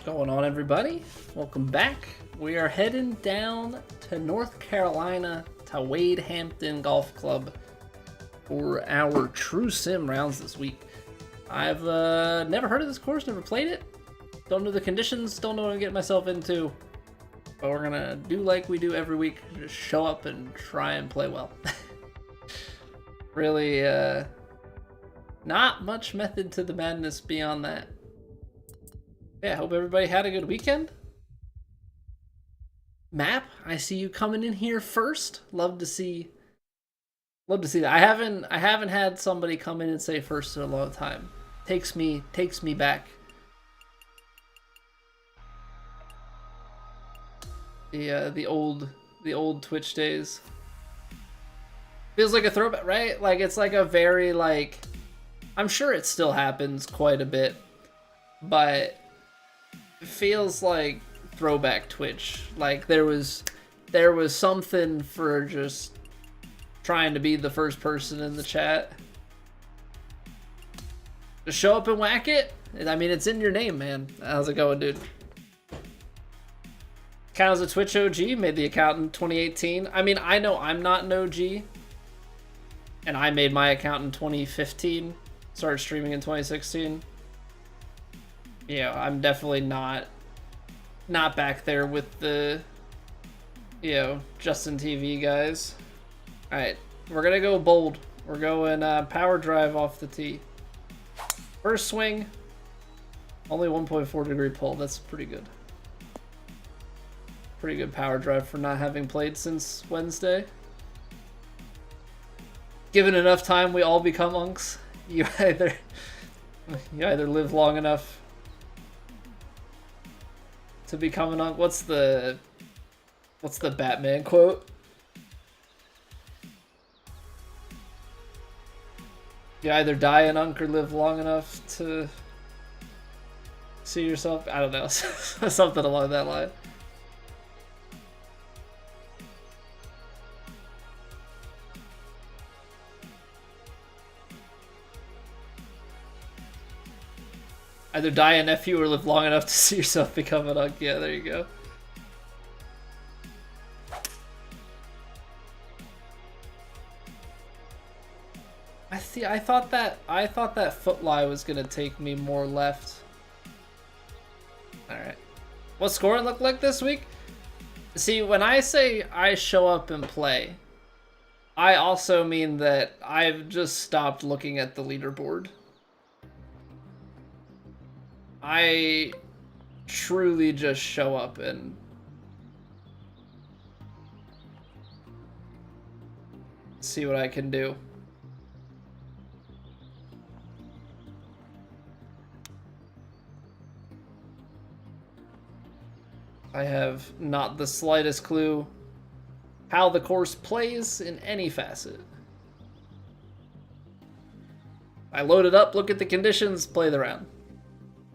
Going on, everybody? Welcome back. We are heading down to North Carolina to Wade Hampton Golf Club for our True Sim rounds this week. I've never heard of this course, never played it, don't know the conditions, don't know what I'm getting myself into, but we're gonna do like we do every week, just show up and try and play well. Really, not much method to the madness beyond that. Yeah, hope everybody had a good weekend. Map, I see you coming in here first. Love to see that. I haven't had somebody come in and say first in a long time. Takes me back. The old Twitch days. Feels like a throwback, right? Like it's like a very like, I'm sure it still happens quite a bit, but it feels like throwback Twitch. Like there was something for just trying to be the first person in the chat. Just show up and whack it. I mean, it's in your name, man. How's it going, dude? Count as a Twitch OG, made the account in 2018. I mean, I know I'm not an OG, and I made my account in 2015, started streaming in 2016. Yeah, I'm definitely not back there with the, Justin TV guys. All right, we're gonna go bold. We're going power drive off the tee. First swing, only 1.4 degree pull. That's pretty good. Pretty good power drive for not having played since Wednesday. Given enough time, we all become unks. You either live long enough to become an unk. What's the Batman quote? You either die an unk or live long enough to see yourself. I don't know, something along that line. Either die a nephew or live long enough to see yourself become an unk. Yeah, there you go. I thought that foot lie was gonna take me more left. All right, what's scoring look like this week? See, when I say I show up and play, I also mean that I've just stopped looking at the leaderboard. I truly just show up and see what I can do. I have not the slightest clue how the course plays in any facet. I load it up, look at the conditions, play the round.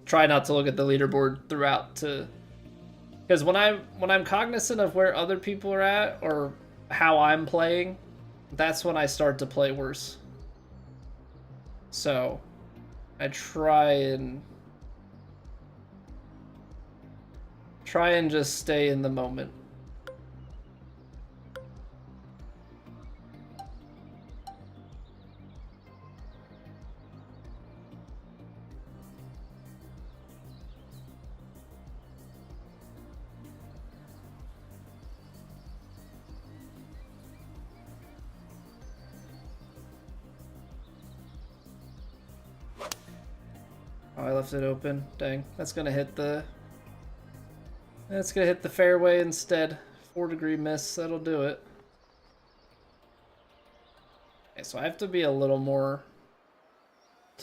Try not to look at the leaderboard throughout, because when I'm cognizant of where other people are at or how I'm playing, that's when I start to play worse. So I try and just stay in the moment. Oh, I left it open. Dang, that's gonna hit the fairway instead. 4-degree miss, that'll do it. Okay, so I have to be a little more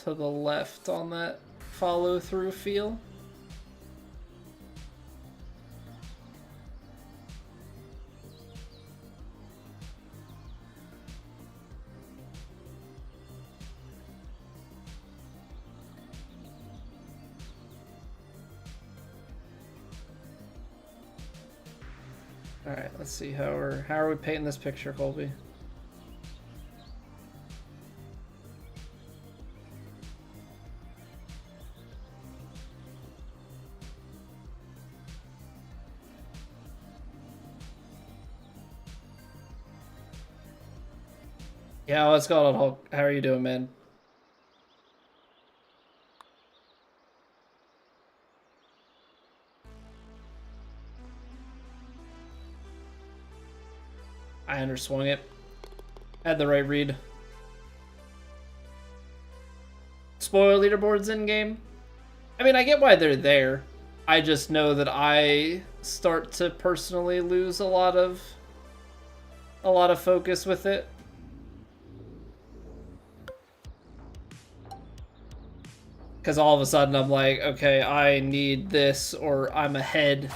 to the left on that follow through feel. All right, let's see how are we painting this picture, Colby? Yeah, what's going on, Hulk? How are you doing, man? I underswung it. Had the right read. Spoil leaderboards in game. I mean, I get why they're there. I just know that I start to personally lose a lot of focus with it. Because all of a sudden I'm like, okay, I need this, or I'm ahead.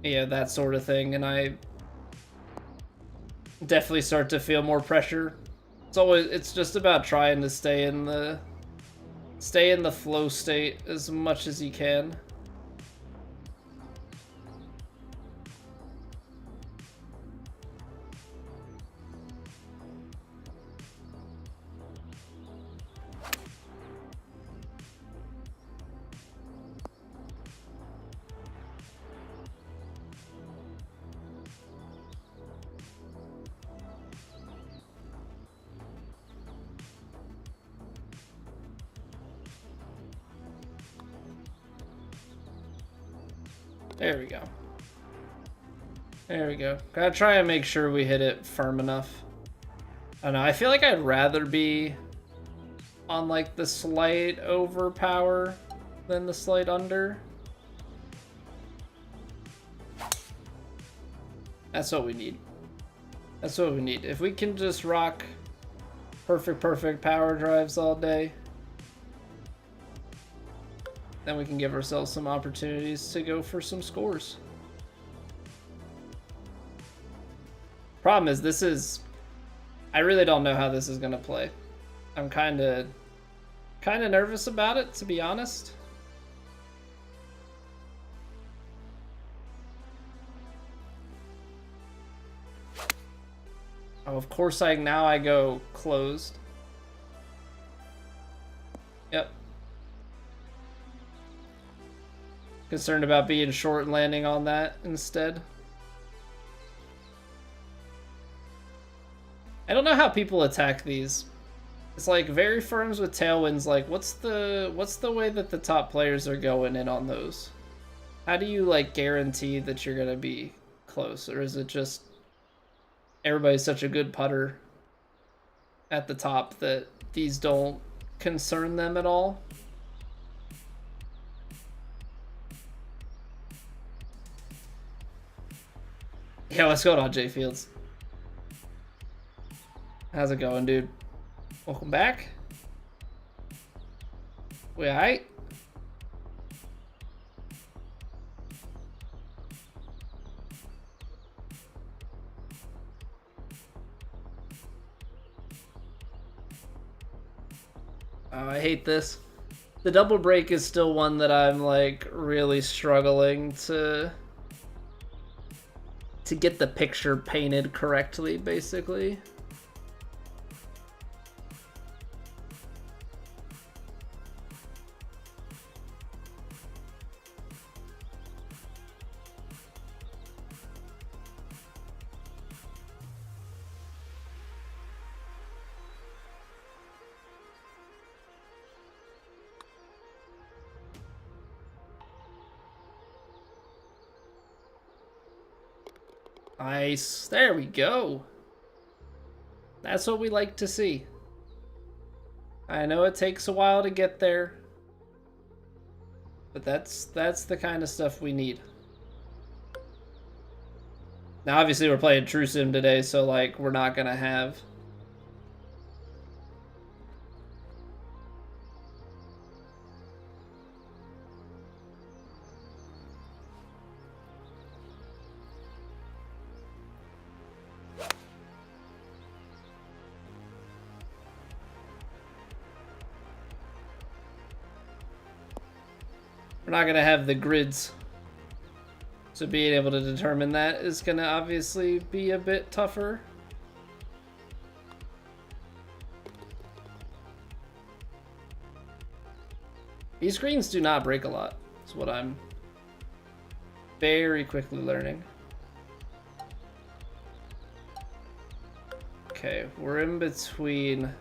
Yeah, that sort of thing, and I definitely start to feel more pressure. It's just about trying to stay in the flow state as much as you can. There we go. There we go. Gotta try and make sure we hit it firm enough. I don't know, I feel like I'd rather be on like the slight overpower than the slight under. That's what we need. That's what we need. If we can just rock perfect power drives all day, then we can give ourselves some opportunities to go for some scores. Problem is, I really don't know how this is gonna play. I'm kind of nervous about it, to be honest. Oh, of course now I go closed. Yep. Concerned about being short and landing on that instead. I don't know how people attack these. It's like very firms with tailwinds. Like, what's the way that the top players are going in on those? How do you like guarantee that you're gonna be close, or is it just everybody's such a good putter at the top that these don't concern them at all? Yeah, what's going on, Jay Fields? How's it going, dude? Welcome back. We alright? Oh, I hate this. The double break is still one that I'm like really struggling to get the picture painted correctly, basically. Nice. There we go. That's what we like to see. I know it takes a while to get there, but that's the kind of stuff we need. Now, obviously, we're playing True Sim today, so like we're not gonna have. We're not gonna have the grids, so being able to determine that is gonna obviously be a bit tougher. These greens do not break a lot, is what I'm very quickly learning. Okay, we're in between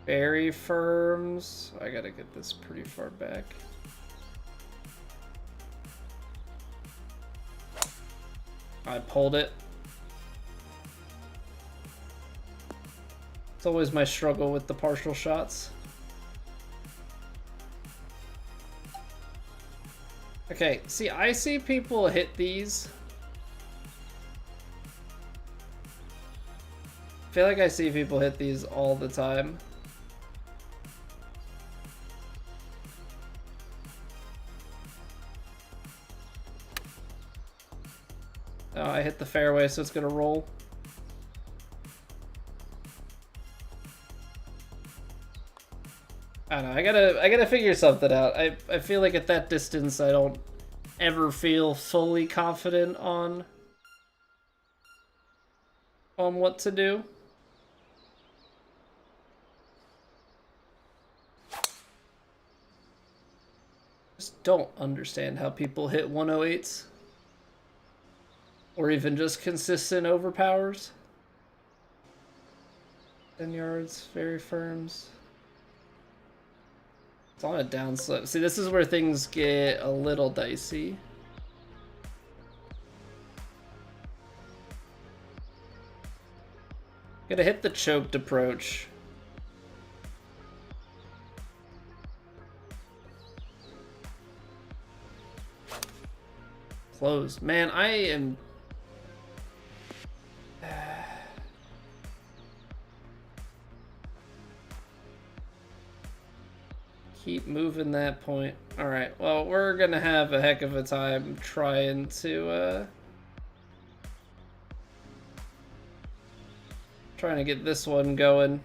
very firms. I gotta get this pretty far back. I pulled it. It's always my struggle with the partial shots. Okay, see, I see people hit these. I feel like I see people hit these all the time. Oh, I hit the fairway, so it's gonna roll. I don't know, I gotta figure something out. I feel like at that distance I don't ever feel fully confident on what to do. Just don't understand how people hit 108s. Or even just consistent overpowers. 10 yards, very firms. It's on a downslope. See, this is where things get a little dicey. Gonna hit the choked approach. Closed. Man, I am... Keep moving that point. Alright, well, we're gonna have a heck of a time trying to get this one going.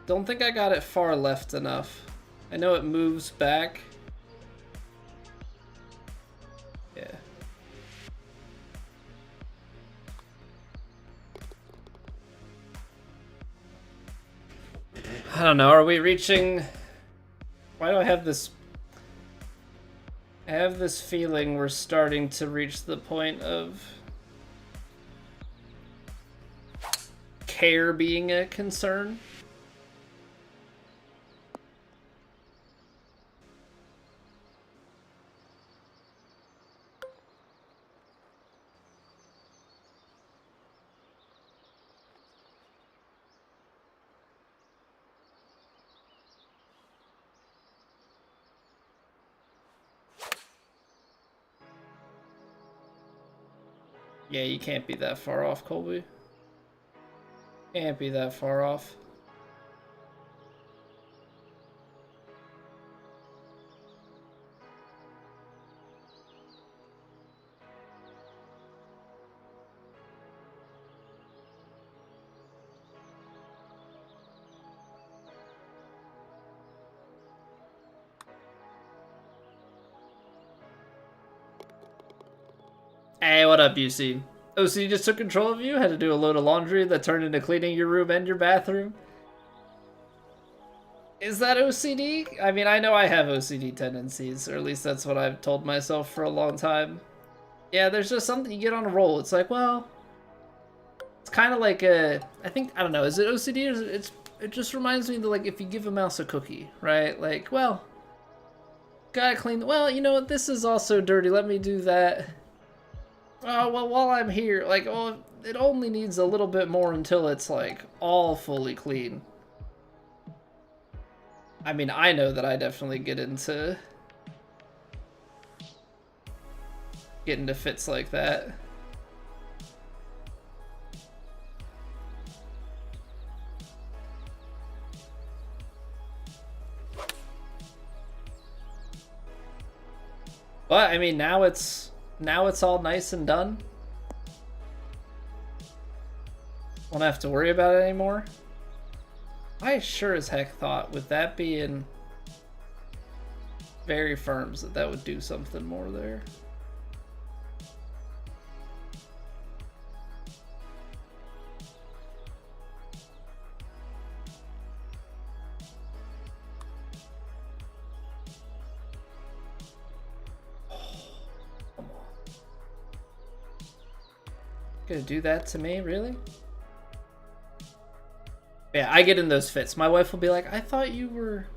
Don't think I got it far left enough. I know it moves back. Yeah. I don't know, are we reaching... Why do I have this... I have this feeling we're starting to reach the point of... care being a concern. Yeah, you can't be that far off, Colby. Can't be that far off. Hey, what up, UC? OCD just took control of you? Had to do a load of laundry that turned into cleaning your room and your bathroom? Is that OCD? I mean, I know I have OCD tendencies, or at least that's what I've told myself for a long time. Yeah, there's just something you get on a roll. It's like, well, it's kind of like a, I don't know, is it OCD or is it just reminds me that, like, if you give a mouse a cookie, right? Like, well, gotta clean, well, you know what, this is also dirty, let me do that. Oh, well, while I'm here, like, oh, it only needs a little bit more until it's, like, all fully clean. I mean, I know that I definitely get into fits like that. But, I mean, now it's all nice and done. Won't have to worry about it anymore. I sure as heck thought, with that being very firms, that would do something more there. Gonna do that to me, really? Yeah, I get in those fits. My wife will be like, I thought you were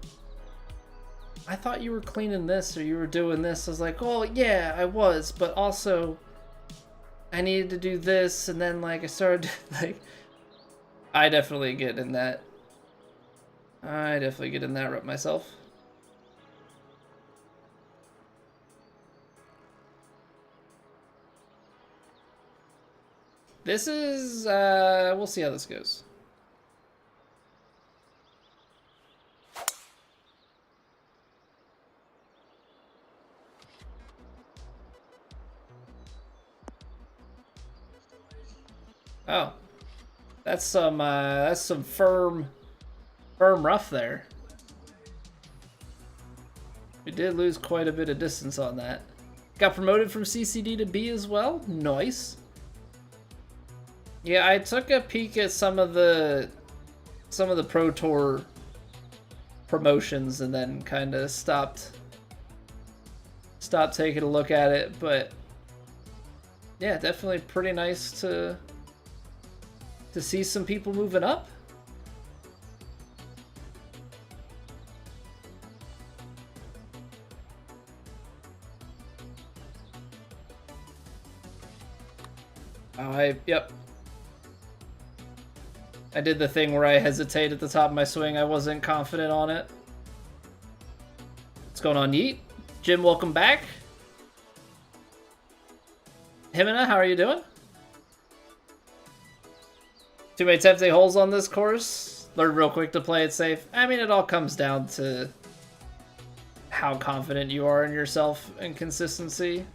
cleaning this or you were doing this. I was like, well, yeah, I was, but also I needed to do this, and then like I started like I definitely get in that. I definitely get in that rut myself. This is, we'll see how this goes. Oh, that's some firm rough there. We did lose quite a bit of distance on that. Got promoted from CCD to B as well. Nice. Yeah, I took a peek at some of the Pro Tour promotions and then kind of stopped taking a look at it, but yeah, definitely pretty nice to see some people moving up. Oh, yep. I did the thing where I hesitate at the top of my swing. I wasn't confident on it. What's going on, Yeet? Jim, welcome back. Himina, how are you doing? Too many tempting holes on this course. Learn real quick to play it safe. I mean, it all comes down to how confident you are in yourself and consistency.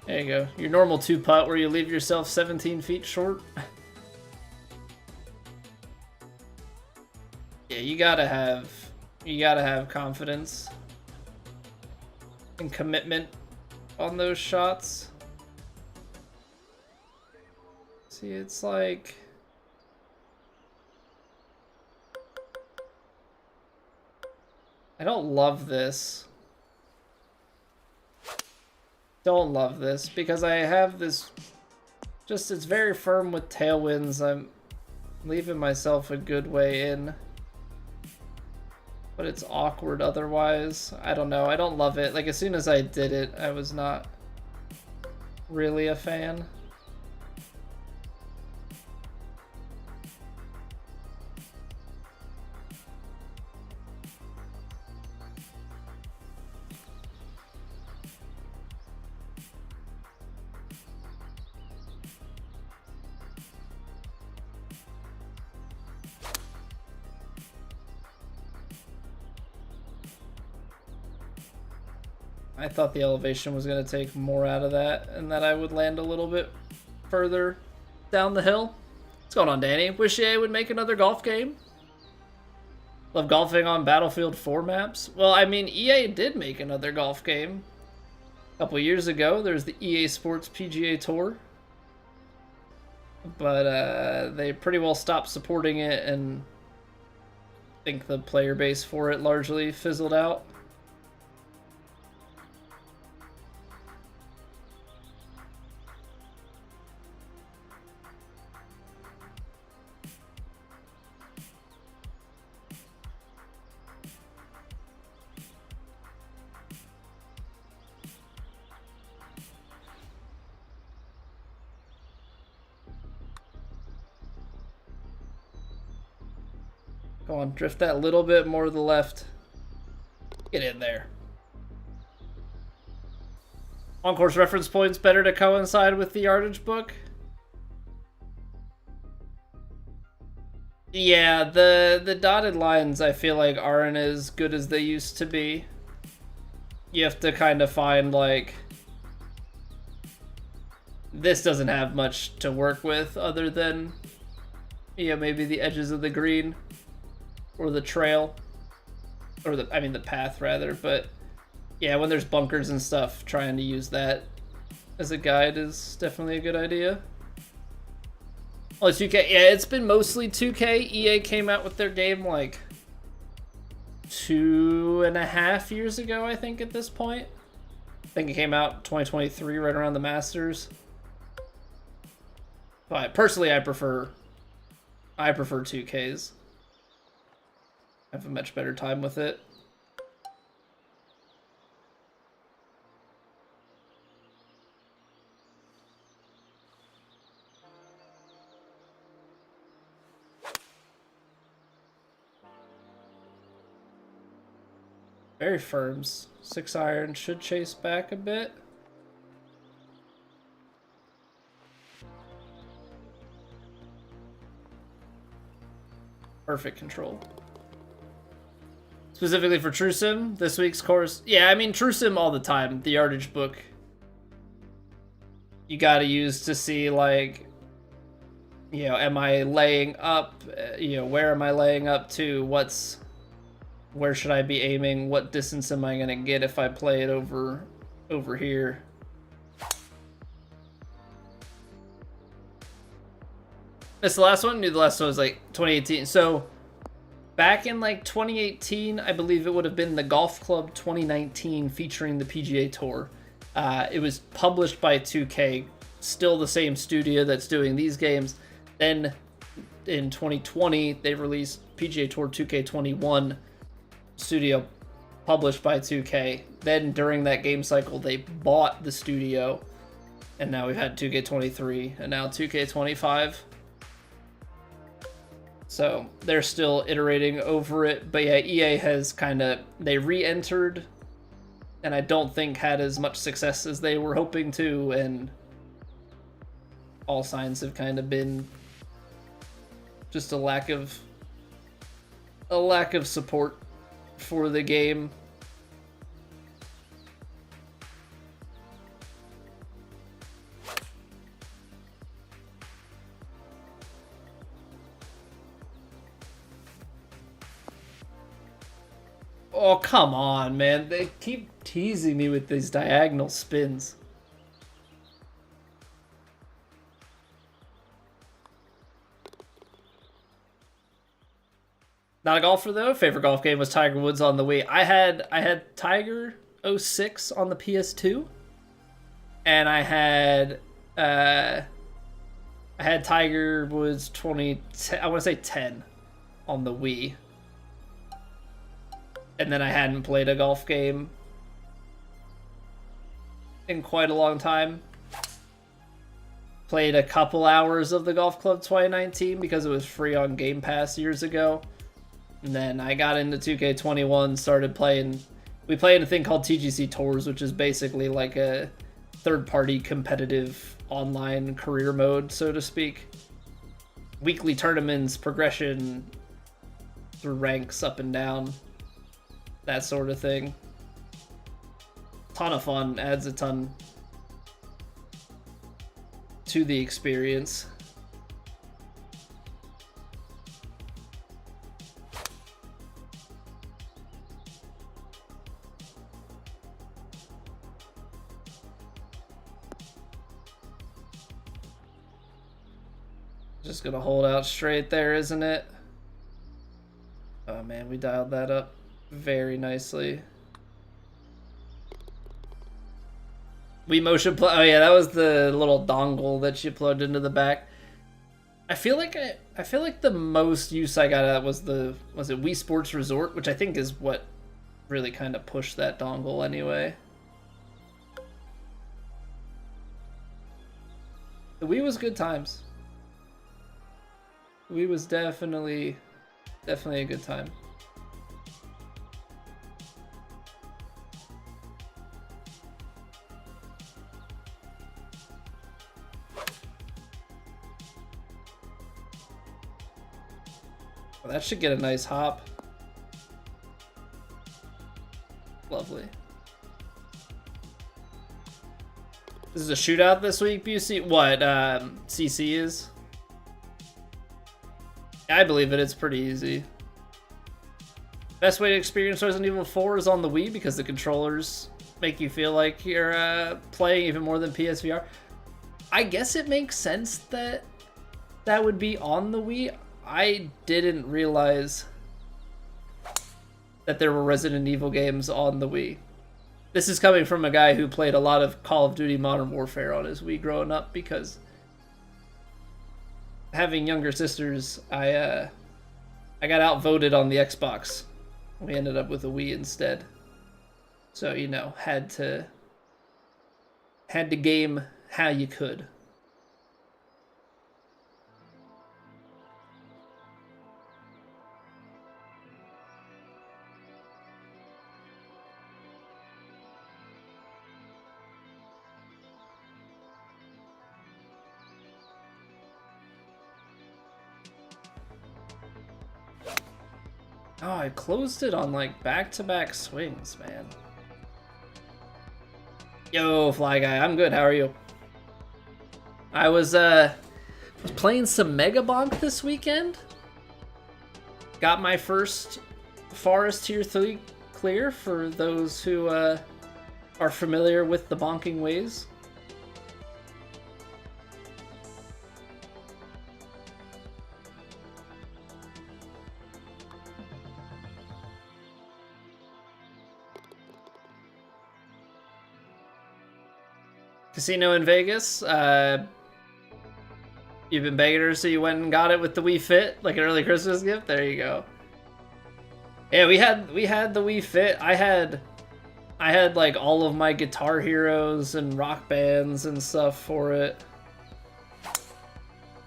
There you go. Your normal 2-putt where you leave yourself 17 feet short. Yeah, you gotta have confidence and commitment on those shots. See, it's like I don't love this. Don't love this because I have this just it's very firm with tailwinds. I'm leaving myself a good way in. But it's awkward otherwise. I don't know. I don't love it. Like, as soon as I did it, I was not really a fan. I thought the elevation was going to take more out of that and that I would land a little bit further down the hill. What's going on, Danny? Wish EA would make another golf game. Love golfing on Battlefield 4 maps. Well, I mean, EA did make another golf game a couple years ago. There's the EA Sports PGA Tour. But they pretty well stopped supporting it, and I think the player base for it largely fizzled out. Go on, drift that little bit more to the left. Get in there. On-course reference points better to coincide with the yardage book. Yeah, the dotted lines I feel like aren't as good as they used to be. You have to kind of find, like, this doesn't have much to work with other than, yeah, maybe the edges of the green. Or the trail, or the path rather, but yeah, when there's bunkers and stuff, trying to use that as a guide is definitely a good idea. Oh, 2K. Yeah, it's been mostly 2K. EA came out with their game like 2.5 years ago, I think, at this point. I think it came out 2023, right around the Masters. But personally, I prefer 2Ks. I have a much better time with it. Very firms. 6-iron should chase back a bit. Perfect control. Specifically for True Sim, this week's course. Yeah, I mean, True Sim all the time. The yardage book you gotta use to see, like, you know, am I laying up? You know, where am I laying up to? Where should I be aiming? What distance am I gonna get if I play it over here? That's the last one? The last one was like 2018. So back in like 2018, I believe it would have been the Golf Club 2019 featuring the PGA Tour. It was published by 2K, still the same studio that's doing these games. Then in 2020, they released PGA Tour 2K21, studio published by 2K. Then during that game cycle, they bought the studio, and now we've had 2K23 and now 2K25. So they're still iterating over it, but yeah, EA has they re-entered, and I don't think had as much success as they were hoping to, and all signs have kind of been just a lack of support for the game. Oh, come on, man. They keep teasing me with these diagonal spins. Not a golfer, though. Favorite golf game was Tiger Woods on the Wii. I had Tiger 06 on the PS2, and I had Tiger Woods 2010, I want to say 10 on the Wii. And then I hadn't played a golf game in quite a long time. Played a couple hours of the Golf Club 2019 because it was free on Game Pass years ago. And then I got into 2K21, started playing. We played a thing called TGC Tours, which is basically like a third-party competitive online career mode, so to speak. Weekly tournaments, progression through ranks up and down, that sort of thing. Ton of fun, adds a ton to the experience. Just gonna hold out straight there, isn't it? Oh man, we dialed that up very nicely. We motion play. Oh yeah, that was the little dongle that you plugged into the back. I feel like the most use I got out was it Wii Sports Resort, which I think is what really kind of pushed that dongle anyway. The Wii was good times. Wii was definitely a good time. Well, that should get a nice hop. Lovely. This is a shootout this week, BC. What CC is? I believe it. It's pretty easy. Best way to experience Resident Evil 4 is on the Wii because the controllers make you feel like you're playing even more than PSVR. I guess it makes sense that that would be on the Wii. I didn't realize that there were Resident Evil games on the Wii. This is coming from a guy who played a lot of Call of Duty Modern Warfare on his Wii growing up, because having younger sisters, I got outvoted on the Xbox. We ended up with a Wii instead. So, you know, had to game how you could. Oh, I closed it on like back-to-back swings, man. Yo, Fly Guy, I'm good. How are you? I was playing some Mega Bonk this weekend. Got my first Forest Tier 3 clear for those who are familiar with the bonking ways. Casino in Vegas. You've been begging her, so you went and got it with the Wii Fit, like an early Christmas gift. There you go. Yeah, we had the Wii Fit. I had like all of my Guitar Heroes and Rock Bands and stuff for it.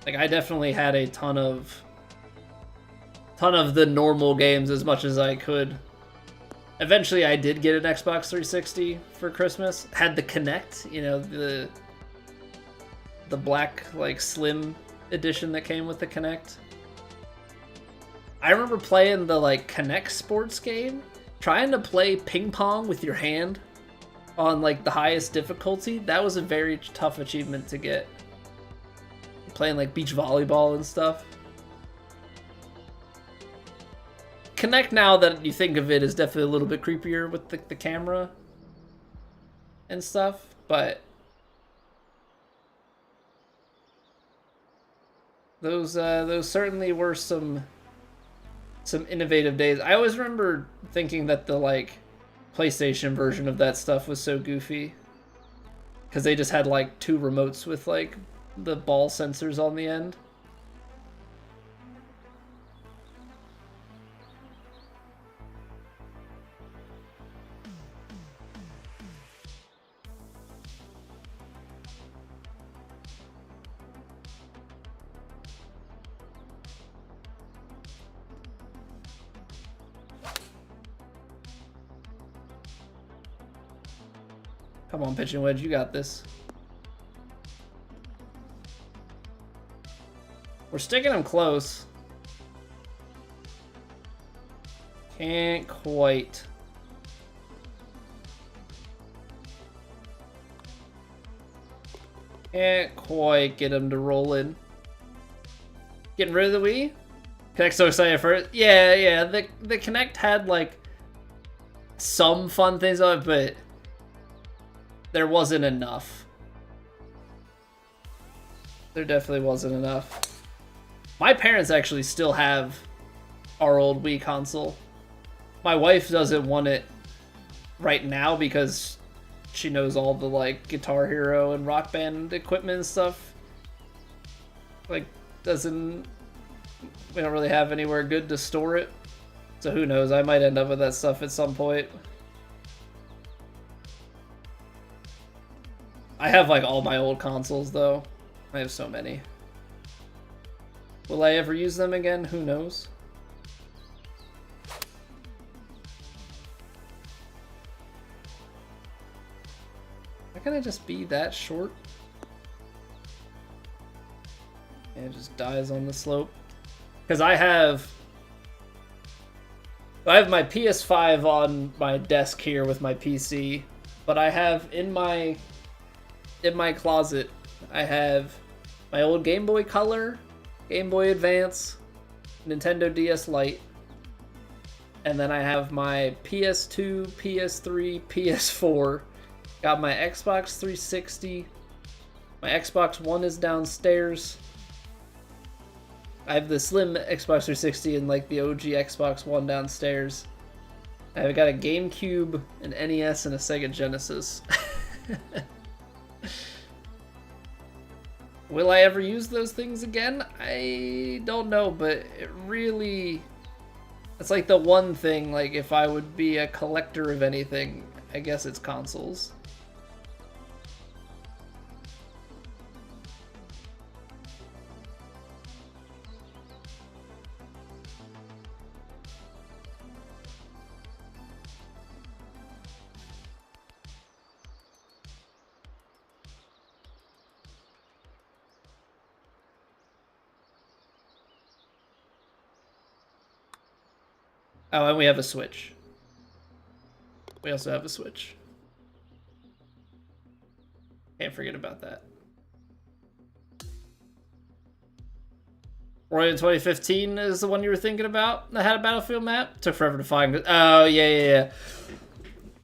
Like, I definitely had a ton of the normal games as much as I could. Eventually, I did get an Xbox 360 for Christmas. Had the Kinect, you know, the black, like, slim edition that came with the Kinect. I remember playing the, like, Kinect sports game, trying to play ping pong with your hand on, like, the highest difficulty. That was a very tough achievement to get. Playing, like, beach volleyball and stuff. Kinect, now that you think of it, is definitely a little bit creepier with the camera and stuff, but those certainly were some innovative days. I always remember thinking that the, like, PlayStation version of that stuff was so goofy, because they just had like 2 remotes with like the ball sensors on the end. Come on, pitching wedge, you got this. We're sticking him close. Can't quite. Can't quite get him to roll in. Getting rid of the Wii? Kinect's so excited for it. Yeah. The Kinect had like some fun things on it, but there wasn't enough. There definitely wasn't enough. My parents actually still have our old Wii console. My wife doesn't want it right now because she knows all the like Guitar Hero and Rock Band equipment and stuff. Like, we don't really have anywhere good to store it. So who knows, I might end up with that stuff at some point. I have like all my old consoles though. I have so many. Will I ever use them again? Who knows? Why can't I just be that short? And it just dies on the slope. Because I have my PS5 on my desk here with my PC, but I have in my closet, I have my old Game Boy Color, Game Boy Advance, Nintendo DS Lite, and then I have my PS2, PS3, PS4, got my Xbox 360, my Xbox One is downstairs, I have the slim Xbox 360 and like the OG Xbox One downstairs. I've got a GameCube, an NES, and a Sega Genesis. Will I ever use those things again? I don't know, but it really... It's like the one thing, like if I would be a collector of anything, I guess it's consoles. Oh, and we have a Switch. We also have a Switch. Can't forget about that. Roy in 2015 is the one you were thinking about that had a Battlefield map? Took forever to find it. Oh, yeah.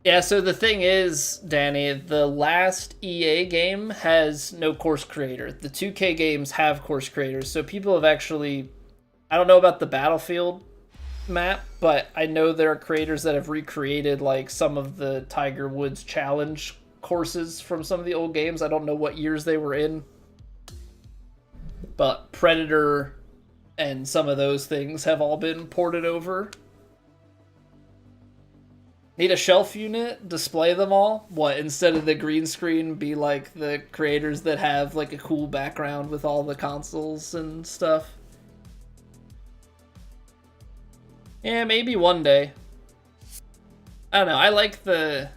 Yeah, so the thing is, Danny, the last EA game has no course creator. The 2K games have course creators, so people have actually... I don't know about the Battlefield map, but I know there are creators that have recreated like some of the Tiger Woods challenge courses from some of the old games. I don't know what years they were in, but Predator and some of those things have all been ported over. Need a shelf unit, display them all? What, instead of the green screen, be like the creators that have like a cool background with all the consoles and stuff? Yeah, maybe one day. I don't know, I like the...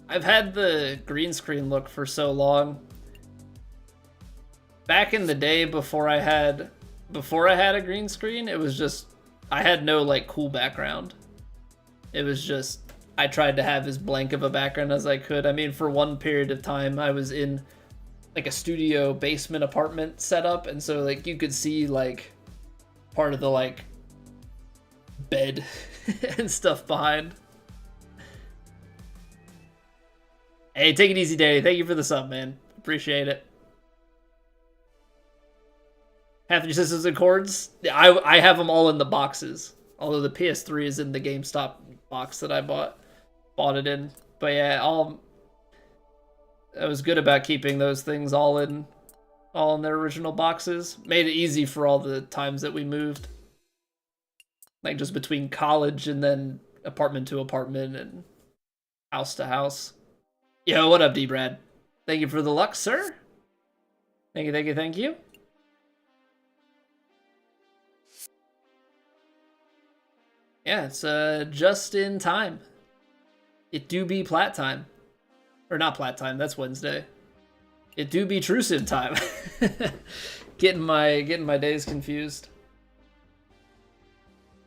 I've had the green screen look for so long. Back in the day before I had a green screen, it was just... I had no, like, cool background. It was just... I tried to have as blank of a background as I could. I mean, for one period of time, I was in, like, a studio basement apartment setup, and so, like, you could see, like, part of the, like, bed and stuff behind. Hey, take it easy, Danny. Thank you for the sub, man. Appreciate it. Half your systems and cords? I have them all in the boxes. Although the PS3 is in the GameStop box that I bought it in. But yeah, I was good about keeping those things all in their original boxes. Made it easy for all the times that we moved. Like just between college and then apartment to apartment and house to house. Yo, what up, D-Brad? Thank you for the luck, sir. Thank you. Yeah, it's just in time. It do be plat time. Or not plat time, that's Wednesday. It do be trucive time. getting my days confused.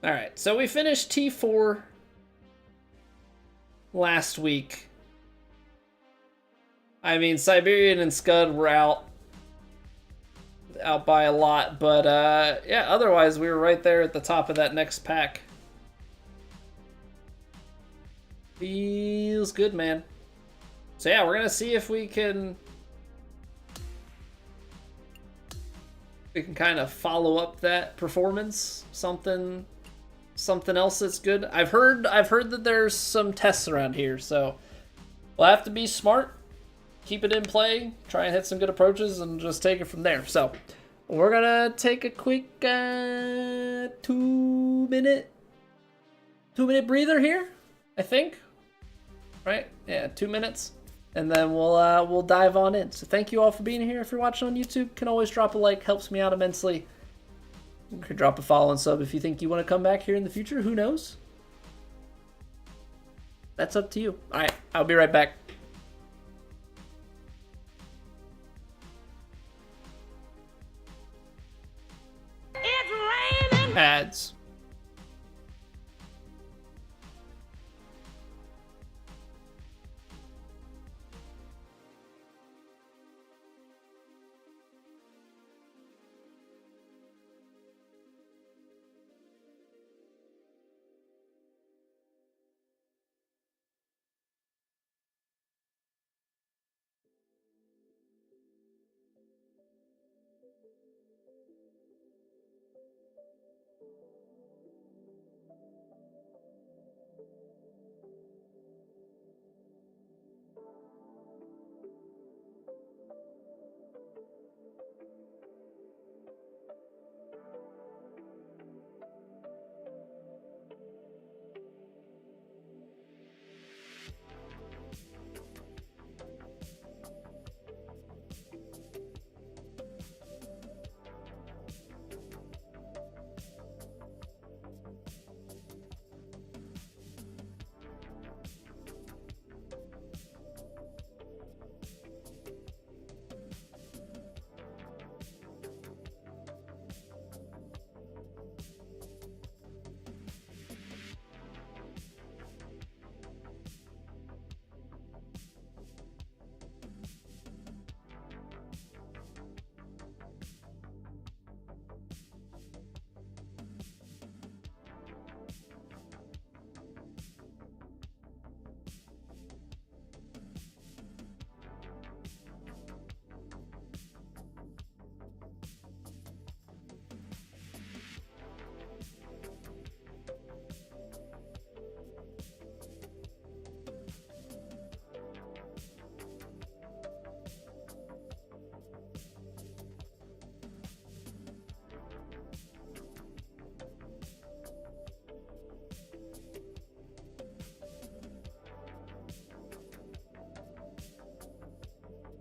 Alright, so we finished T4 last week. I mean, Siberian and Scud were out by a lot, but yeah, otherwise we were right there at the top of that next pack. Feels good, man. So yeah, we're gonna see if we can kind of follow up that performance. Something else that's good. I've heard that there's some tests around here, so we'll have to be smart, keep it in play, try and hit some good approaches, and just take it from there. So we're gonna take a quick 2-minute breather here, I think. Right? Yeah, 2 minutes. And then we'll dive on in. So thank you all for being here. If you're watching on YouTube, can always drop a like, helps me out immensely. You could drop a follow and sub if you think you want to come back here in the future. Who knows? That's up to you. All right, I'll be right back. It's raining. Ads.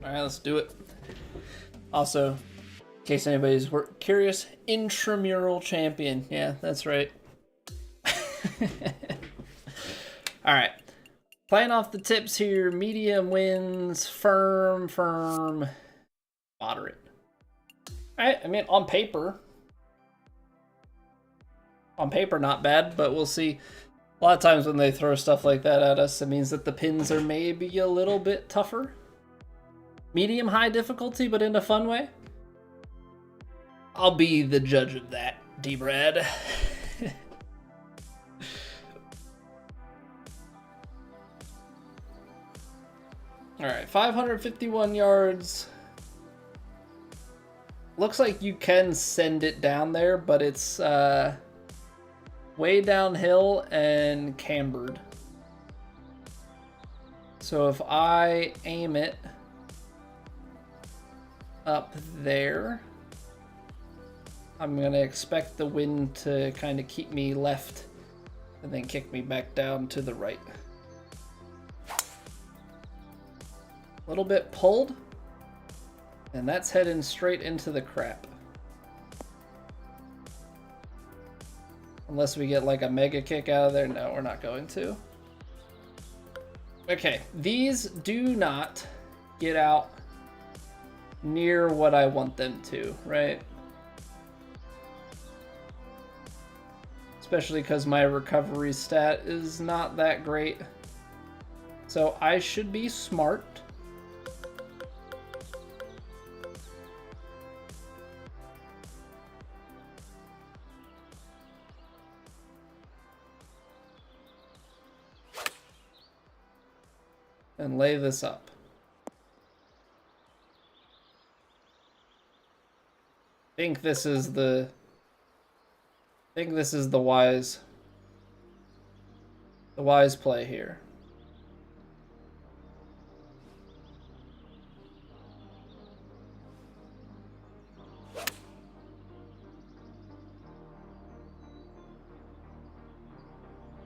All right, let's do it. Also, in case anybody's curious, intramural champion. Yeah, that's right. All right. Playing off the tips here. Medium wins, firm, moderate. All right, I mean, on paper, not bad, but we'll see. A lot of times when they throw stuff like that at us, it means that the pins are maybe a little bit tougher. Medium high difficulty, but in a fun way. I'll be the judge of that, D-Brad. All right, 551 yards. Looks like you can send it down there, but it's way downhill and cambered. So if I aim it up there, I'm gonna expect the wind to kind of keep me left and then kick me back down to the right. A little bit pulled, and that's heading straight into the crap. Unless we get like a mega kick out of there. No, we're not going to. Okay, these do not get out near what I want them to, right? Especially because my recovery stat is not that great. So I should be smart. And lay this up. I think this is the wise play here.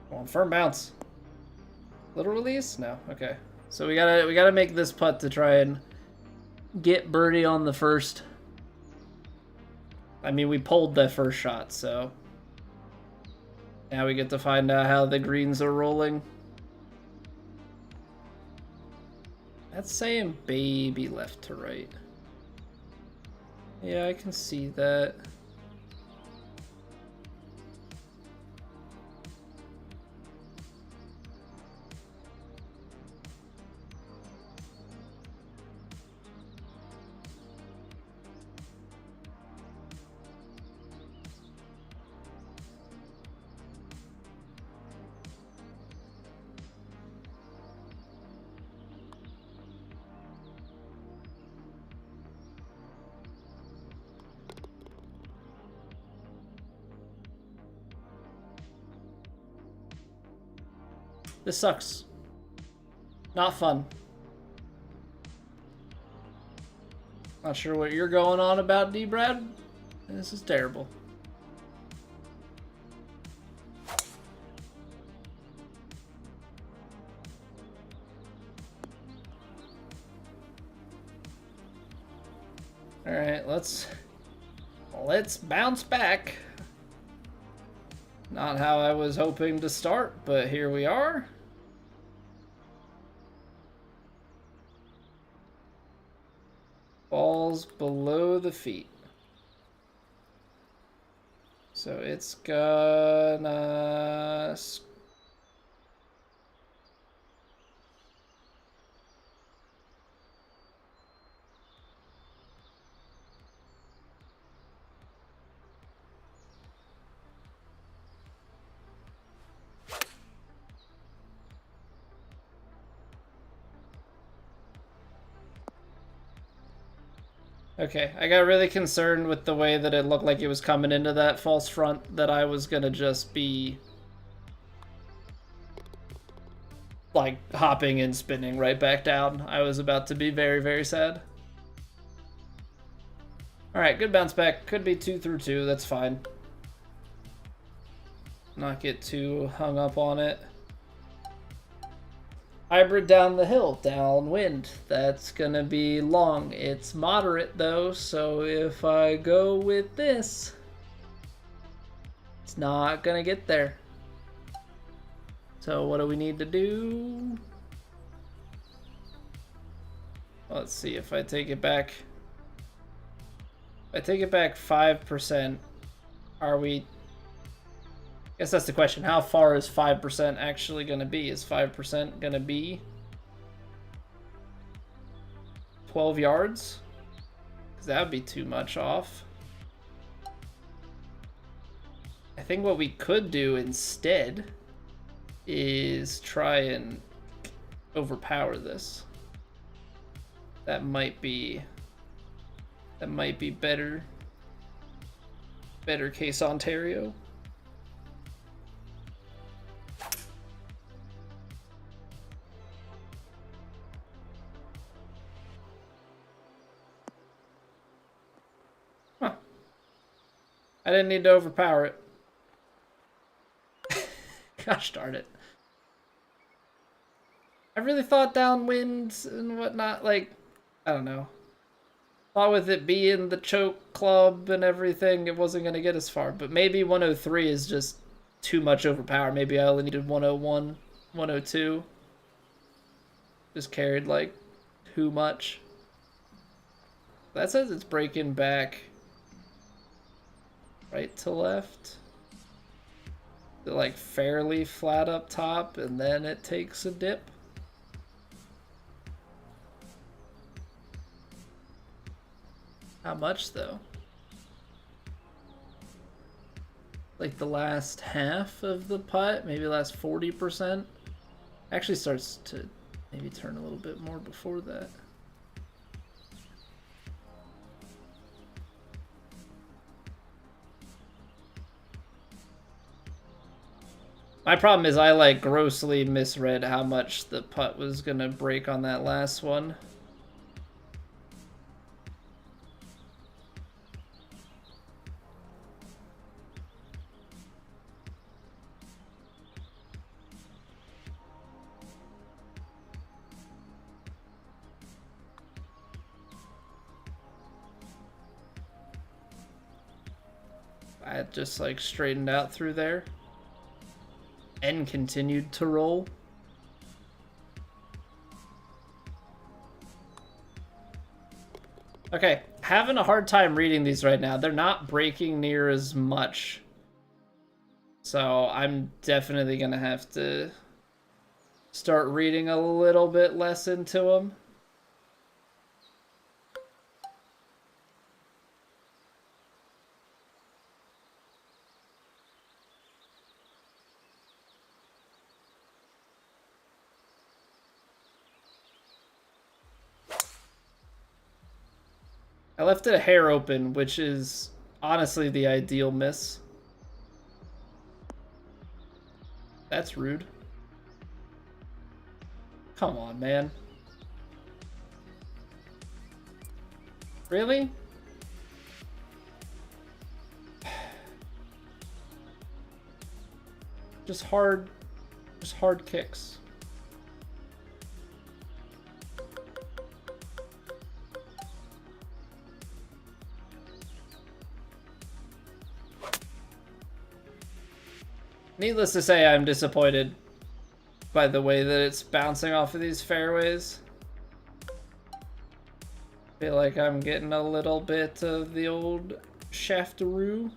Come on, firm bounce. Little release? No. Okay. So we gotta make this putt to try and get birdie on the first. I mean, we pulled that first shot, so now we get to find out how the greens are rolling. That's saying baby left to right. Yeah, I can see that. This sucks. Not fun. Not sure what you're going on about, D-Brad. This is terrible. All right, let's bounce back. Not how I was hoping to start, but here we are. Ball's below the feet. So it's gonna... Okay, I got really concerned with the way that it looked like it was coming into that false front, that I was gonna just be like hopping and spinning right back down. I was about to be very, very sad. All right, good bounce back. Could be 2 through 2. That's fine. Not get too hung up on it. Hybrid down the hill, downwind. That's gonna be long. It's moderate though, so if I go with this, it's not gonna get there. So what do we need to do? Let's see if I take it back. If I take it back 5%, are we... I guess that's the question. How far is 5% actually going to be? Is 5% going to be 12 yards? Because that would be too much off. I think what we could do instead is try and overpower this. That might be better. Better case Ontario. Huh. I didn't need to overpower it. Gosh darn it. I really thought downwind and whatnot, like, I don't know. Thought with it being the choke club and everything, it wasn't going to get as far. But maybe 103 is just too much overpower. Maybe I only needed 101, 102. Just carried, like, too much. That says it's breaking back right to left. They're, like, fairly flat up top, and then it takes a dip. How much though? Like the last half of the putt, maybe the last 40%. Actually starts to maybe turn a little bit more before that. My problem is I like grossly misread how much the putt was gonna break on that last one. I had just like straightened out through there and continued to roll. Okay, having a hard time reading these right now. They're not breaking near as much. So I'm definitely gonna have to start reading a little bit less into them. I left it a hair open, which is honestly the ideal miss. That's rude. Come on, man. Really? Just hard kicks. Needless to say, I'm disappointed by the way that it's bouncing off of these fairways. Feel like I'm getting a little bit of the old shaftaroo.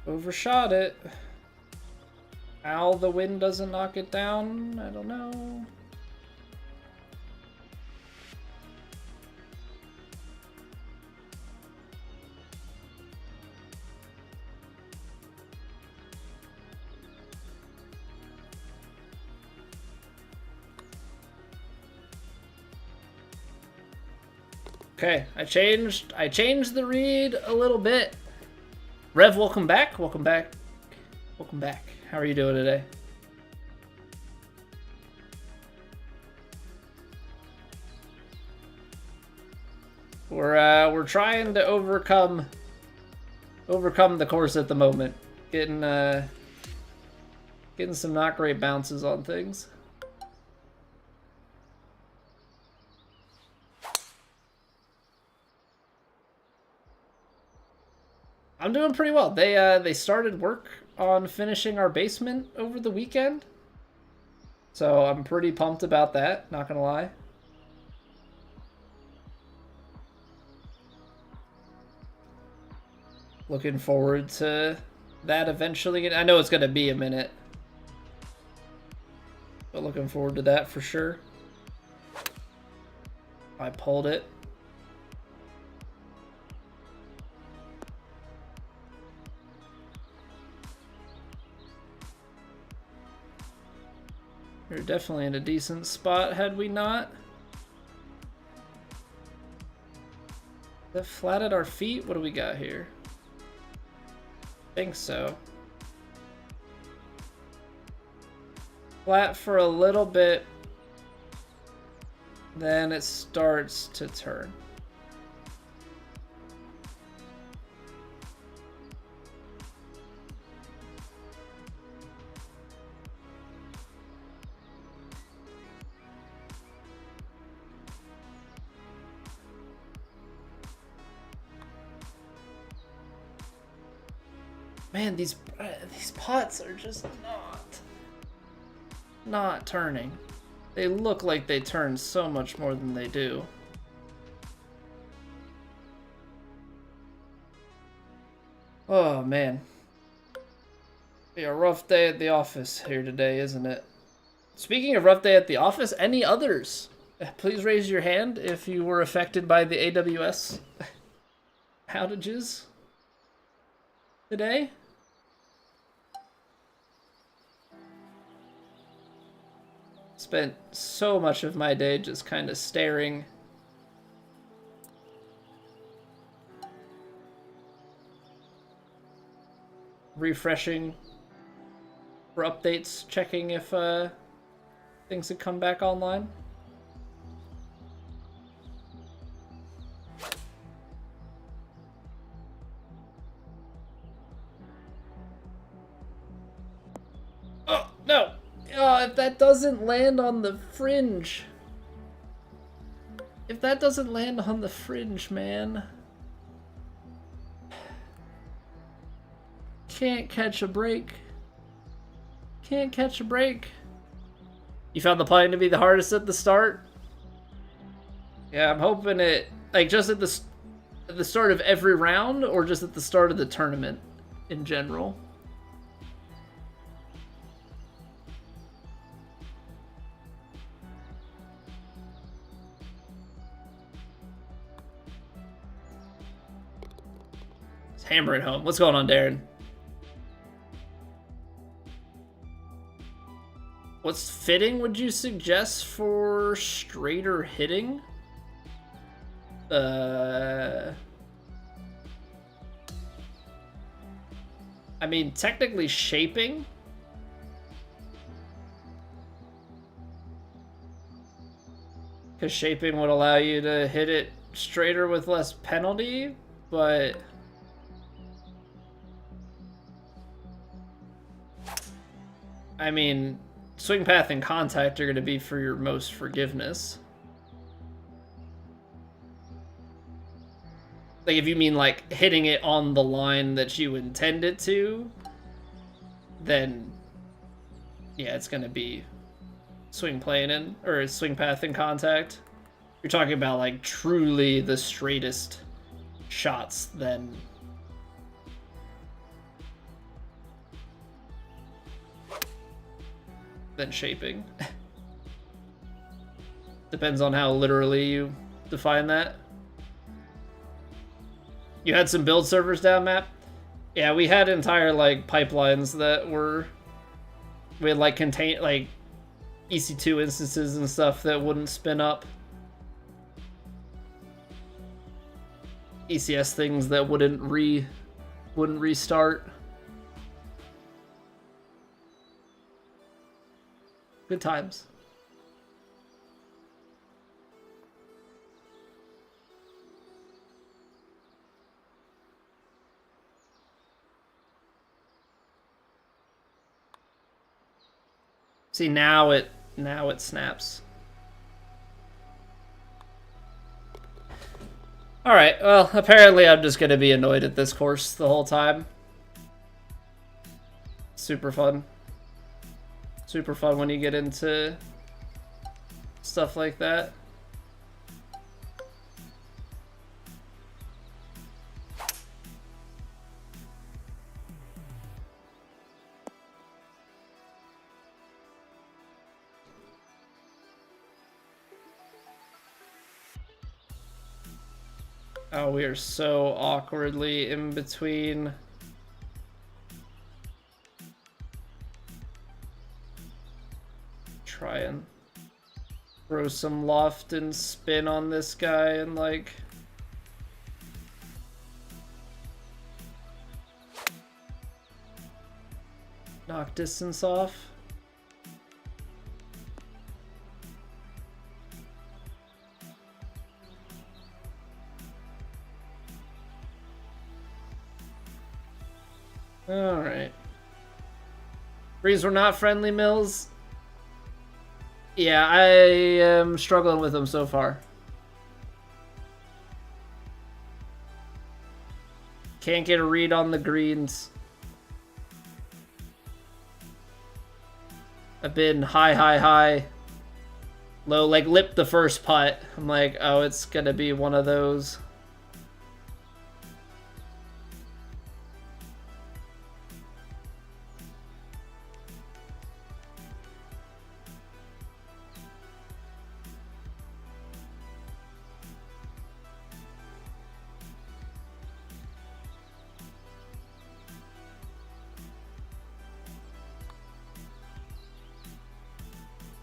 Overshot it. Ow, the wind doesn't knock it down. I don't know. Okay, I changed the read a little bit. Rev, welcome back. Welcome back. Welcome back. How are you doing today? We're trying to overcome the course at the moment. Getting some not great bounces on things. I'm doing pretty well. They started work on finishing our basement over the weekend. So I'm pretty pumped about that, not gonna lie. Looking forward to that eventually. I know it's gonna be a minute, but looking forward to that for sure. I pulled it. We were definitely in a decent spot had we not. Is that flat at our feet? What do we got here? I think so. Flat for a little bit, then it starts to turn. Man, these putts are just not turning. They look like they turn so much more than they do. Oh man. Be a rough day at the office here today, isn't it? Speaking of rough day at the office, any others? Please raise your hand if you were affected by the AWS outages today. Spent so much of my day just kind of staring. Refreshing for updates, checking if things had come back online. Oh, no! Oh, if that doesn't land on the fringe. If that doesn't land on the fringe, man. Can't catch a break. Can't catch a break. You found the putting to be the hardest at the start? Yeah, I'm hoping it, like, just at the start of every round, or just at the start of the tournament in general. Let's hammer it home. What's going on, Darren? What's fitting would you suggest for straighter hitting? I mean, technically shaping. Because shaping would allow you to hit it straighter with less penalty, but... I mean, swing path and contact are going to be for your most forgiveness. Like, if you mean, like, hitting it on the line that you intend it to, then, yeah, it's going to be swing plane in, or swing path and contact. You're talking about, like, truly the straightest shots, then shaping. Depends on how literally you define that. You had some build servers down, Map? Yeah, we had entire, like, pipelines that were... We had, like, like, EC2 instances and stuff that wouldn't spin up. ECS things that wouldn't restart. Good times. See, now it snaps. Alright, well, apparently I'm just gonna be annoyed at this course the whole time. Super fun. Super fun when you get into stuff like that. Oh, we are so awkwardly in between. Try and throw some loft and spin on this guy and like... knock distance off. Alright. Breeze were not friendly, Mills. Yeah, I am struggling with them so far. Can't get a read on the greens. I've been high, high, high. Low, like lipped the first putt. I'm like, oh, it's gonna be one of those.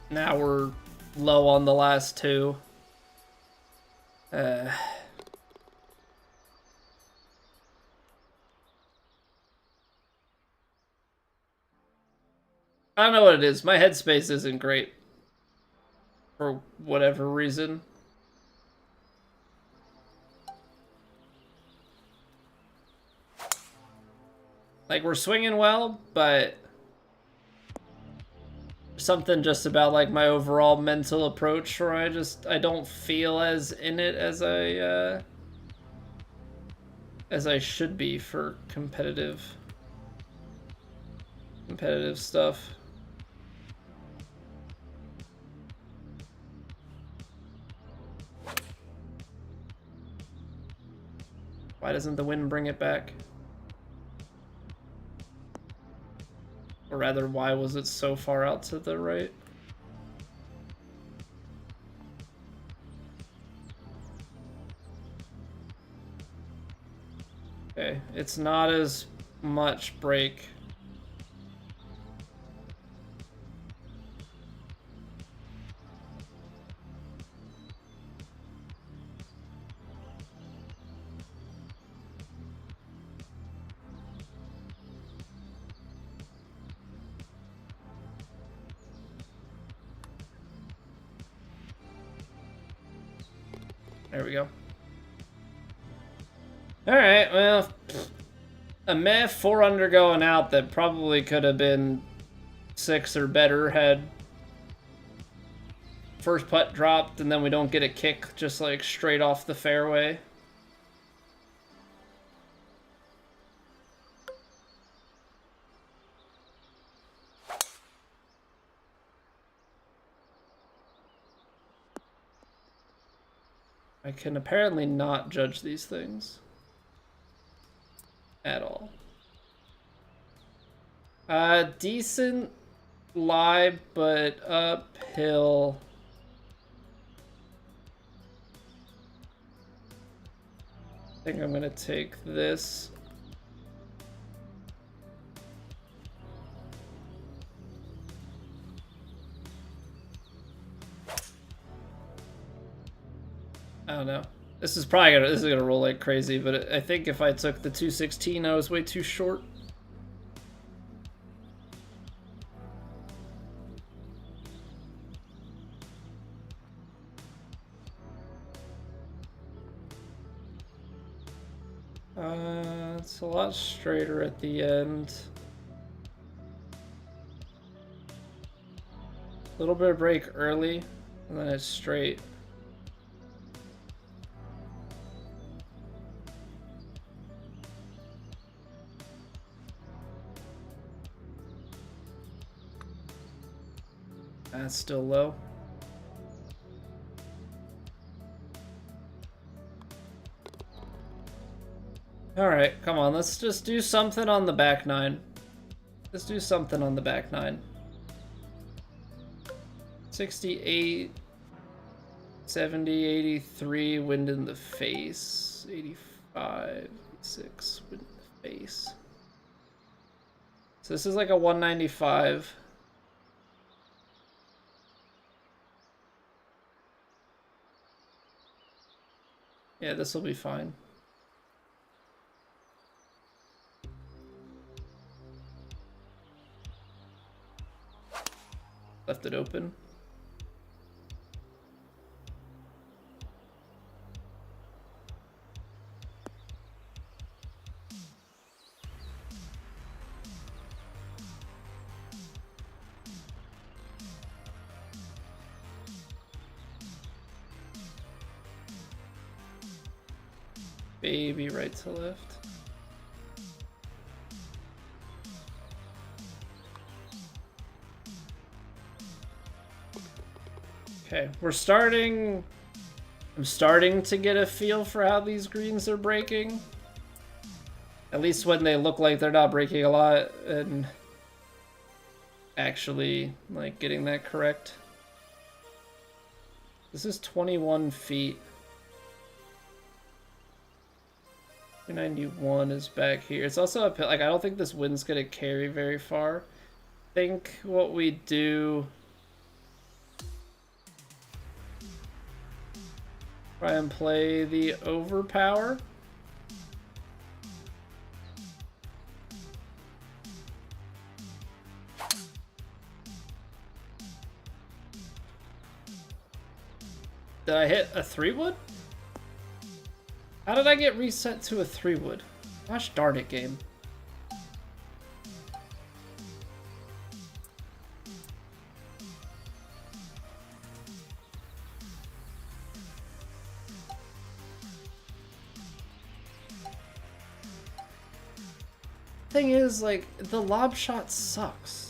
Now we're low on the last two. I don't know what it is. My headspace isn't great. For whatever reason. Like, we're swinging well, but... something just about like my overall mental approach where I don't feel as in it as I should be for competitive stuff. Why doesn't the wind bring it back? Or rather, why was it so far out to the right? Okay, it's not as much break. There we go. Alright, well, a meh 4 under going out that probably could have been 6 or better had first putt dropped and then we don't get a kick just like straight off the fairway. I can apparently not judge these things at all. Decent lie, but uphill. I think I'm gonna take this. I don't know. This is gonna roll like crazy, but I think if I took the 216, I was way too short. It's a lot straighter at the end. A little bit of break early, and then it's straight. That's still low. Alright, come on, let's just do something on the back nine. Let's do something on the back nine. 68, 70, 83, wind in the face. 85, 86, wind in the face. So this is like a 195. Yeah, this will be fine. Left it open. Baby right to left. Okay, we're starting. I'm starting to get a feel for how these greens are breaking. At least when they look like they're not breaking a lot and actually like getting that correct. This is 21 feet. 291 is back here. It's also a pit. Like, I don't think this wind's gonna carry very far. I think what we do. Try and play the overpower. Did I hit a 3-wood? How did I get reset to a 3-wood? Gosh darn it, game. Thing is, like, the lob shot sucks.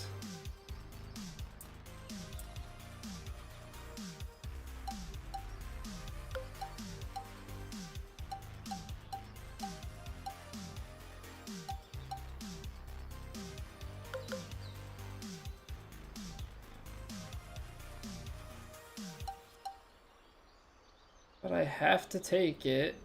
But I have to take it.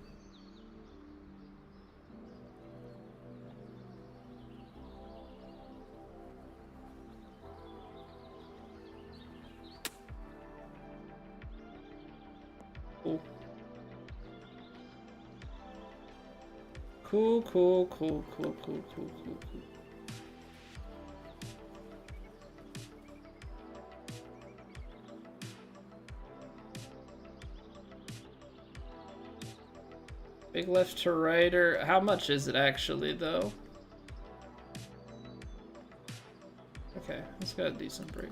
Cool. Cool. Big left to righter. How much is it actually, though? Okay, it's got a decent break.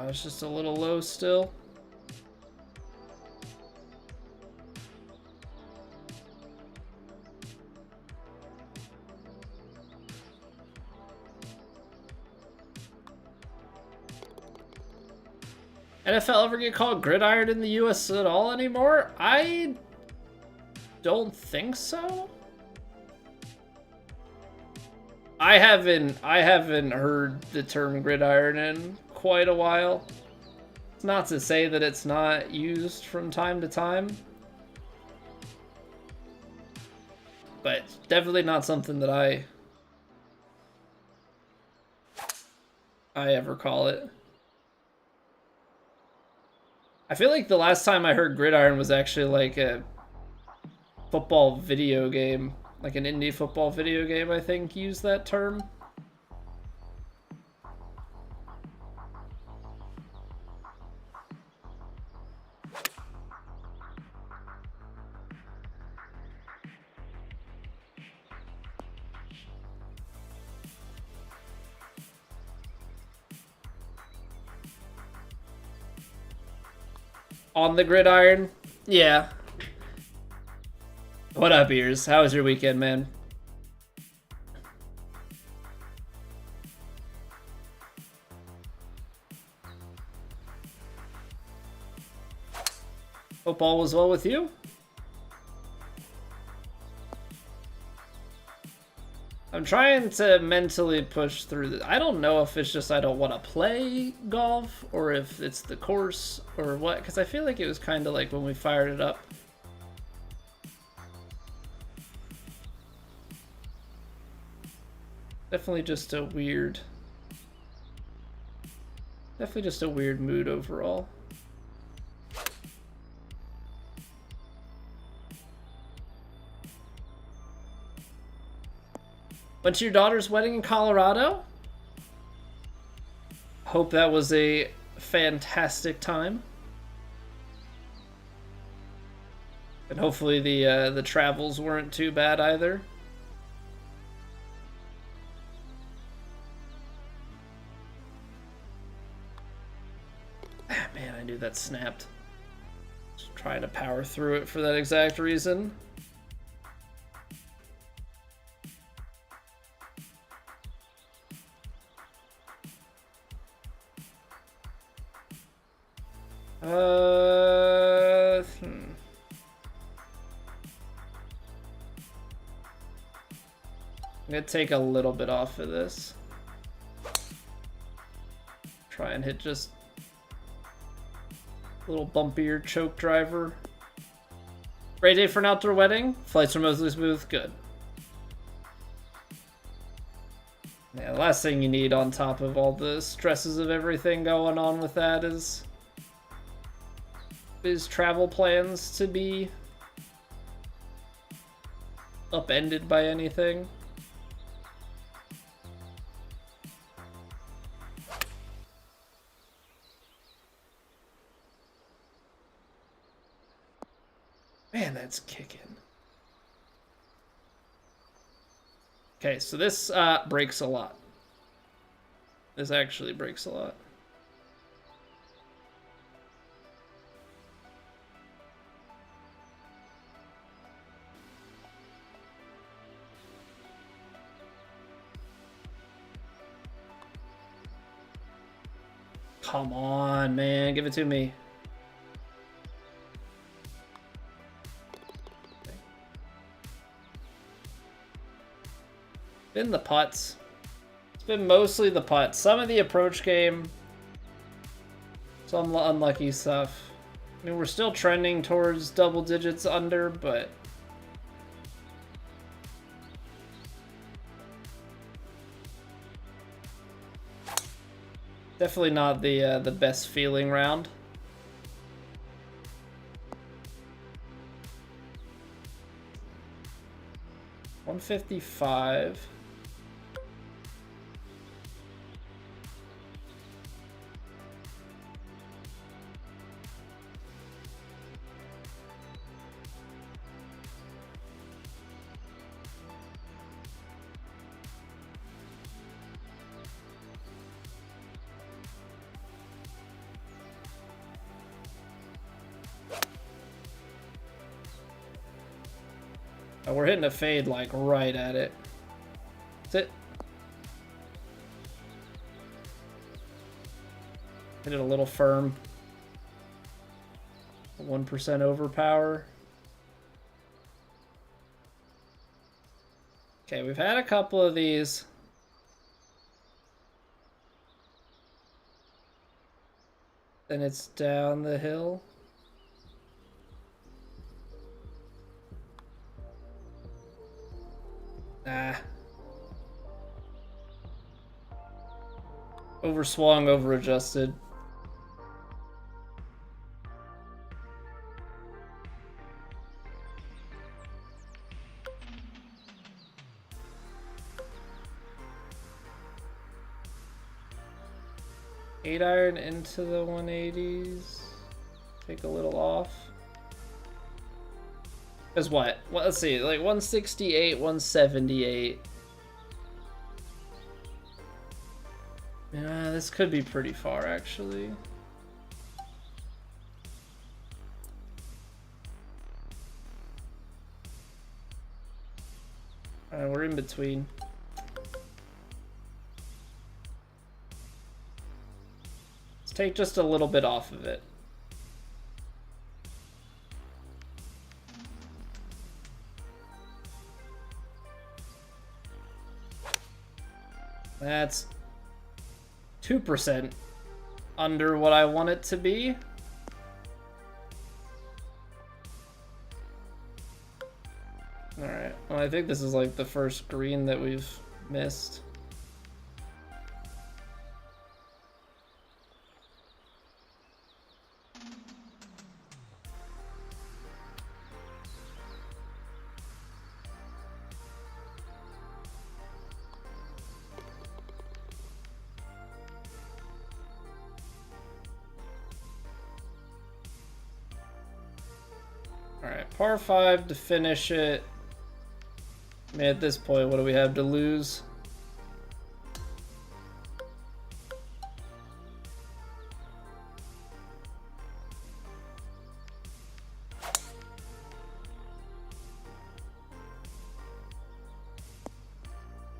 It's just a little low still. NFL ever get called gridiron in the US at all anymore? I don't think so. I haven't heard the term gridiron in quite a while. It's not to say that it's not used from time to time, but definitely not something that I ever call it. I feel like the last time I heard gridiron was actually like a football video game, like an indie football video game, I think used that term. On the gridiron? Yeah. What up, Ears? How was your weekend, man? Hope all was well with you. I'm trying to mentally push through this. I don't know if it's just I don't want to play golf or if it's the course or what, because I feel like it was kind of like when we fired it up. Definitely just a weird mood overall. Went to your daughter's wedding in Colorado? Hope that was a fantastic time. And hopefully the travels weren't too bad either. Ah, man, I knew that snapped. Just trying to power through it for that exact reason. I'm gonna take a little bit off of this. Try and hit just a little bumpier choke driver. Great day for an outdoor wedding. Flights were mostly smooth. Good. Yeah, the last thing you need on top of all the stresses of everything going on with that is travel plans to be upended by anything. Man, that's kicking. Okay, so this breaks a lot. This actually breaks a lot. Come on, man. Give it to me. Been the putts. It's been mostly the putts. Some of the approach game. Some unlucky stuff. I mean, we're still trending towards double digits under, but definitely not the best feeling round. $155. Oh, we're hitting a fade like right at it. That's it. Hit it a little firm. 1% overpower. Okay, we've had a couple of these. Then it's down the hill. Nah. Overswung, overadjusted. 8-iron into the 180s. Take a little off. Cause what? Well, let's see, like 168, 178. Yeah, this could be pretty far actually. We're in between. Let's take just a little bit off of it. That's 2% under what I want it to be. Alright, well I think this is like the first green that we've missed. Alright, par 5 to finish it. I mean, at this point, what do we have to lose?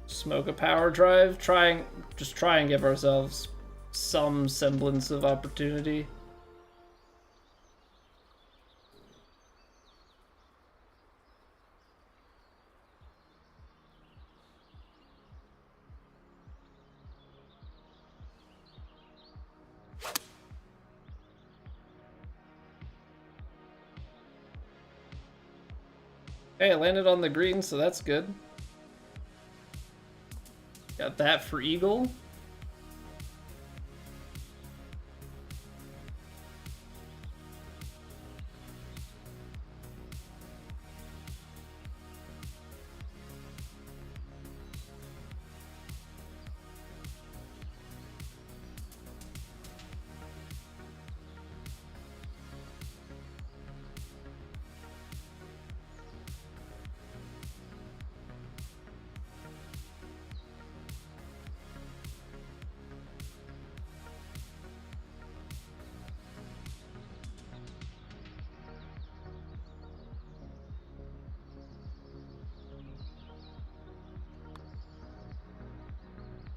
Smoke a power drive. Just try and give ourselves some semblance of opportunity. Okay, I landed on the green, so that's good. Got that for eagle.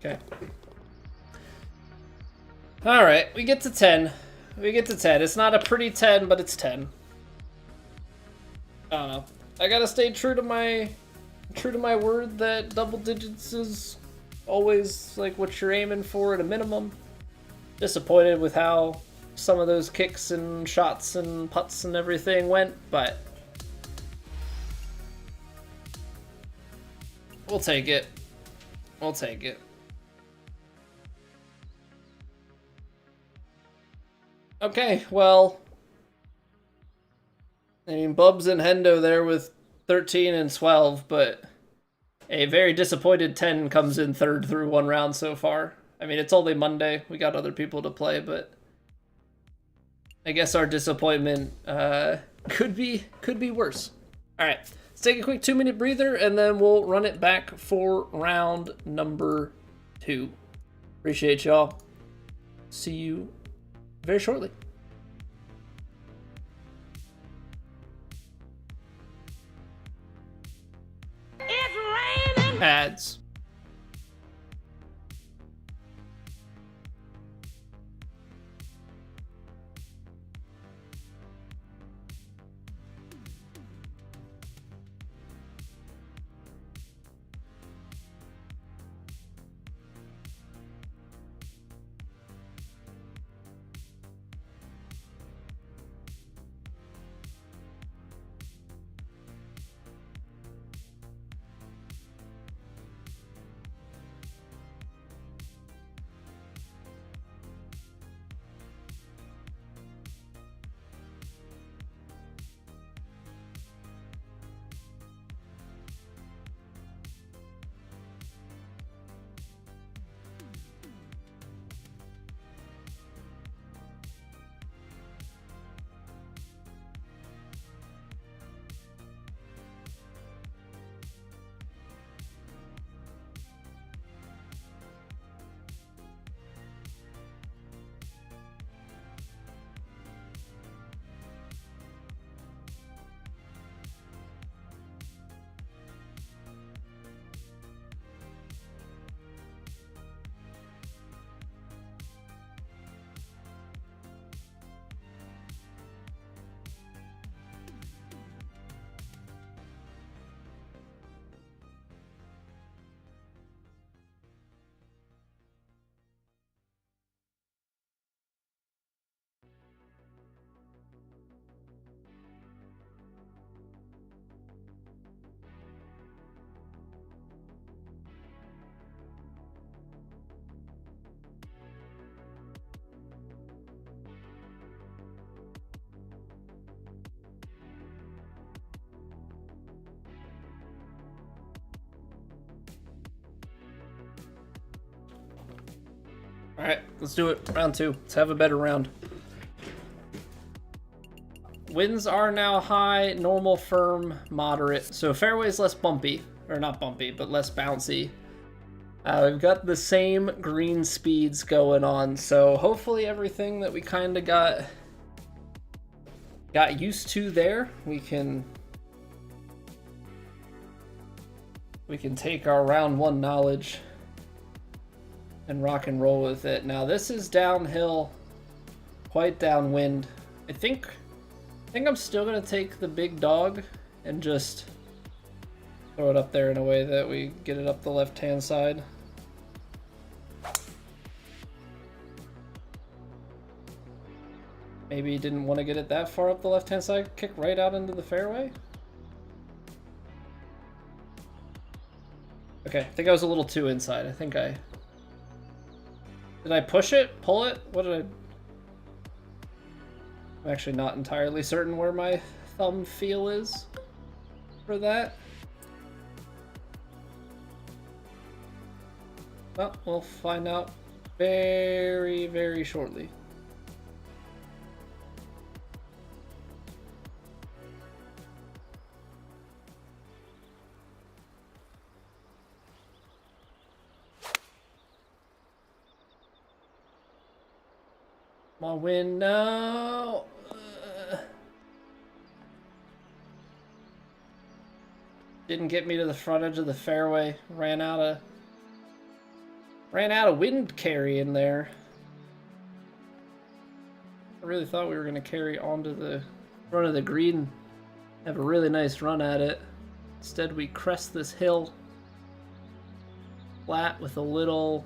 Okay. Alright, we get to 10. We get to 10. It's not a pretty 10, but it's 10. I don't know. I gotta stay true to my word that double digits is always like what you're aiming for at a minimum. Disappointed with how some of those kicks and shots and putts and everything went, but we'll take it. We'll take it. Okay, well, I mean, Bubs and Hendo there with 13 and 12, but a very disappointed 10 comes in third through one round so far. I mean, it's only Monday. We got other people to play, but I guess our disappointment could be worse. All right, let's take a quick 2-minute breather, and then we'll run it back for round number 2. Appreciate y'all. See you very shortly. It's raining. Ads. All right, let's do it. Round 2. Let's have a better round. Winds are now high, normal, firm, moderate. So fairway's less bumpy, or not bumpy, but less bouncy. We've got the same green speeds going on, so hopefully everything that we kind of got used to there, we can take our round 1 knowledge and rock and roll with it. Now this is downhill, quite downwind. I think I'm still gonna take the big dog and just throw it up there in a way that we get it up the left-hand side. Maybe you didn't want to get it that far up the left-hand side, kick right out into the fairway. Okay, I think I was a little too inside. Did I push it? Pull it? What did I... I'm actually not entirely certain where my thumb feel is for that. Well, we'll find out very, very shortly. Come on, win, no. Didn't get me to the front edge of the fairway. Ran out of wind carry in there. I really thought we were gonna carry onto the front of the green, have a really nice run at it. Instead, we crest this hill flat with a little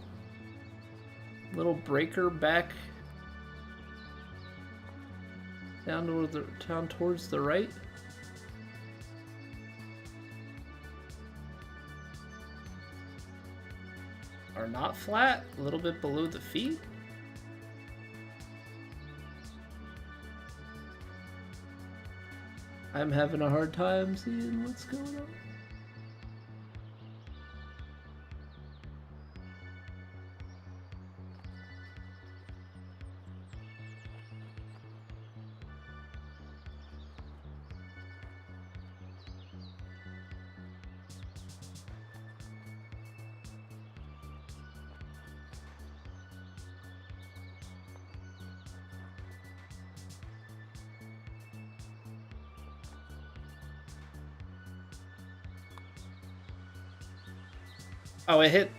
breaker back down towards the right. Are not flat, a little bit below the feet. I'm having a hard time seeing what's going on. Oh, it hit.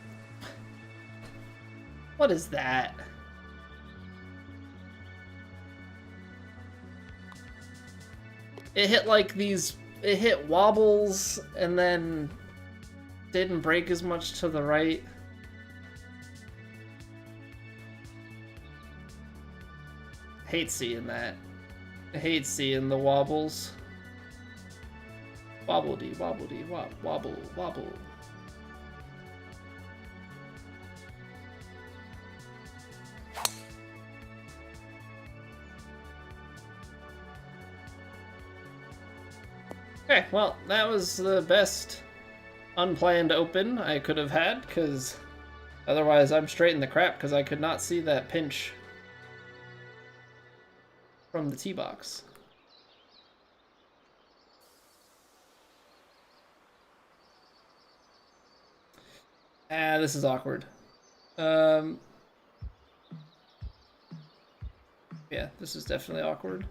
What is that? It hit like these. It hit wobbles and then didn't break as much to the right. Hate seeing that. I hate seeing the wobbles. Wobble-dee, wobble-dee, wobble, wobble. Okay, well, that was the best unplanned open I could have had, because otherwise I'm straight in the crap because I could not see that pinch from the tee box. Ah, this is awkward. Yeah, this is definitely awkward.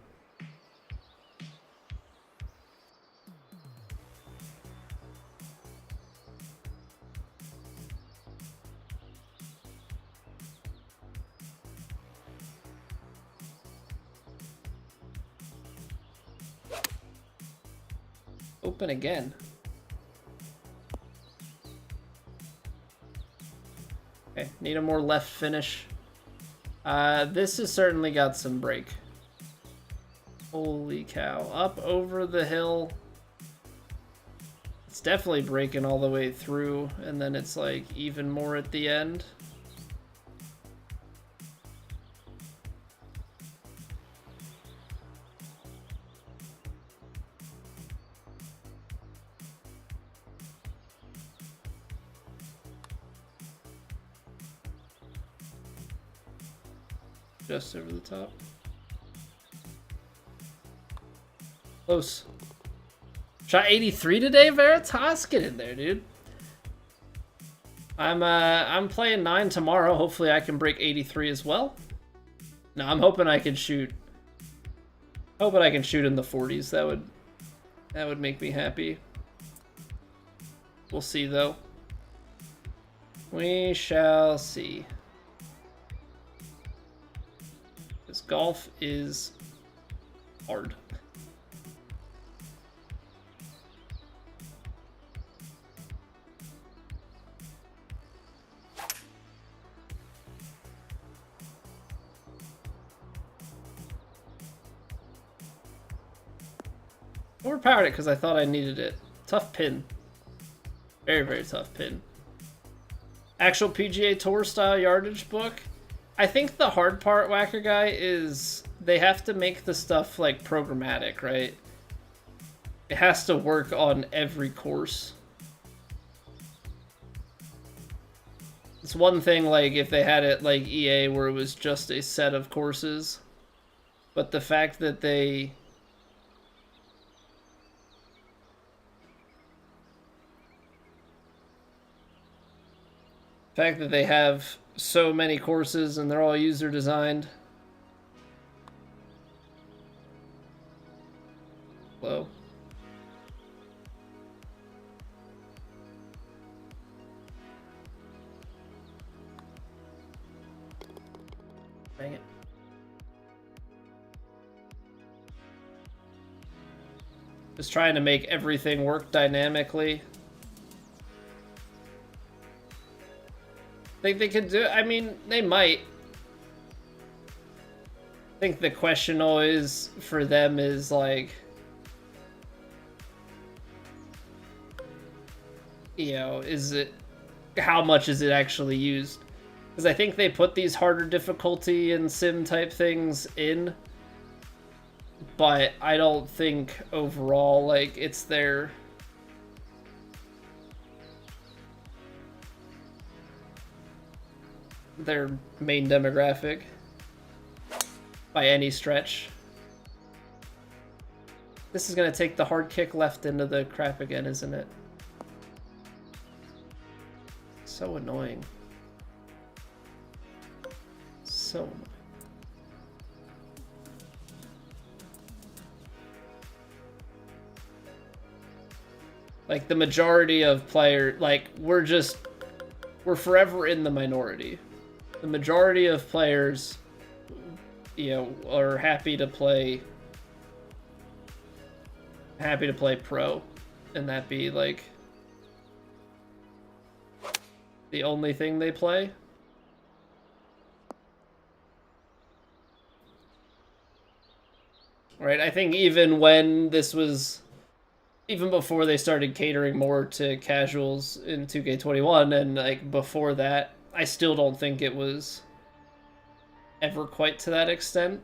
Open again. Okay, need a more left finish. This has certainly got some break. Holy cow. Up over the hill. It's definitely breaking all the way through, and then it's like even more at the end. Just over the top. Close. Shot 83 today, Veritas? Get in there, dude. I'm playing 9 tomorrow. Hopefully I can break 83 as well. No, I'm hoping I can shoot. Hoping I can shoot in the 40s. That would make me happy. We'll see though. We shall see. This golf is hard. Overpowered it because I thought I needed it. Tough pin. Very, very tough pin. Actual PGA Tour style yardage book. I think the hard part, Whacker Guy, is they have to make the stuff like programmatic, right? It has to work on every course. It's one thing like if they had it like EA where it was just a set of courses. But the fact that they... The fact that they have so many courses and they're all user designed. Low. Dang it. Just trying to make everything work dynamically. Think they could do it? I mean, they might. I think the question always for them is like, you know, is it, how much is it actually used? Because I think they put these harder difficulty and sim type things in, but I don't think overall like it's their main demographic by any stretch. This is gonna take the hard kick left into the crap again, isn't it? So annoying. So annoying. Like the majority of players, like we're forever in the minority. The majority of players, you know, are happy to play pro, and that be like the only thing they play. Right? I think even when this was, even before they started catering more to casuals in 2K21 and like before that, I still don't think it was ever quite to that extent.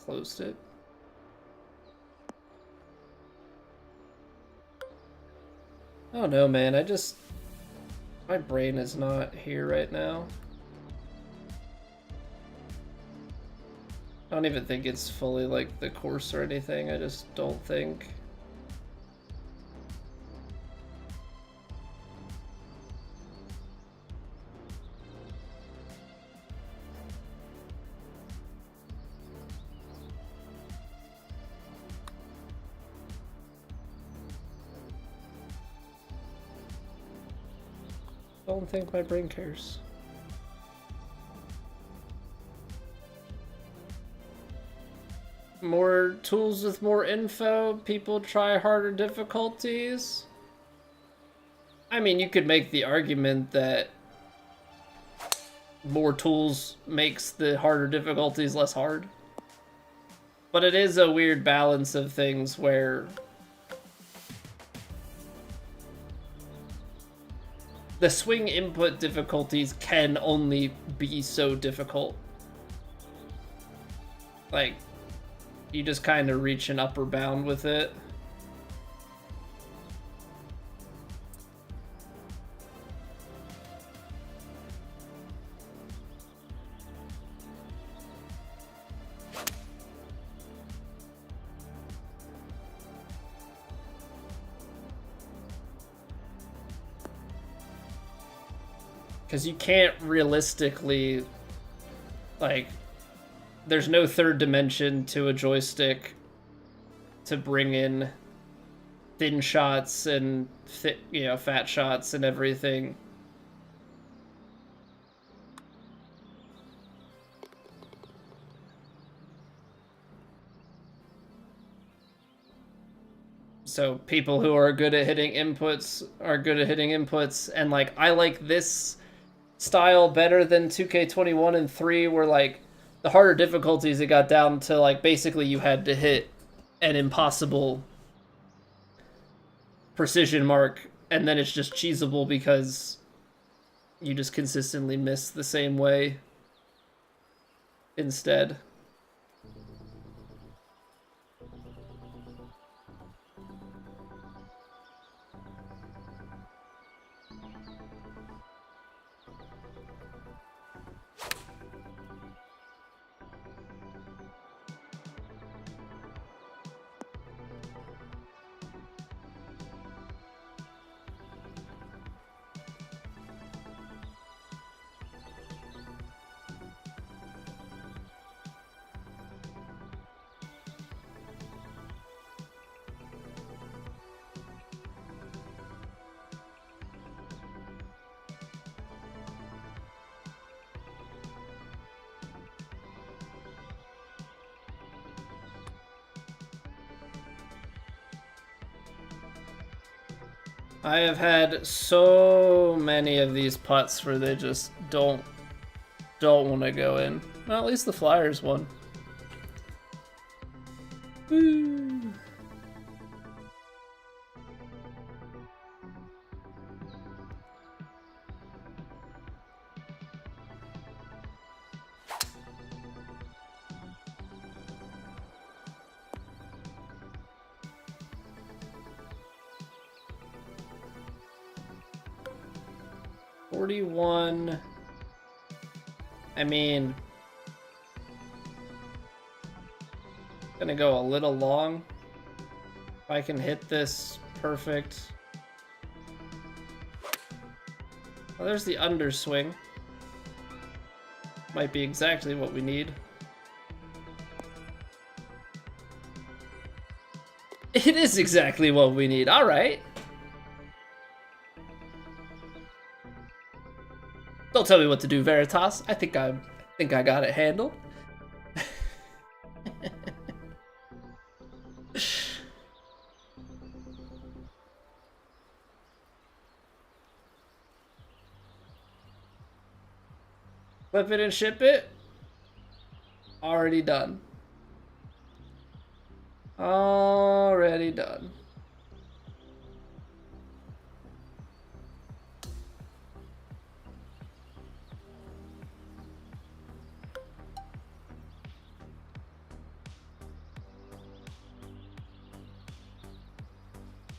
Closed it. Oh no, man, my brain is not here right now. I don't even think it's fully like the course or anything. I just don't think. Don't think my brain cares. More tools with more info, people try harder difficulties. I mean, you could make the argument that more tools makes the harder difficulties less hard. But it is a weird balance of things where the swing input difficulties can only be so difficult. Like, you just kind of reach an upper bound with it. Because you can't realistically, like, there's no third dimension to a joystick to bring in thin shots and fat shots and everything. So people who are good at hitting inputs are good at hitting inputs, and like I like this style better than 2K21 and 3, where like the harder difficulties, it got down to like basically you had to hit an impossible precision mark, and then it's just cheesable because you just consistently miss the same way instead. I have had so many of these putts where they just don't want to go in. Well, at least the Flyers won. Woo. $41. I mean, gonna go a little long. If I can hit this perfect. Well, there's the underswing. Might be exactly what we need. It is exactly what we need. All right. Don't tell me what to do, Veritas. I think I got it handled. Flip it and ship it. Already done. Already done.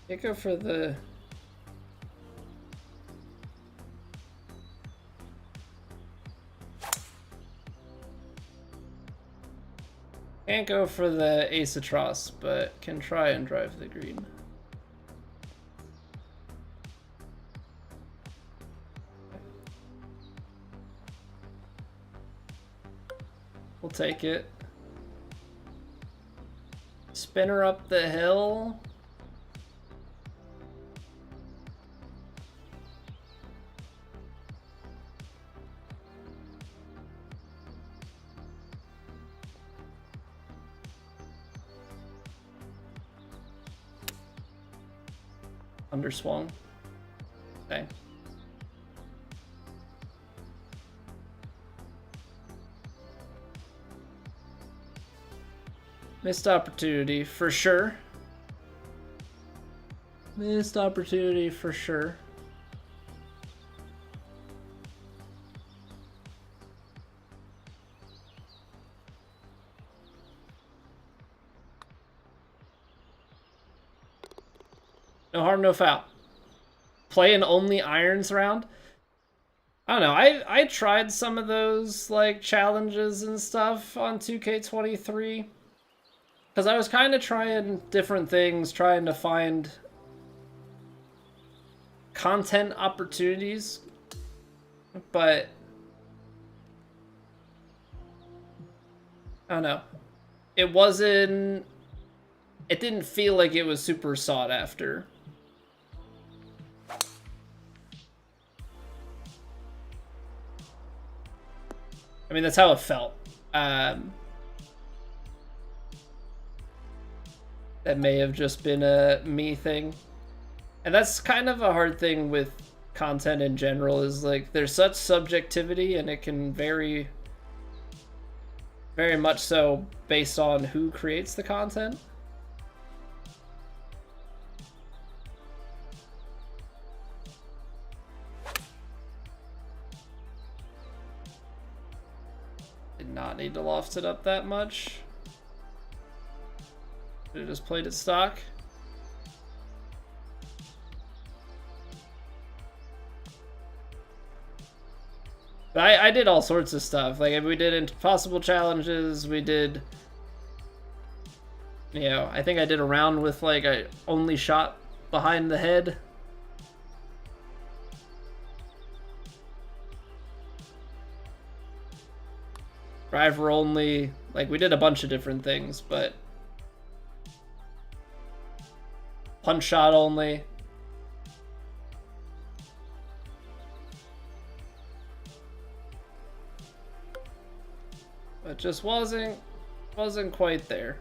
Can't go for the... Can't go for the Ace of Tross, but can try and drive the green. We'll take it. Spinner up the hill. Underswung. Okay. Missed opportunity for sure. Missed opportunity for sure. No harm, no foul. Playing only irons round. I don't know. I tried some of those like challenges and stuff on 2K23 because I was kind of trying different things, trying to find content opportunities, but I don't know. It wasn't. It didn't feel like it was super sought after. I mean, that's how it felt. That may have just been a me thing. And that's kind of a hard thing with content in general, is like there's such subjectivity and it can vary very much so based on who creates the content. Did not need to loft it up that much. Could have just played it stock. But I did all sorts of stuff. Like, we did impossible challenges. We did, you know, I think I did a round with like I only shot behind the head. Driver only. Like, we did a bunch of different things, but punch shot only. It just wasn't quite there.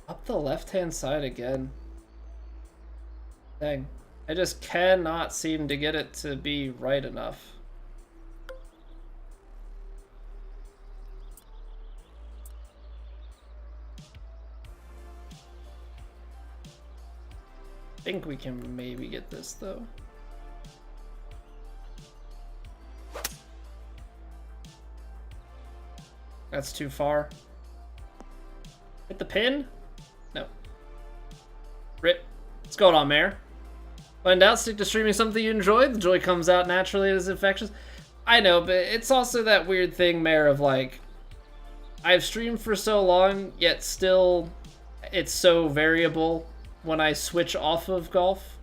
Up the left-hand side again. Dang. I just cannot seem to get it to be right enough. I think we can maybe get this though. That's too far. Hit the pin? No. Rip. What's going on, Mayor? When in doubt, stick to streaming something you enjoy. The joy comes out naturally as infectious. I know, but it's also that weird thing, Mayor, of like, I've streamed for so long, yet still it's so variable when I switch off of golf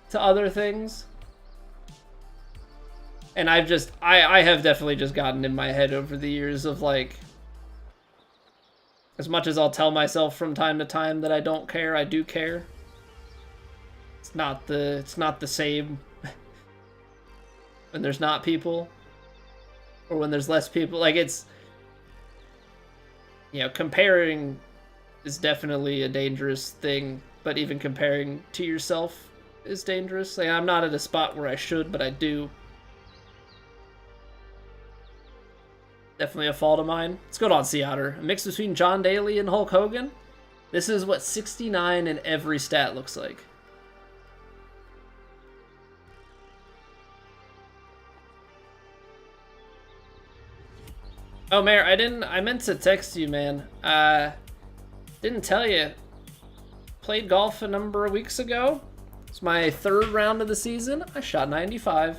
to other things. And I have definitely just gotten in my head over the years of like, as much as I'll tell myself from time to time that I don't care, I do care. It's not the same when there's not people or when there's less people. Like, it's, you know, comparing is definitely a dangerous thing, but even comparing to yourself is dangerous. Like, I'm not at a spot where I should, but I do. Definitely a fault of mine. Let's go on, Sea Otter. A mix between John Daly and Hulk Hogan. This is what 69 in every stat looks like. Oh, Mayor, I meant to text you, man. Didn't tell you. Played golf a number of weeks ago. It's my third round of the season. I shot 95.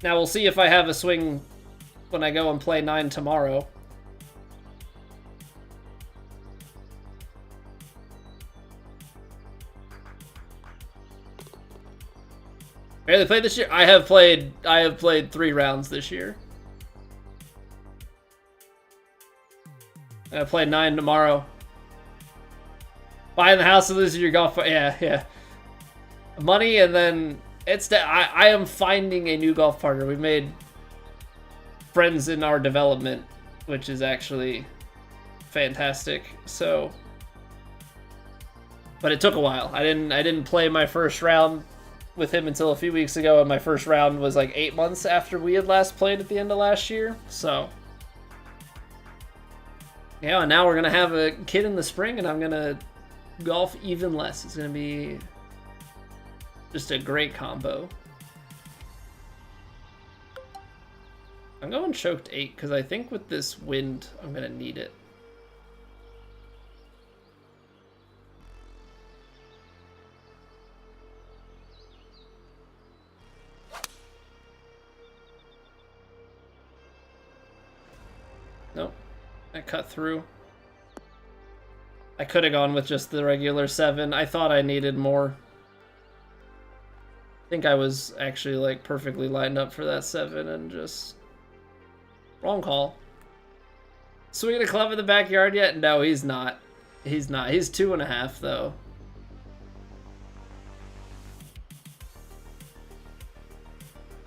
Now we'll see if I have a swing when I go and play 9 tomorrow. Barely played this year. I have played 3 rounds this year. I play 9 tomorrow. Buying the house and losing your golf. Yeah. Money, and then I am finding a new golf partner. We made friends in our development, which is actually fantastic. So, but it took a while. I didn't play my first round with him until a few weeks ago, and my first round was like 8 months after we had last played at the end of last year. So, yeah, and now we're gonna have a kid in the spring, and I'm gonna golf even less. It's gonna be Just a great combo. I'm going choked 8 because I think with this wind, I'm going to need it. Nope. I cut through. I could have gone with just the regular 7. I thought I needed more. I think I was actually like perfectly lined up for that 7 and just wrong call. Swinging a club in the backyard yet? No, he's not. He's not. He's 2.5 though.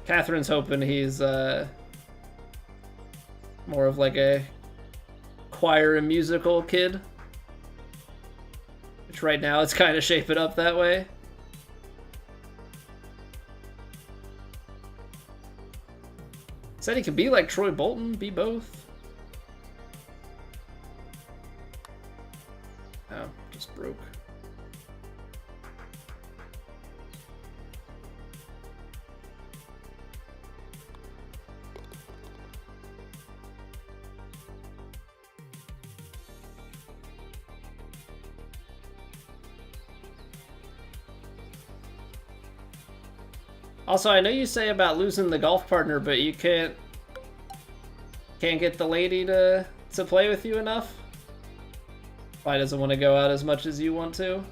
Catherine's hoping he's more of like a choir and musical kid. Which right now it's kind of shaping up that way. Said he could be like Troy Bolton, be both. Oh, just broke. Also, I know you say about losing the golf partner, but you can't get the lady to play with you enough? Probably doesn't want to go out as much as you want to.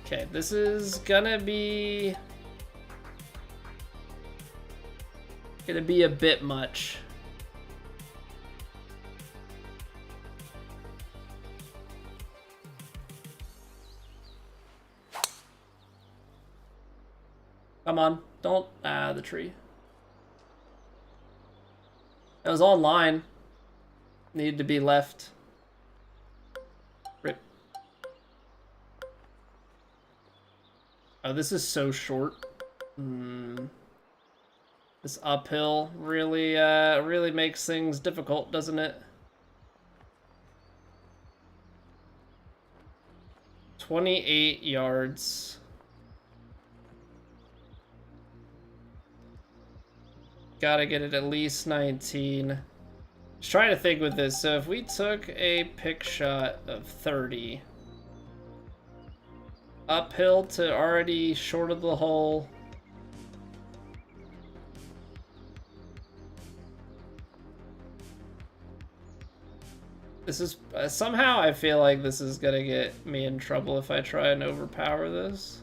Okay, this is gonna be a bit much. Come on, don't, the tree. It was online. Needed to be left. Rip. Oh, this is so short. This uphill really, really makes things difficult, doesn't it? 28 yards. Gotta get it at least 19. Just trying to think with this. So if we took a pick shot of 30, uphill to already short of the hole. This is somehow I feel like this is gonna get me in trouble if I try and overpower this.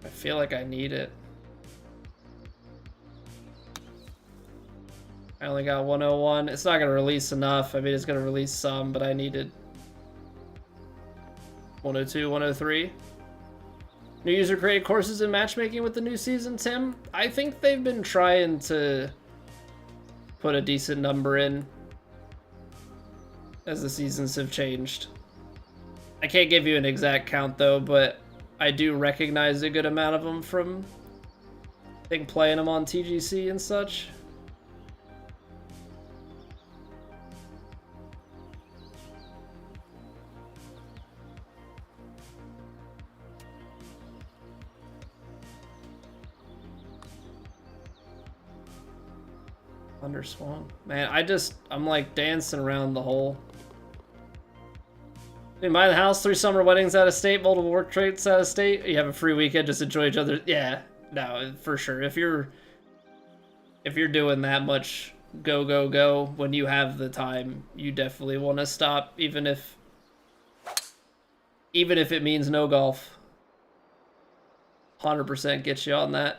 I feel like I need it. I only got 101. It's not going to release enough. I mean, it's going to release some, but I needed 102, 103. New user created courses in matchmaking with the new season, Tim. I think they've been trying to put a decent number in as the seasons have changed. I can't give you an exact count, though, but I do recognize a good amount of them from, I think, playing them on TGC and such. Underswung. Man, I'm like dancing around the hole. You buy the house, 3 summer weddings out of state, multiple work trips out of state. You have a free weekend, just enjoy each other. Yeah, no, for sure. If you're doing that much go when you have the time, you definitely want to stop, even if it means no golf. 100% gets you on that.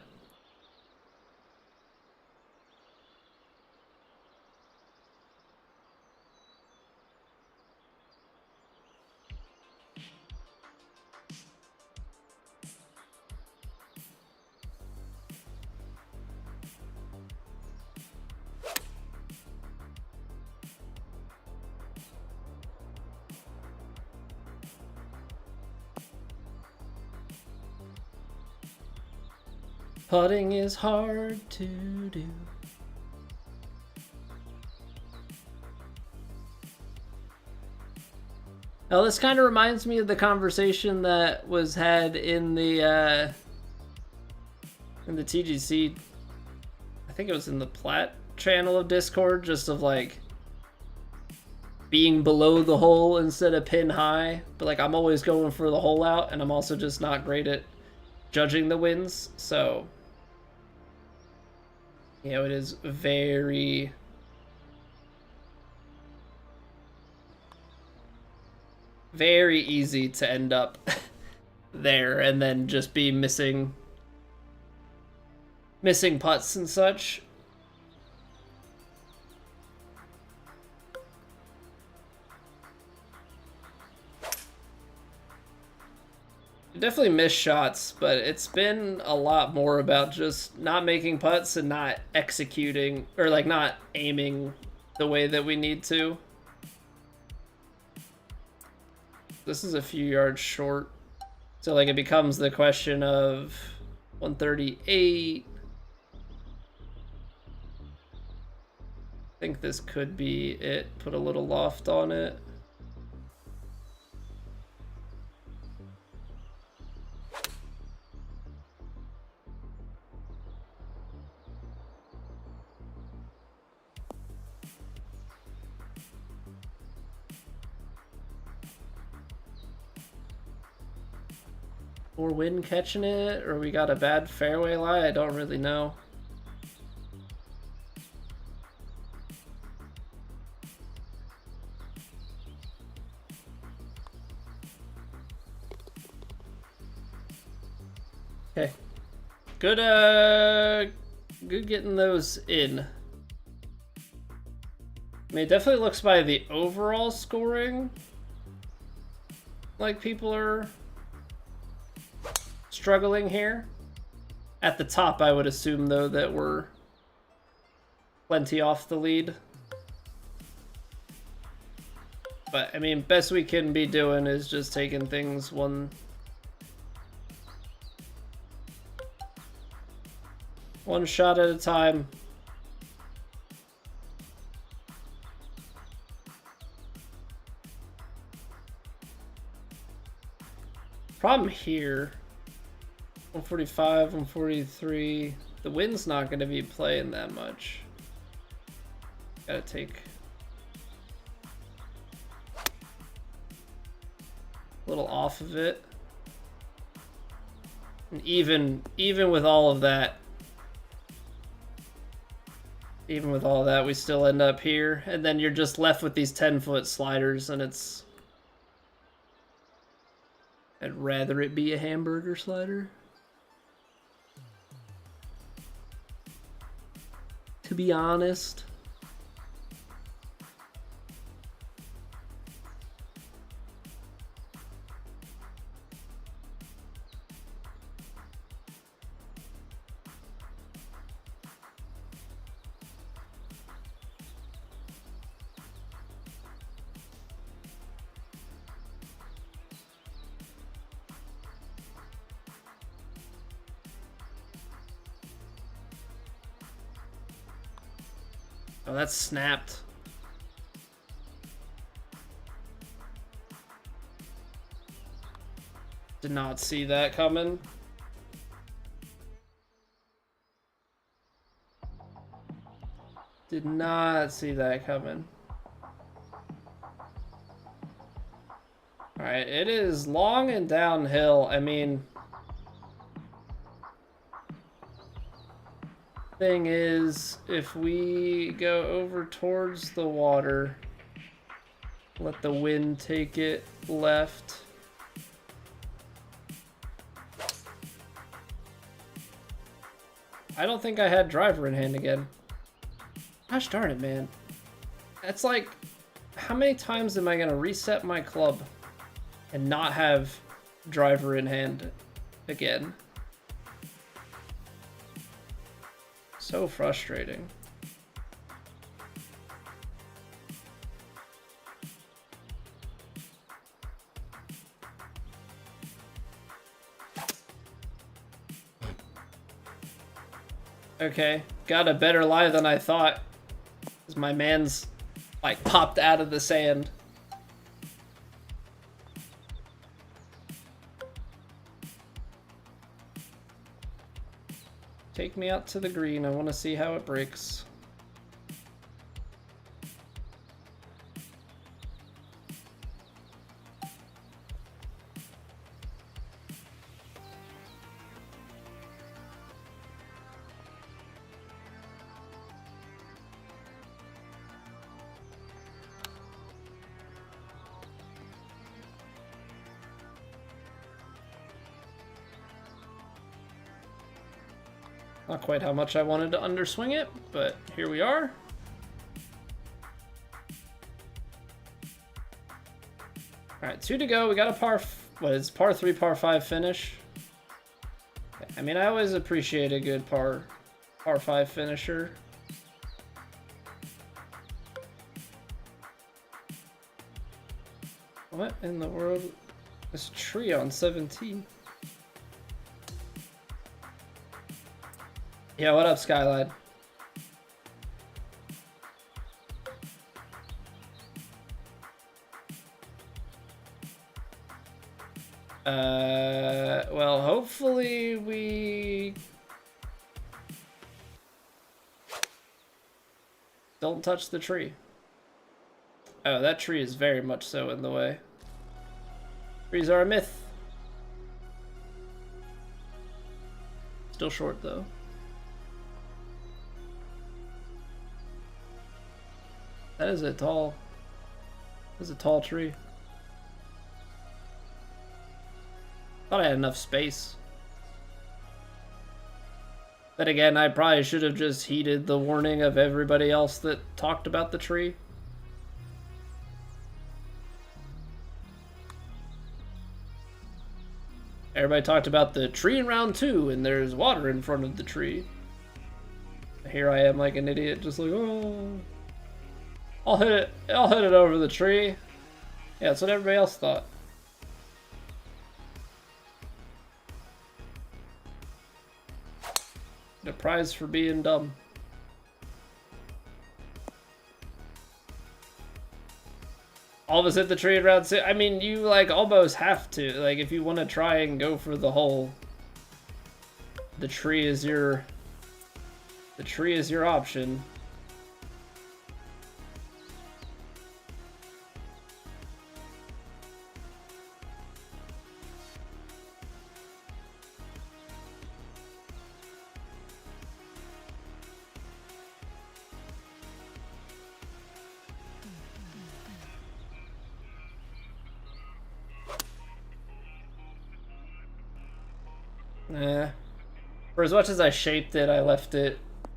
Putting is hard to do. Oh, this kind of reminds me of the conversation that was had in the TGC. I think it was in the Platt channel of Discord, just of like being below the hole instead of pin high. But like I'm always going for the hole out, and I'm also just not great at judging the wins. So, you know, it is very easy to end up there and then just be missing putts and such. Definitely missed shots, but it's been a lot more about just not making putts and not executing, or like not aiming the way that we need to. This is a few yards short. So like it becomes the question of 138. I think this could be it. Put a little loft on it. Or wind catching it, or we got a bad fairway lie, I don't really know. Okay. Good getting those in. I mean, it definitely looks by the overall scoring like people are struggling here. At the top, I would assume, though, that we're plenty off the lead. But, I mean, best we can be doing is just taking things one shot at a time. Problem here, 145, 143, the wind's not going to be playing that much. Gotta take a little off of it. And even with all of that, we still end up here. And then you're just left with these 10-foot sliders, and it's... I'd rather it be a hamburger slider, to be honest. Oh, that's snapped. Did not see that coming. Did not see that coming. Alright, it is long and downhill. I mean... Thing is, if we go over towards the water, let the wind take it left. I don't think I had driver in hand again. Gosh darn it, man. That's like, how many times am I gonna reset my club and not have driver in hand again? So frustrating. Okay, got a better lie than I thought. Cause my man's like popped out of the sand. Take me out to the green. I want to see how it breaks. Not quite how much I wanted to underswing it, but here we are. All right, 2 to go. We got a par 3, par 5 finish. I mean, I always appreciate a good par 5 finisher. What in the world? This tree on 17. Yeah, what up, Skyline? Well, hopefully we don't touch the tree. Oh, that tree is very much so in the way. Trees are a myth. Still short, though. That is a tall tree. Thought I had enough space. Then again, I probably should have just heeded the warning of everybody else that talked about the tree. Everybody talked about the tree in round 2, and there's water in front of the tree. Here I am like an idiot, just like, oh, I'll hit it over the tree. Yeah, that's what everybody else thought. The prize for being dumb. All of us hit the tree in round 6. I mean, you like almost have to. Like, if you want to try and go for the hole, the tree is your option. For as much as I shaped it, I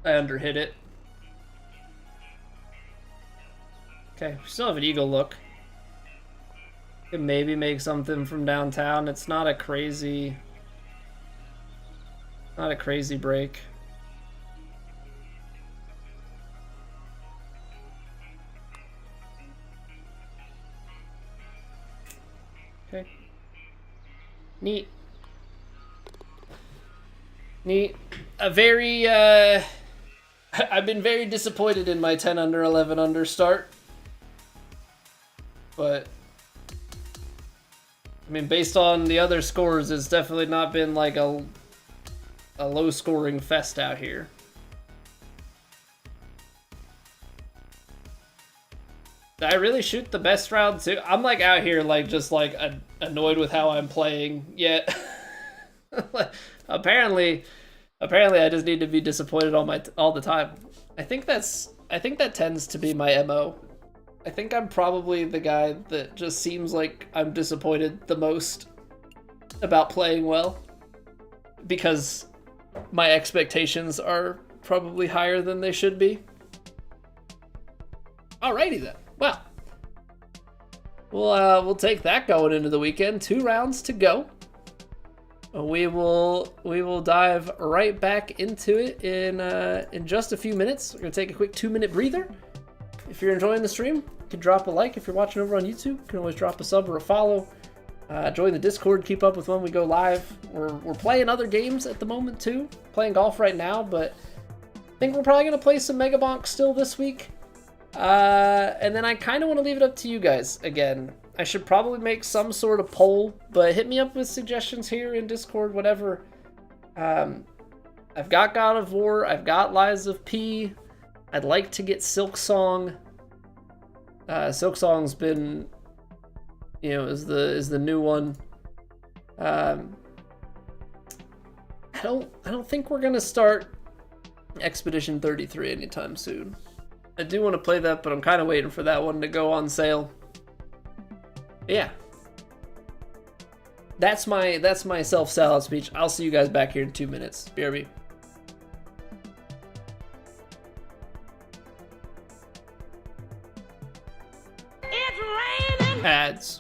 underhit it. Okay, we still have an eagle look. Can maybe make something from downtown. It's not a crazy break. Okay. Neat. Neat. I've been very disappointed in my 10 under, 11 under start. But, I mean, based on the other scores, it's definitely not been like a low-scoring fest out here. Did I really shoot the best round too? I'm like out here like just like annoyed with how I'm playing yet. Apparently I just need to be disappointed all the time. I think that tends to be my MO. I think I'm probably the guy that just seems like I'm disappointed the most about playing well, because my expectations are probably higher than they should be. Alrighty then. Well, we'll take that going into the weekend. 2 rounds to go. We will dive right back into it in just a few minutes. We're gonna take a quick 2-minute breather. If you're enjoying the stream, you can drop a like. If you're watching over on YouTube, you can always drop a sub or a follow. Join the Discord, keep up with when we go live. We're playing other games at the moment too. Playing golf right now, but think we're probably going to play some Mega Bonk still this week. And then I kind of want to leave it up to you guys again. I should probably make some sort of poll, but hit me up with suggestions here in Discord, whatever. I've got God of War, I've got Lies of P. I'd like to get Silk Song. Silk Song's been, you know, is the new one. I don't think we're gonna start Expedition 33 anytime soon. I do want to play that, but I'm kind of waiting for that one to go on sale. Yeah. That's my self-sell-out speech. I'll see you guys back here in 2 minutes. BRB. It's raining. Ads.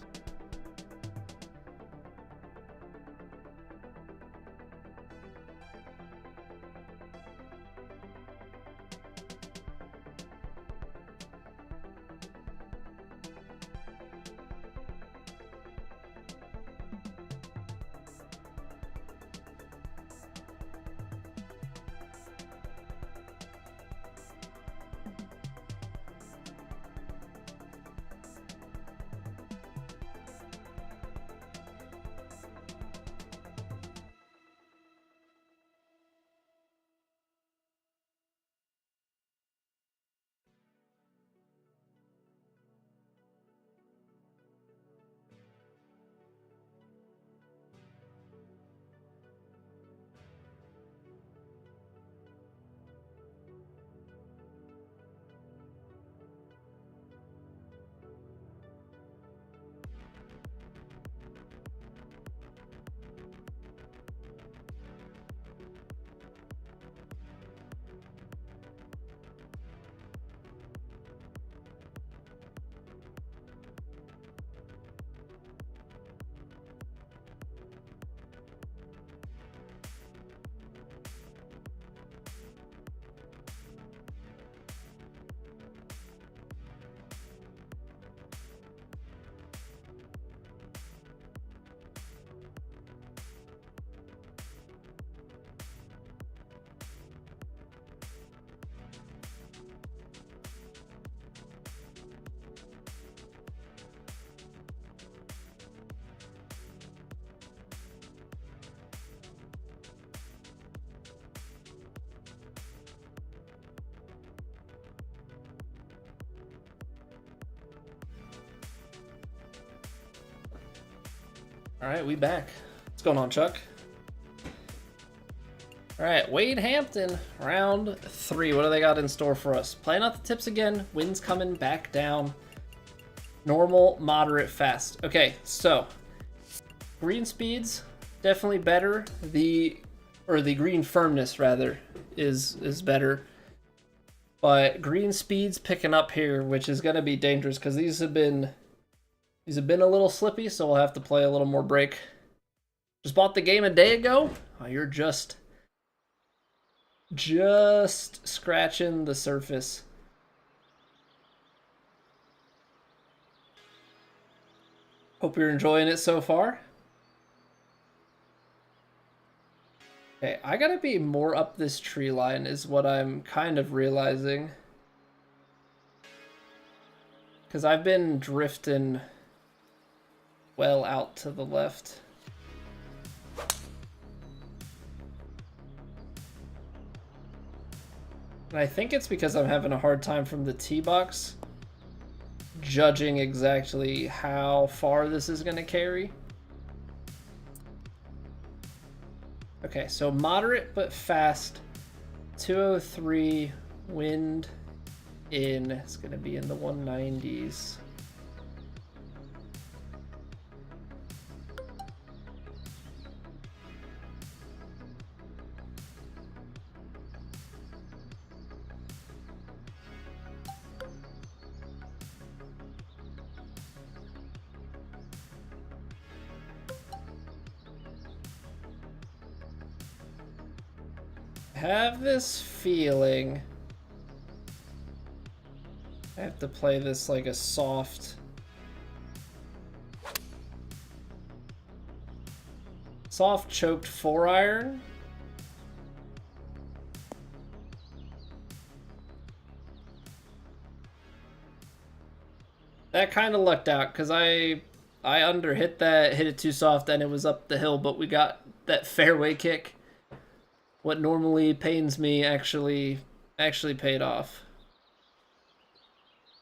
All right, we back. What's going on, Chuck? All right, Wade Hampton, round 3. What do they got in store for us? Playing out the tips again. Wind's coming back down. Normal, moderate, fast. Okay, so green speeds definitely better. The green firmness rather is better. But green speeds picking up here, which is going to be dangerous because these have been a little slippy, so we'll have to play a little more break. Just bought the game a day ago. Oh, you're just scratching the surface. Hope you're enjoying it so far. Okay, I gotta be more up this tree line is what I'm kind of realizing. Because I've been drifting well out to the left. And I think it's because I'm having a hard time from the tee box judging exactly how far this is going to carry. Okay, so moderate but fast. 203 wind in. It's going to be in the 190s. Have this feeling I have to play this like a soft choked 4-iron. That kind of lucked out because I under hit that, hit it too soft, and it was up the hill, but we got that fairway kick. What normally pains me actually paid off.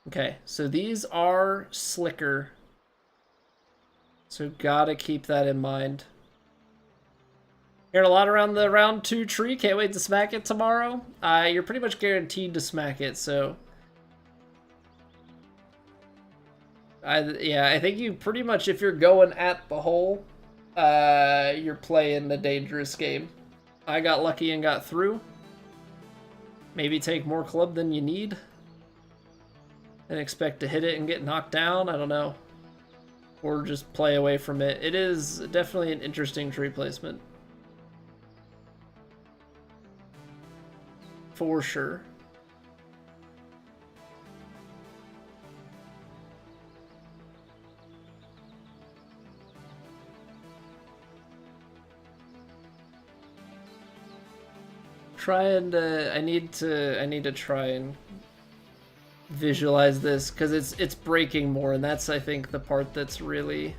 Okay, so these are slicker. So gotta keep that in mind. Hearing a lot around the round 2 tree. Can't wait to smack it tomorrow. You're pretty much guaranteed to smack it, so... I think you pretty much, if you're going at the hole, you're playing the dangerous game. I got lucky and got through. Maybe take more club than you need. And expect to hit it and get knocked down. I don't know. Or just play away from it. It is definitely an interesting tree placement. For sure. I need to try and visualize this because it's breaking more, and that's, I think, the part that's really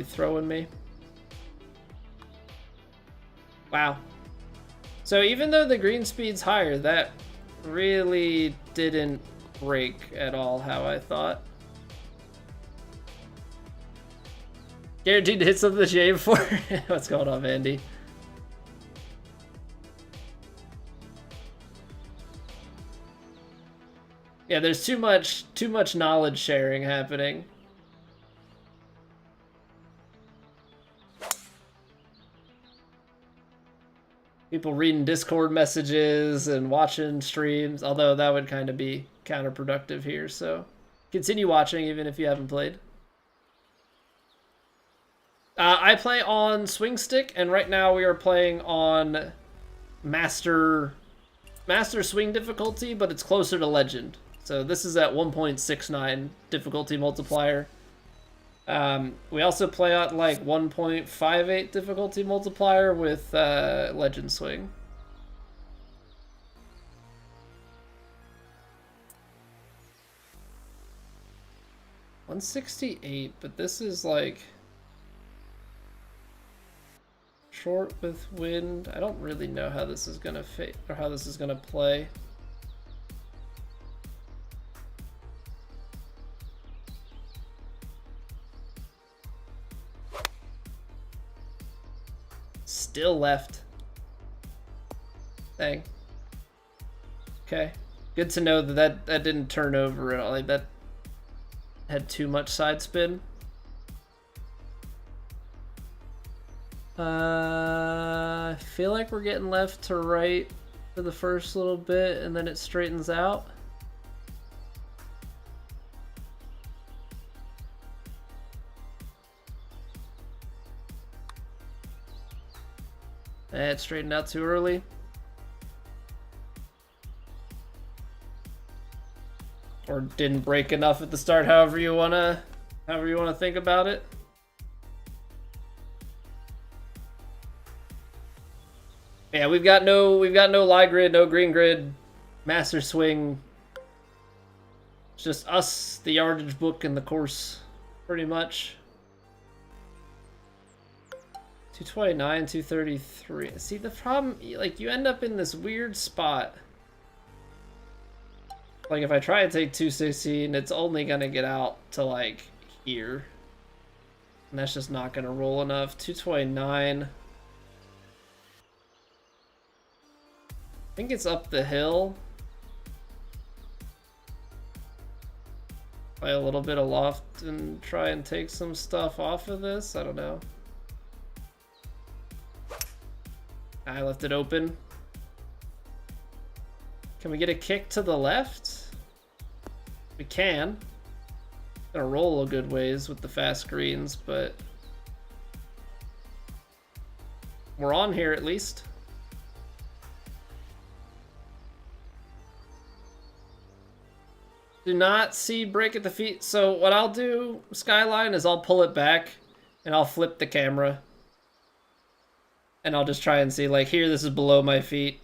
throwing me. Wow. So even though the green speed's higher, that really didn't break at all how I thought. Guaranteed to hit something that you aim for. What's going on, Andy? Yeah, there's too much knowledge sharing happening. People reading Discord messages and watching streams, although that would kind of be counterproductive here, so continue watching even if you haven't played. I play on swing stick, and right now we are playing on master swing difficulty, but it's closer to legend. So this is at 1.69 difficulty multiplier. We also play at like 1.58 difficulty multiplier with legend swing. $168, but this is like short with wind. I don't really know how this is gonna fit or how this is gonna play. Still left. Dang. Okay. Good to know that didn't turn over at all. Like that had too much side spin. I feel like we're getting left to right for the first little bit, and then it straightens out. It straightened out too early. Or didn't break enough at the start, however you wanna think about it. Yeah, we've got no lie grid, no green grid, master swing. It's just us, the yardage book, and the course, pretty much. 229, 233. See, the problem, like, you end up in this weird spot. Like, if I try to take 216, it's only gonna get out to, like, here. And that's just not gonna roll enough. 229. I think it's up the hill. Play a little bit of loft and try and take some stuff off of this. I don't know. I left it open. Can we get a kick to the left? We can. Gonna roll a good ways with the fast greens, but we're on here at least. Do not see break at the feet. So what I'll do, Skyline, is I'll pull it back and I'll flip the camera And I'll just try and see, like, here, this is below my feet.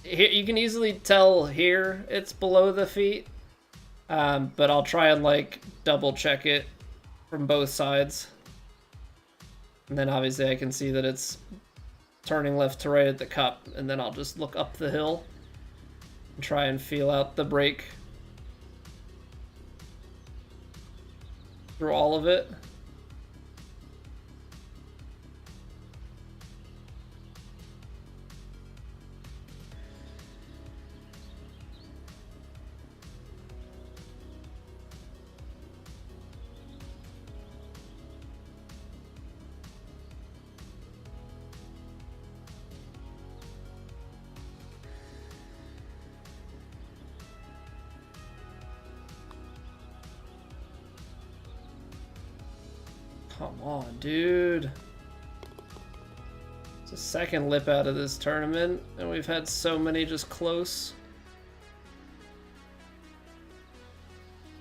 Here, you can easily tell here it's below the feet. But I'll try and, like, double check it from both sides. And then obviously I can see that it's turning left to right at the cup, and then I'll just look up the hill and try and feel out the break through all of it. Come on, dude. It's a second lip out of this tournament, and we've had so many just close.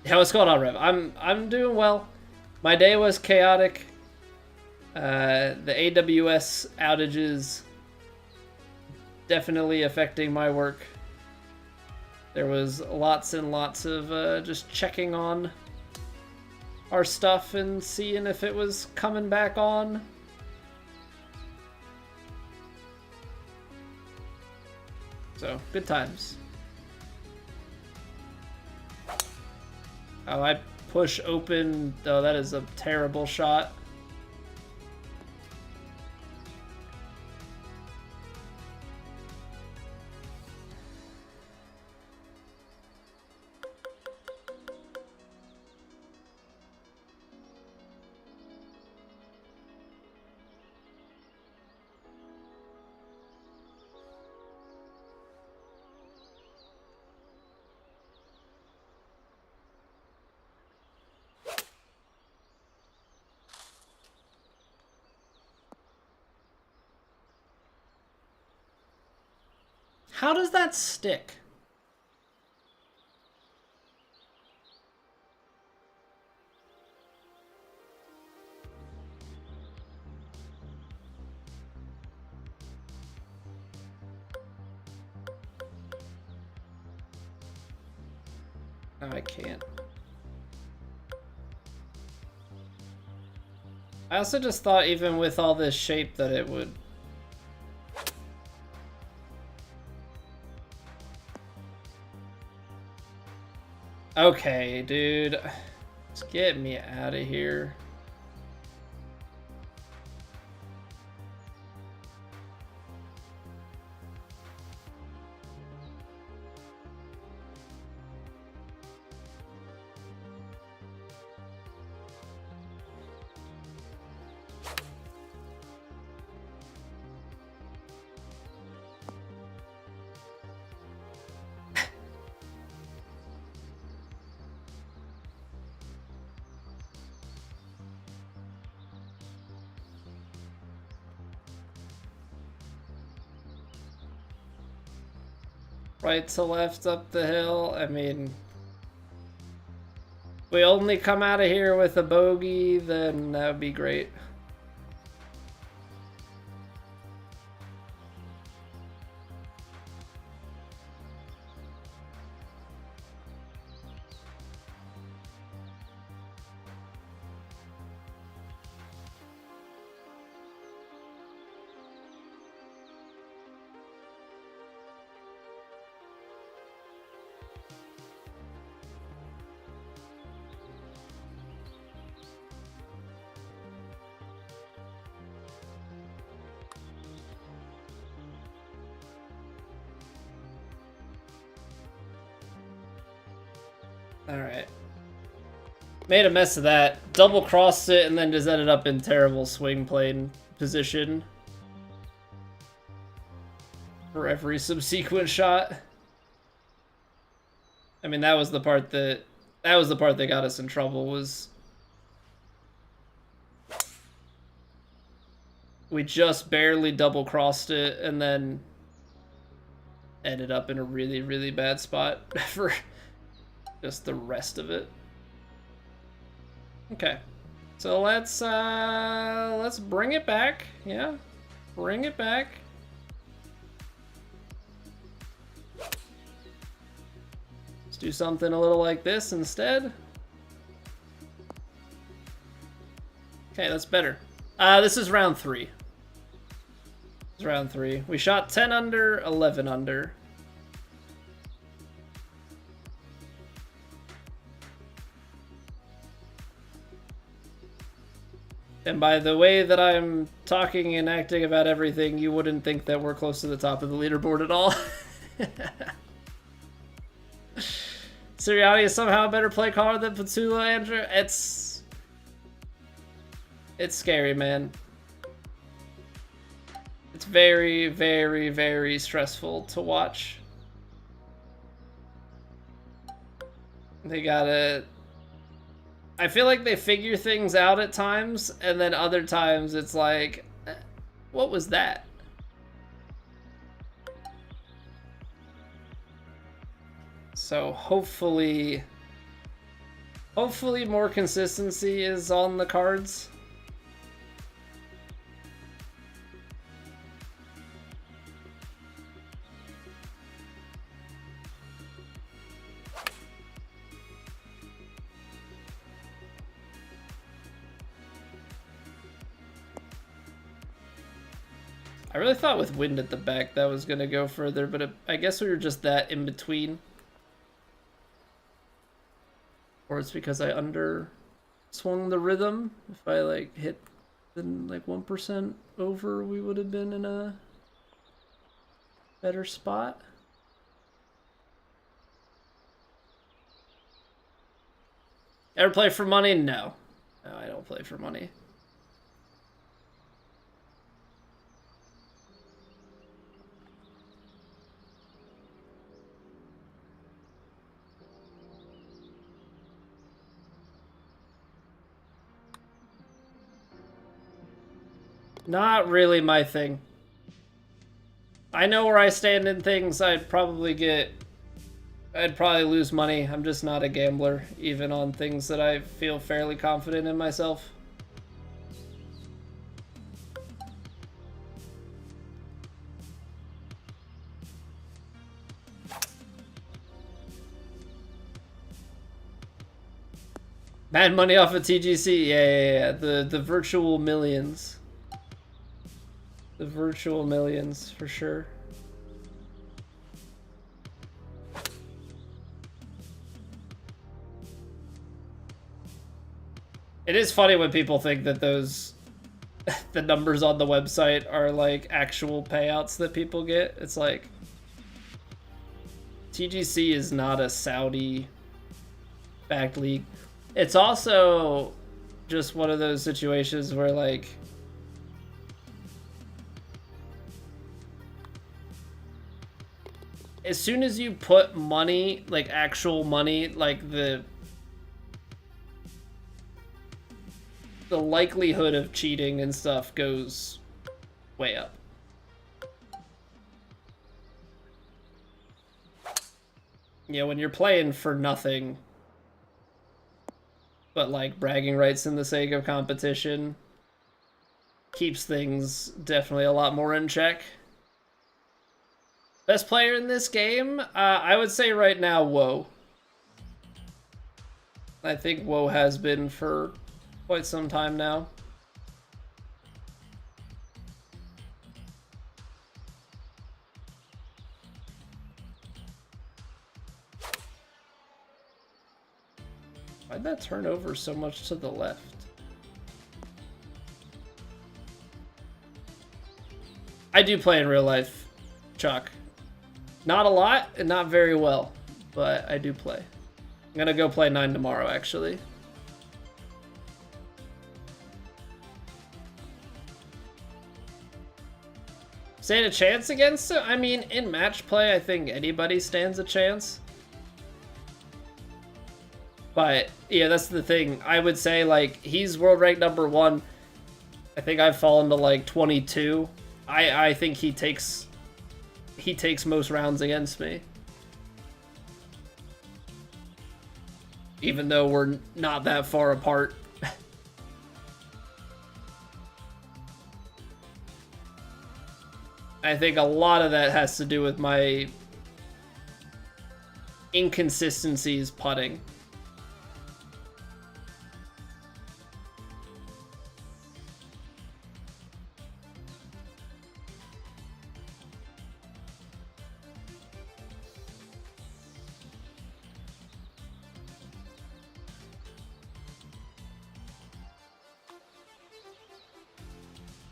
Yeah, what's going on, Rev? I'm doing well. My day was chaotic. The AWS outages definitely affecting my work. There was lots and lots of just checking on our stuff and seeing if it was coming back on. So, good times. Oh, I push open. Oh, that is a terrible shot. How does that stick? No, I can't. I also just thought even with all this shape that it would... Okay, dude. Just get me out of here. Right to left up the hill. I mean, we only come out of here with a bogey, then that would be great. Alright. Made a mess of that. Double crossed it and then just ended up in terrible swing plane position for every subsequent shot. I mean, that was the part that got us in trouble, was we just barely double crossed it and then ended up in a really, really bad spot for just the rest of it. Okay, so let's bring it back. Yeah, Bring it back. Let's do something a little like this instead. Okay, that's better. This is round 3. This is round 3. We shot 10 under, 11 under. And by the way that I'm talking and acting about everything, you wouldn't think that we're close to the top of the leaderboard at all. Sirianni is somehow a better play caller than Petula, Andrew. It's scary, man. It's very, very, very stressful to watch. They gotta... I feel like they figure things out at times, and then other times it's like, what was that? So hopefully more consistency is on the cards. I really thought with wind at the back that was going to go further, but I guess we were just that in between. Or it's because I underswung the rhythm. If I like hit then like 1% over, we would have been in a better spot. Ever play for money? No. No, I don't play for money. Not really my thing. I know where I stand in things. I'd probably lose money. I'm just not a gambler, even on things that I feel fairly confident in myself. Mad money off of TGC. Yeah. The virtual millions. The virtual millions, for sure. It is funny when people think that those the numbers on the website are like actual payouts that people get. It's like TGC is not a Saudi backed league. It's also just one of those situations where like as soon as you put money, like actual money, like the likelihood of cheating and stuff goes way up. Yeah, when you're playing for nothing, but like bragging rights in the sake of competition keeps things definitely a lot more in check. Best player in this game? I would say right now, Woe. I think Woe has been for quite some time now. Why'd that turn over so much to the left? I do play in real life, Chuck. Not a lot and not very well, but I do play. I'm gonna go play 9 tomorrow, actually. Stand a chance against it? I mean, in match play, I think anybody stands a chance. But, yeah, that's the thing. I would say, like, he's world rank number 1. I think I've fallen to, like, 22. I think he takes most rounds against me. Even though we're not that far apart. I think a lot of that has to do with my inconsistencies putting.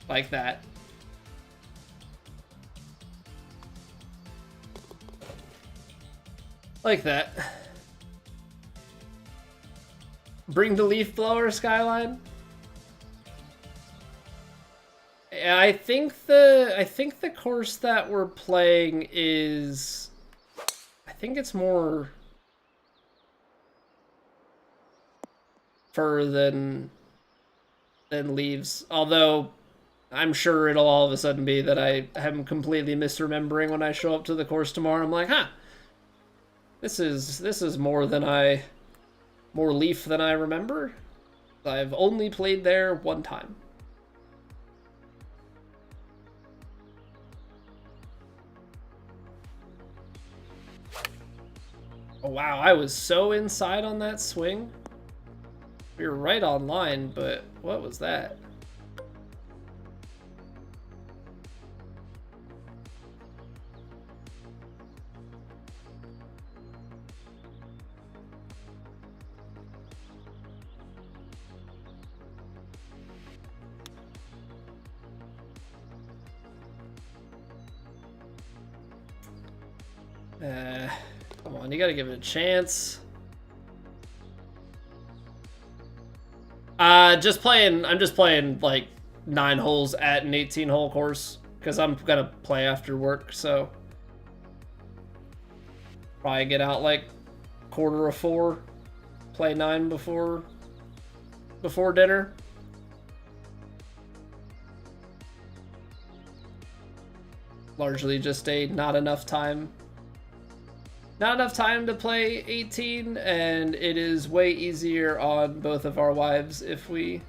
Like that. Like that. Bring the leaf blower, Skyline. I think the course that we're playing is, I think it's more fur than leaves. Although I'm sure it'll all of a sudden be that I am completely misremembering when I show up to the course tomorrow. I'm like, huh, this is more leaf than I remember. I've only played there one time. Oh wow, I was so inside on that swing. We were right on line, but what was that? Come on, you gotta give it a chance. I'm just playing like 9 holes at an 18-hole course because I'm gonna play after work, so probably get out like 3:45, play 9 before dinner. Largely just a not enough time to play 18, and it is way easier on both of our wives if we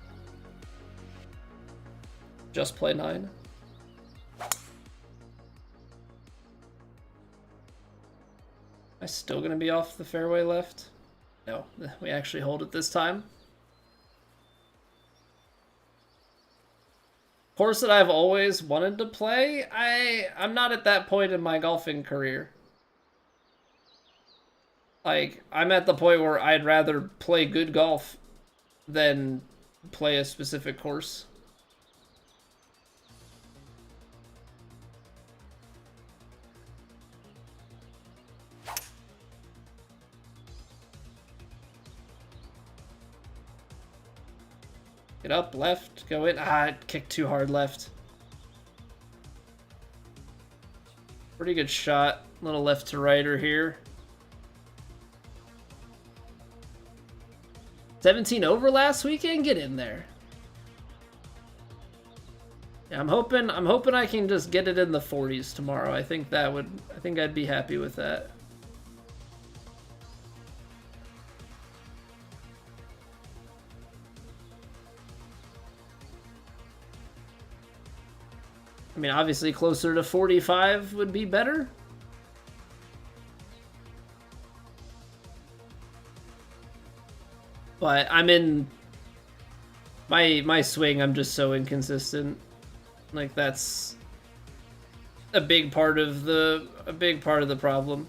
just play 9. Am I still gonna be off the fairway left? No, we actually hold it this time. Course that I've always wanted to play. I'm not at that point in my golfing career. Like, I'm at the point where I'd rather play good golf than play a specific course. Get up, left, go in. I kicked too hard left. Pretty good shot. Little left to righter here. 17 over last weekend. Get in there. Yeah, I'm hoping I can just get it in the 40s tomorrow. I think I'd be happy with that. I mean, obviously closer to 45 would be better. But I'm in my swing, I'm just so inconsistent. Like, that's a big part of the problem.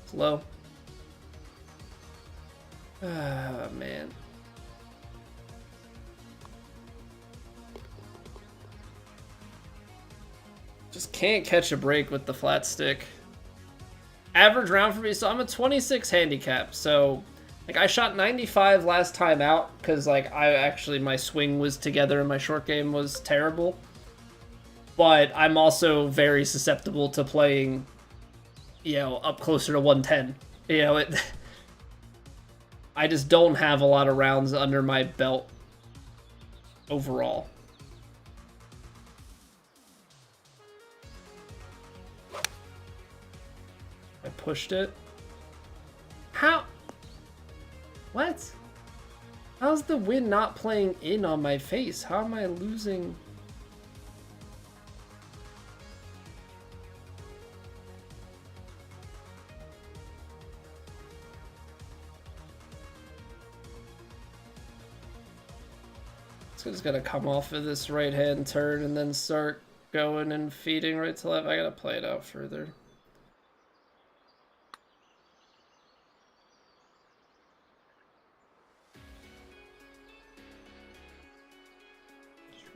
It's low. Ah, man. Just can't catch a break with the flat stick. Average round for me, so I'm a 26 handicap, so like I shot 95 last time out because like my swing was together and my short game was terrible, but I'm also very susceptible to playing, up closer to 110. I just don't have a lot of rounds under my belt overall. I pushed it. How? What? How's the wind not playing in on my face? How am I losing? It's just gonna come off of this right-hand turn and then start going and feeding right to left. I gotta play it out further.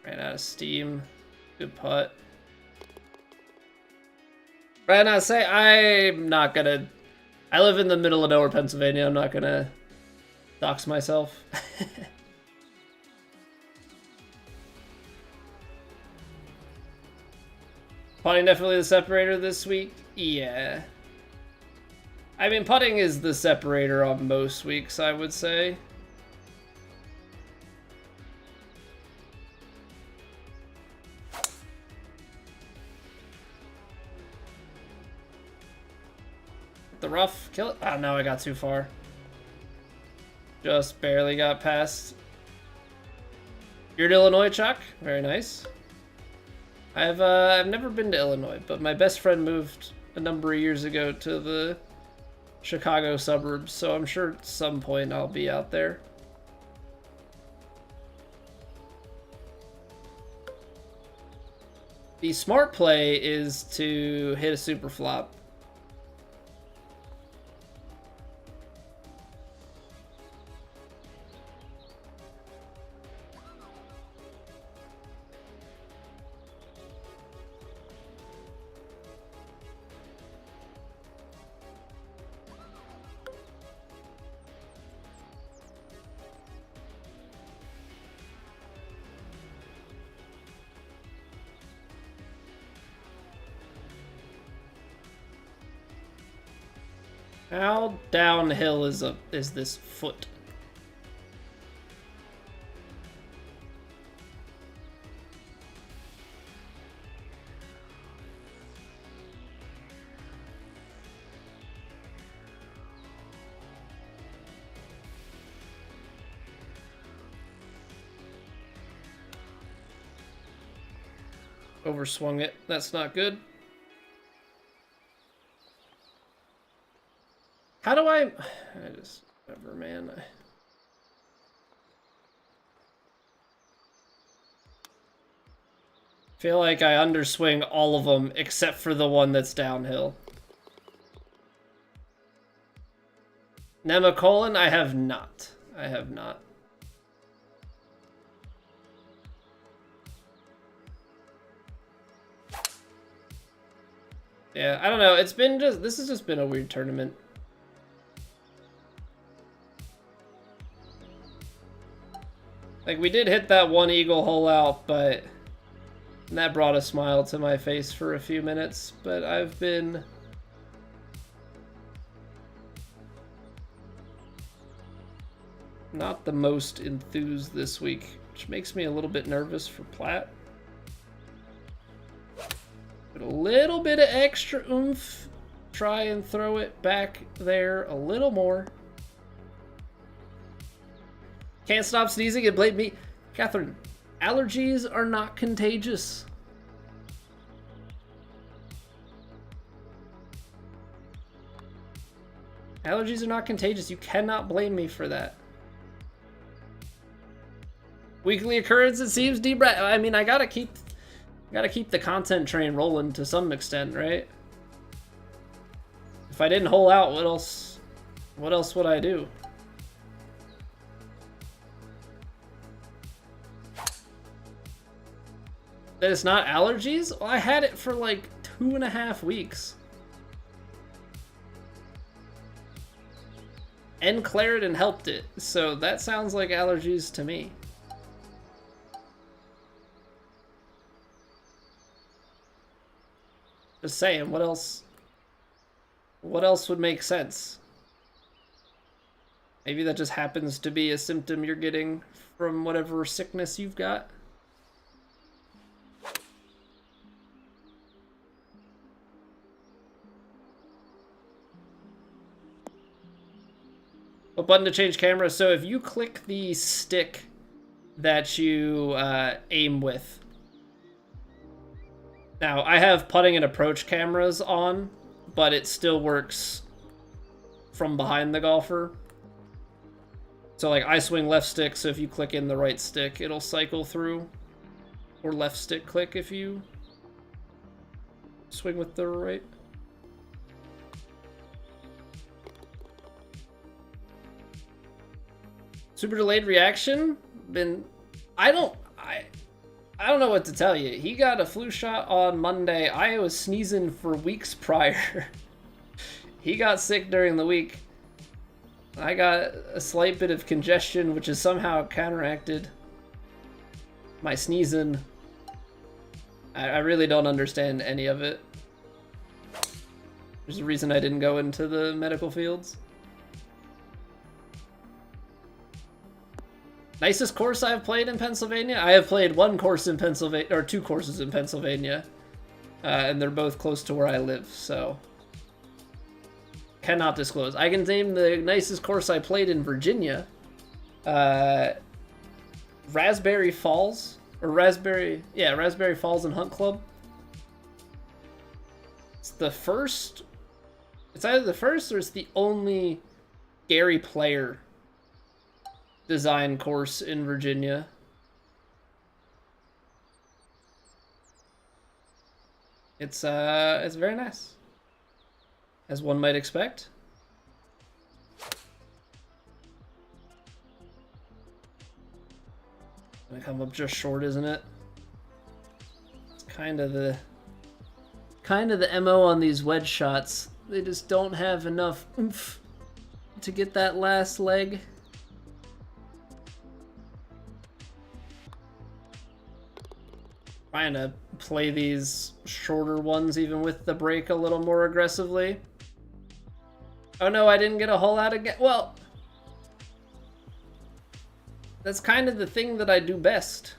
Ran out of steam. Good putt. Right now, say I'm not gonna. I live in the middle of nowhere, Pennsylvania. I'm not gonna dox myself. Putting definitely the separator this week? Yeah. I mean, putting is the separator on most weeks, I would say. The rough, kill it. Oh no, I got too far. Just barely got past. You're in Illinois, Chuck? Very nice. I've never been to Illinois, but my best friend moved a number of years ago to the Chicago suburbs, so I'm sure at some point I'll be out there. The smart play is to hit a super flop. How downhill is this foot? Overswung it. That's not good. How do I just, whatever, man. Feel like I underswing all of them except for the one that's downhill. Nemacolin, I have not. I have not. Yeah, I don't know. It's been just, this has just been a weird tournament. Like, we did hit that one eagle hole out, but that brought a smile to my face for a few minutes. But I've been not the most enthused this week, which makes me a little bit nervous for Platt. But a little bit of extra oomph. Try and throw it back there a little more. Can't stop sneezing and blame me. Catherine, allergies are not contagious. Allergies are not contagious. You cannot blame me for that. Weekly occurrence, it seems. I mean, I gotta keep the content train rolling to some extent, right? If I didn't hole out, what else would I do? That it's not allergies? Well, I had it for like 2.5 weeks. And Claritin helped it, so that sounds like allergies to me. Just saying, what else would make sense? Maybe that just happens to be a symptom you're getting from whatever sickness you've got. What button to change camera? So if you click the stick that you aim with. Now, I have putting and approach cameras on, but it still works from behind the golfer. So like I swing left stick, so if you click in the right stick, it'll cycle through. Or left stick click if you swing with the right. Super delayed reaction? I don't know what to tell you. He got a flu shot on Monday. I was sneezing for weeks prior. He got sick during the week. I got a slight bit of congestion, which is somehow counteracted my sneezing. I really don't understand any of it. There's a reason I didn't go into the medical fields. Nicest course I've played in Pennsylvania? I have played one course in Pennsylvania, or two courses in Pennsylvania. And they're both close to where I live, so cannot disclose. I can name the nicest course I played in Virginia. Raspberry Falls. Or Raspberry Falls and Hunt Club. It's the first... It's either the first or it's the only Gary Player design course in Virginia. It's very nice, as one might expect. Gonna come up just short, isn't it? It's kind of the MO on these wedge shots. They just don't have enough oomph to get that last leg. Trying to play these shorter ones even with the break a little more aggressively. Oh no, I didn't get a hole out again. Well, that's kind of the thing that I do best.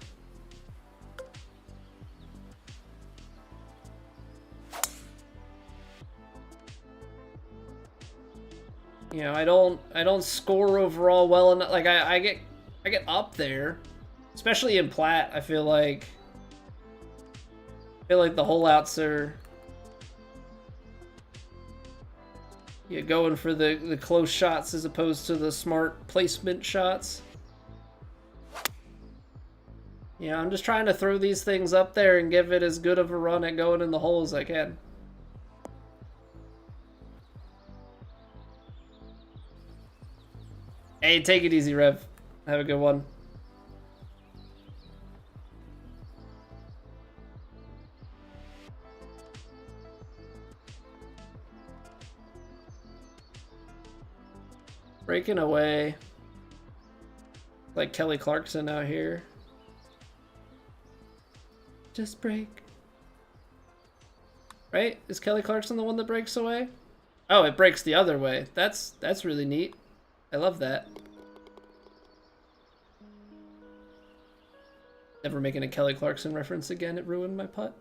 You know, I don't score overall well enough. Like I get up there, especially in Platt. I feel like the hole outs are going for the close shots as opposed to the smart placement shots. Yeah, I'm just trying to throw these things up there and give it as good of a run at going in the hole as I can. Hey, take it easy, Rev. Have a good one. Breaking away. Like Kelly Clarkson out here. Just break. Right? Is Kelly Clarkson the one that breaks away? Oh, it breaks the other way. That's really neat. I love that. Never making a Kelly Clarkson reference again. It ruined my putt.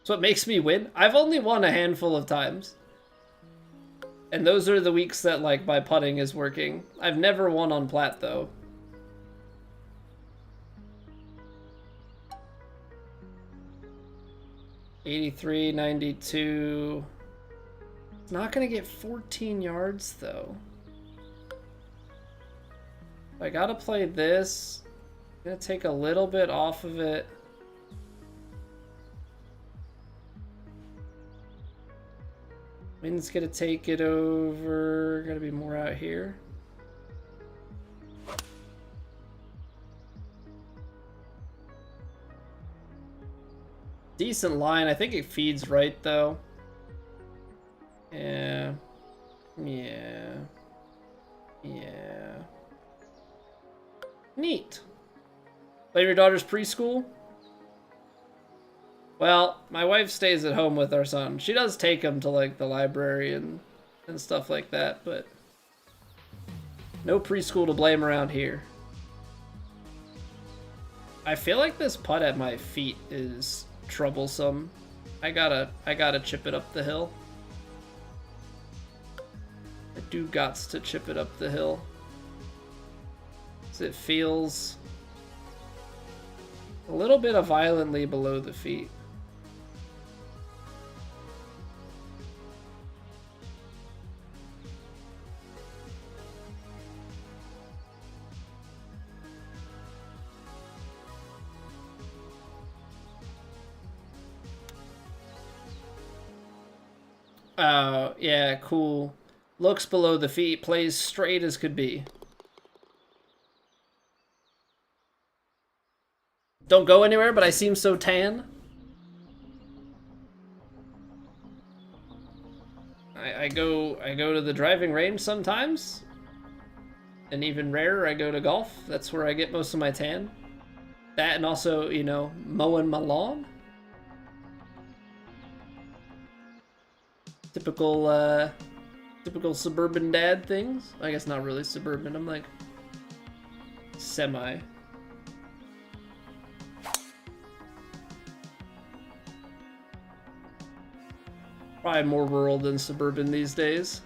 So what makes me win? I've only won a handful of times. And those are the weeks that, like, my putting is working. I've never won on Platt, though. '83, '92. It's not gonna get 14 yards, though. I gotta play this. I'm gonna take a little bit off of it. Wind's gonna take it over. Gotta be more out here. Decent line. I think it feeds right, though. Yeah. Yeah. Yeah. Neat. Play your daughter's preschool? Well, my wife stays at home with our son. She does take him to, like, the library and stuff like that, but no preschool to blame around here. I feel like this putt at my feet is troublesome. I gotta chip it up the hill. do gots to chip it up the hill. So it feels a little bit of violently below the feet. Oh, yeah, cool. Looks below the feet, plays straight as could be. Don't go anywhere, but I seem so tan. I go to the driving range sometimes. And even rarer, I go to golf. That's where I get most of my tan. That and also, you know, mowing my lawn. Typical suburban dad things. I guess not really suburban. I'm like semi. Probably more rural than suburban these days.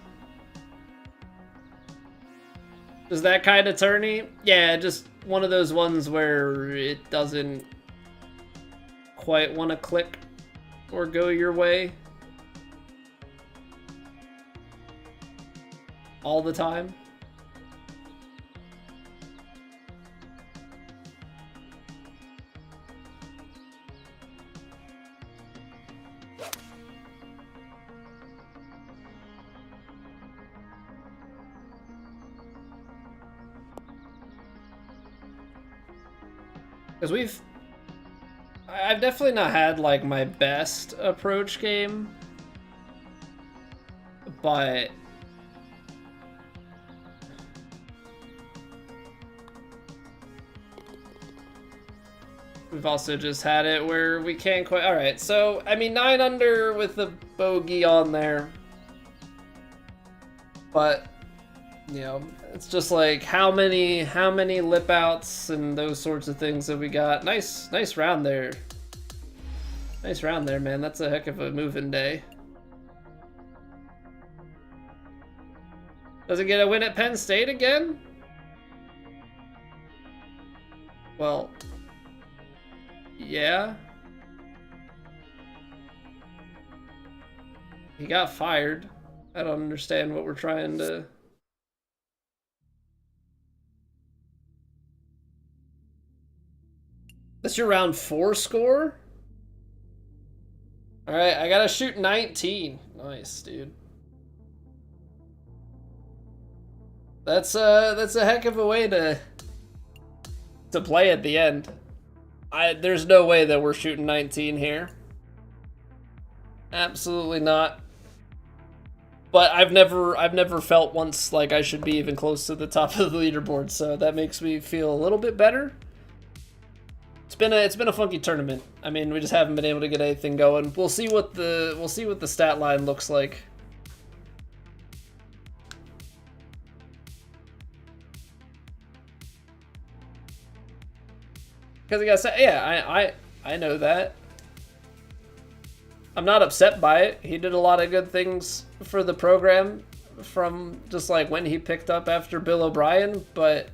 Is that kind of turny? Yeah, just one of those ones where it doesn't quite want to click or go your way all the time. Because I've definitely not had like my best approach game, but we've also just had it where we can't quite. All right, so I mean 9 under with the bogey on there, but you know, it's just like how many lip outs and those sorts of things that we got. Nice round there. Nice round there, man. That's a heck of a moving day. Does it get a win at Penn State again? Well, yeah. He got fired. I don't understand what we're trying to... That's your round 4 score? Alright, I gotta shoot 19. Nice, dude. That's a heck of a way to play at the end. There's no way that we're shooting 19 here. Absolutely not. But I've never felt once like I should be even close to the top of the leaderboard, so that makes me feel a little bit better. It's been a funky tournament. I mean, we just haven't been able to get anything going. We'll see what the stat line looks like. Because I gotta say, yeah, I know that. I'm not upset by it. He did a lot of good things for the program from just like when he picked up after Bill O'Brien, but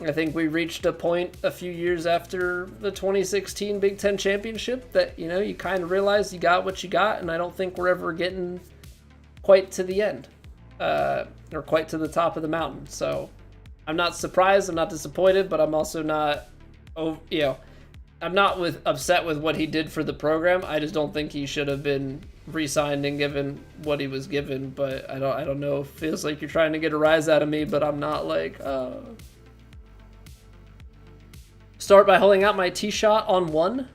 I think we reached a point a few years after the 2016 Big Ten Championship that, you know, you kind of realize you got what you got, and I don't think we're ever getting quite to the end, or quite to the top of the mountain. So I'm not surprised, I'm not disappointed, but I'm also not, you know, I'm not upset with what he did for the program. I just don't think he should have been re-signed and given what he was given. But I don't know. It feels like you're trying to get a rise out of me, but I'm not like. Start by holding out my tee shot on 1.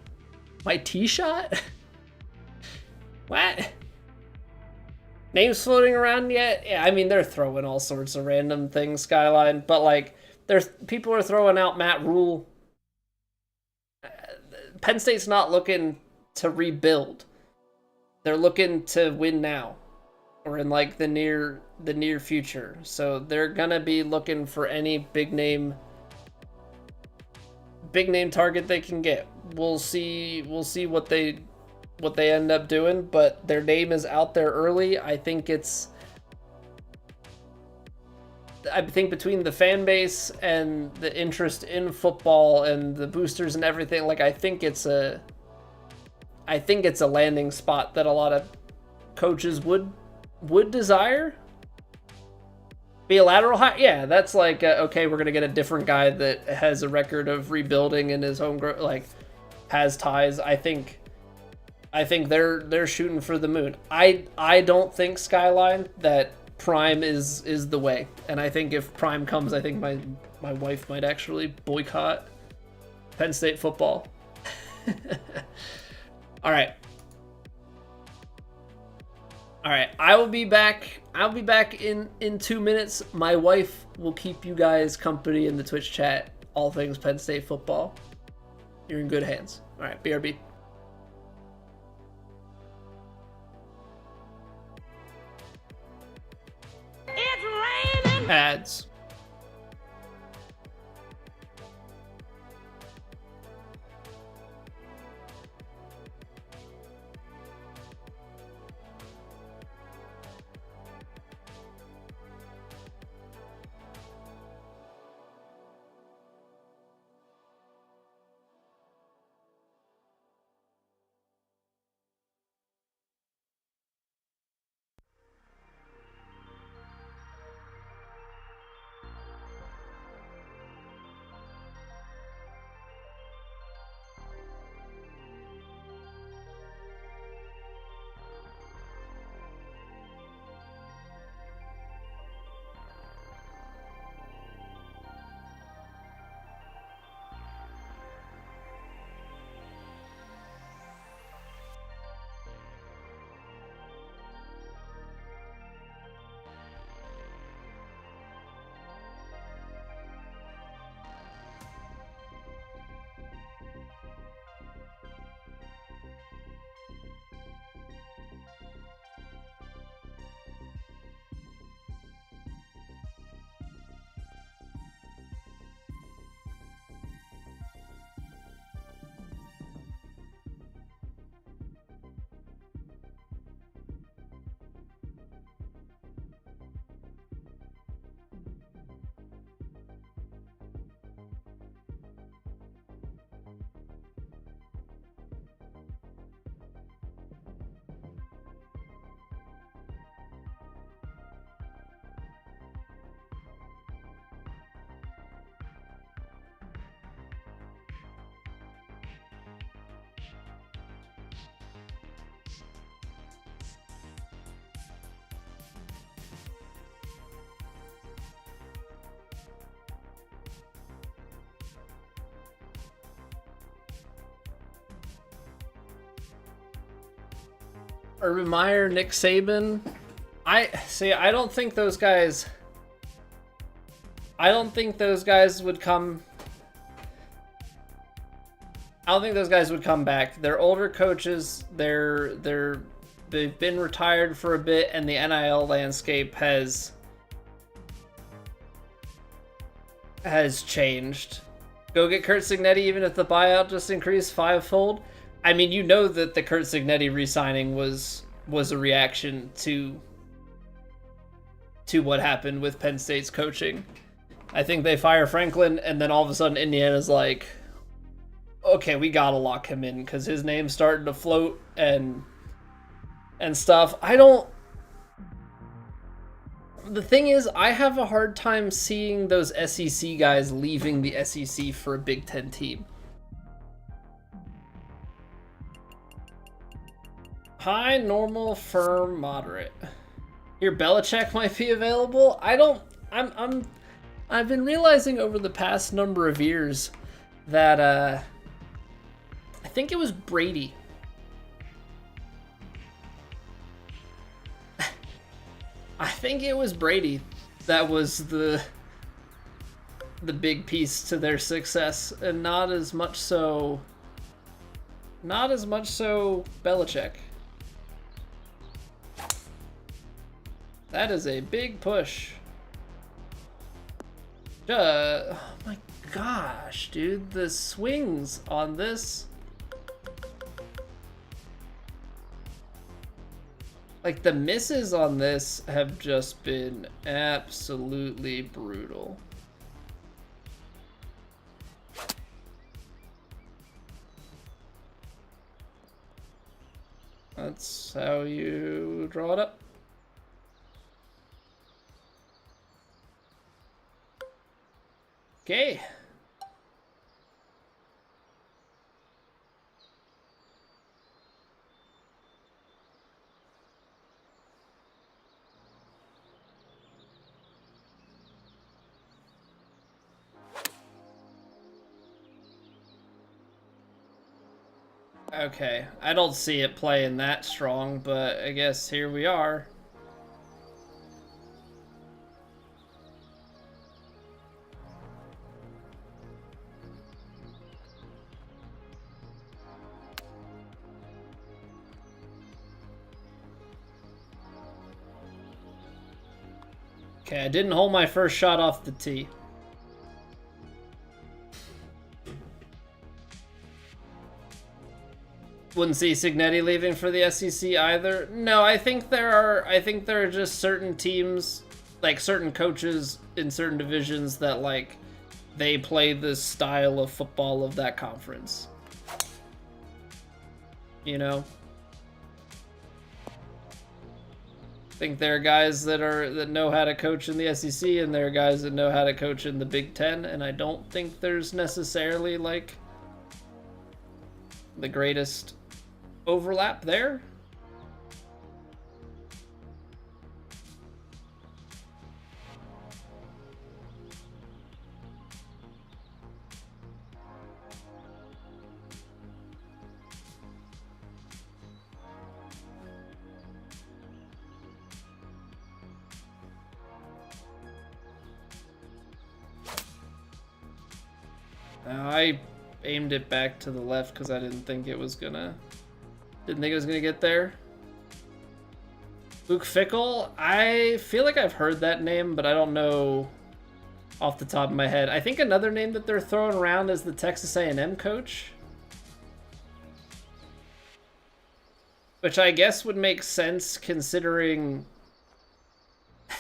My tee shot? What? Names floating around yet? Yeah, I mean they're throwing all sorts of random things, Skyline, but like people are throwing out Matt Rule. Penn State's not looking to rebuild. They're looking to win now, or in like the near future. So they're gonna be looking for any big name target they can get. We'll see what they end up doing, but their name is out there early. I think it's I think between the fan base and the interest in football and the boosters and everything, like I think it's a landing spot that a lot of coaches would desire. Be a lateral hire? Yeah, that's like, okay, we're going to get a different guy that has a record of rebuilding in his homegrown, like, has ties. I think they're shooting for the moon. I don't think Skyline, that Prime is the way. And I think if Prime comes, I think my wife might actually boycott Penn State football. All right. All right, I will be back. I'll be back in 2 minutes. My wife will keep you guys company in the Twitch chat. All things Penn State football. You're in good hands. All right, BRB. It's raining. Ads. Urban Meyer, Nick Saban. I don't think those guys. I don't think those guys would come. I don't think those guys would come back. They're older coaches. They've been retired for a bit, and the NIL landscape has changed. Go get Kurt Signetti, even if the buyout just increased fivefold. I mean, you know that the Kurt Signetti re-signing was a reaction to what happened with Penn State's coaching. I think they fire Franklin, and then all of a sudden Indiana's like, okay, we gotta lock him in because his name's starting to float and stuff. The thing is, I have a hard time seeing those SEC guys leaving the SEC for a Big Ten team. High, normal, firm, moderate. Here, Belichick might be available. I've been realizing over the past number of years that I think it was Brady. I think it was Brady that was the big piece to their success, and not as much so Belichick. That is a big push. Oh my gosh, dude, the swings on this. Like, the misses on this have just been absolutely brutal. That's how you draw it up. Okay. Okay, I don't see it playing that strong, but I guess here we are. Okay, I didn't hold my first shot off the tee. Wouldn't see Signetti leaving for the SEC either. No, I think there are just certain teams, like certain coaches in certain divisions that like they play the style of football of that conference. You know? I think there are guys that know how to coach in the SEC, and there are guys that know how to coach in the Big Ten, and I don't think there's necessarily like the greatest overlap there. I aimed it back to the left because I didn't think it was gonna get there. Luke Fickle, I feel like I've heard that name, but I don't know off the top of my head. I think another name that they're throwing around is the Texas A&M coach, which I guess would make sense considering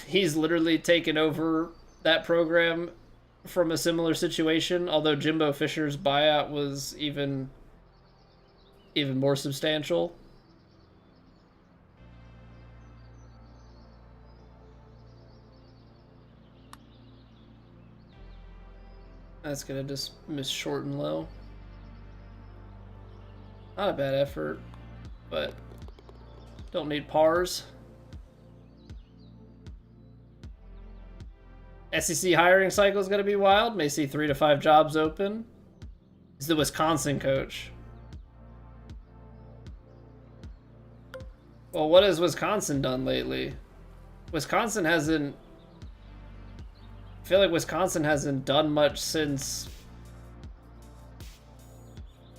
he's literally taken over that program from a similar situation, although Jimbo Fisher's buyout was even more substantial. That's gonna just miss short and low. Not a bad effort, but don't need pars. SEC hiring cycle is going to be wild. May see 3 to 5 jobs open. He's the Wisconsin coach. Well, what has Wisconsin done lately? Wisconsin hasn't... I feel like Wisconsin hasn't done much since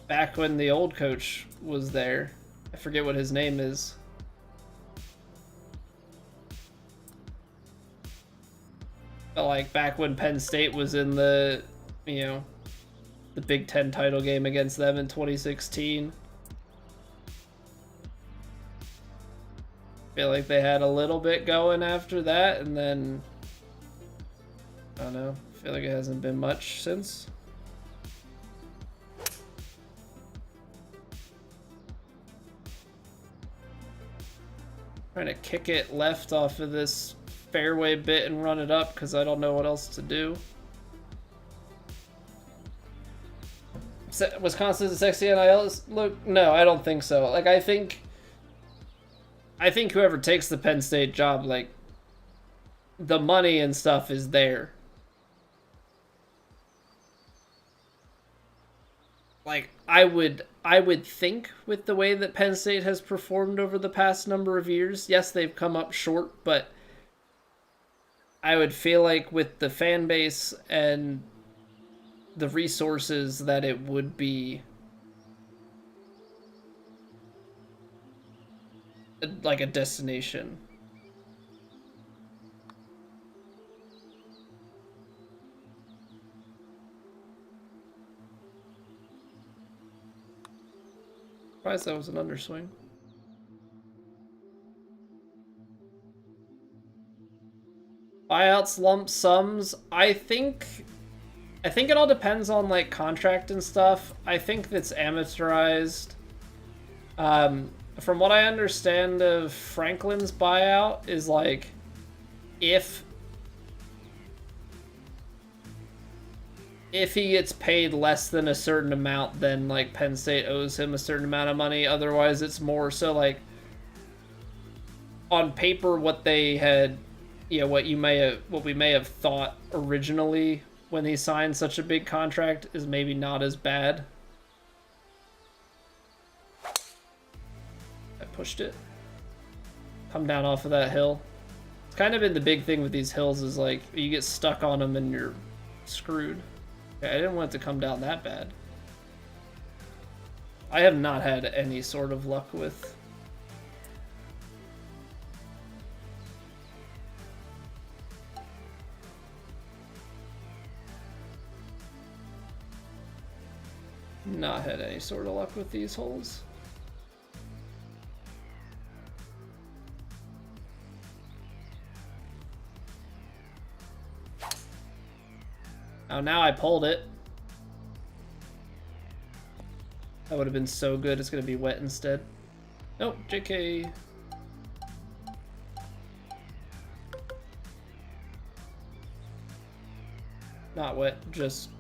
back when the old coach was there. I forget what his name is. But like back when Penn State was in the, you know, the Big Ten title game against them in 2016. I feel like they had a little bit going after that, and then I don't know. I feel like it hasn't been much since. Trying to kick it left off of this fairway bit and run it up because I don't know what else to do. Wisconsin's a sexy NIL look? No, I don't think so. Like I think whoever takes the Penn State job, like the money and stuff is there. Like I would think with the way that Penn State has performed over the past number of years, yes, they've come up short, but I would feel like with the fan base and the resources that it would be like a destination. Surprised that was an underswing. buyouts, lump sums, I think it all depends on like contract and stuff. I think that's amateurized. From what I understand of Franklin's buyout is like if he gets paid less than a certain amount, then like Penn State owes him a certain amount of money. Otherwise, it's more so like on paper what they had, what we may have thought originally when he signed such a big contract is maybe not as bad. I pushed it. Come down off of that hill. It's kind of been the big thing with these hills is like you get stuck on them and you're screwed. Okay, I didn't want it to come down that bad. I have not had any sort of luck with these holes. Oh, now I pulled it. That would have been so good. It's going to be wet instead. Nope, JK. Not wet, just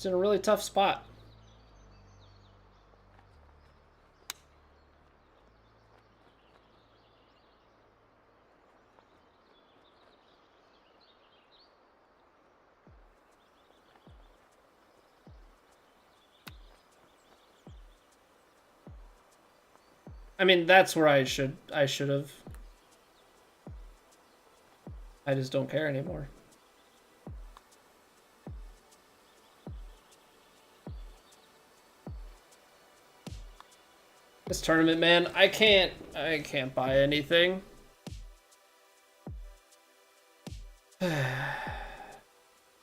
in a really tough spot. I mean, that's where I should have. I just don't care anymore. This tournament, man, I can't buy anything.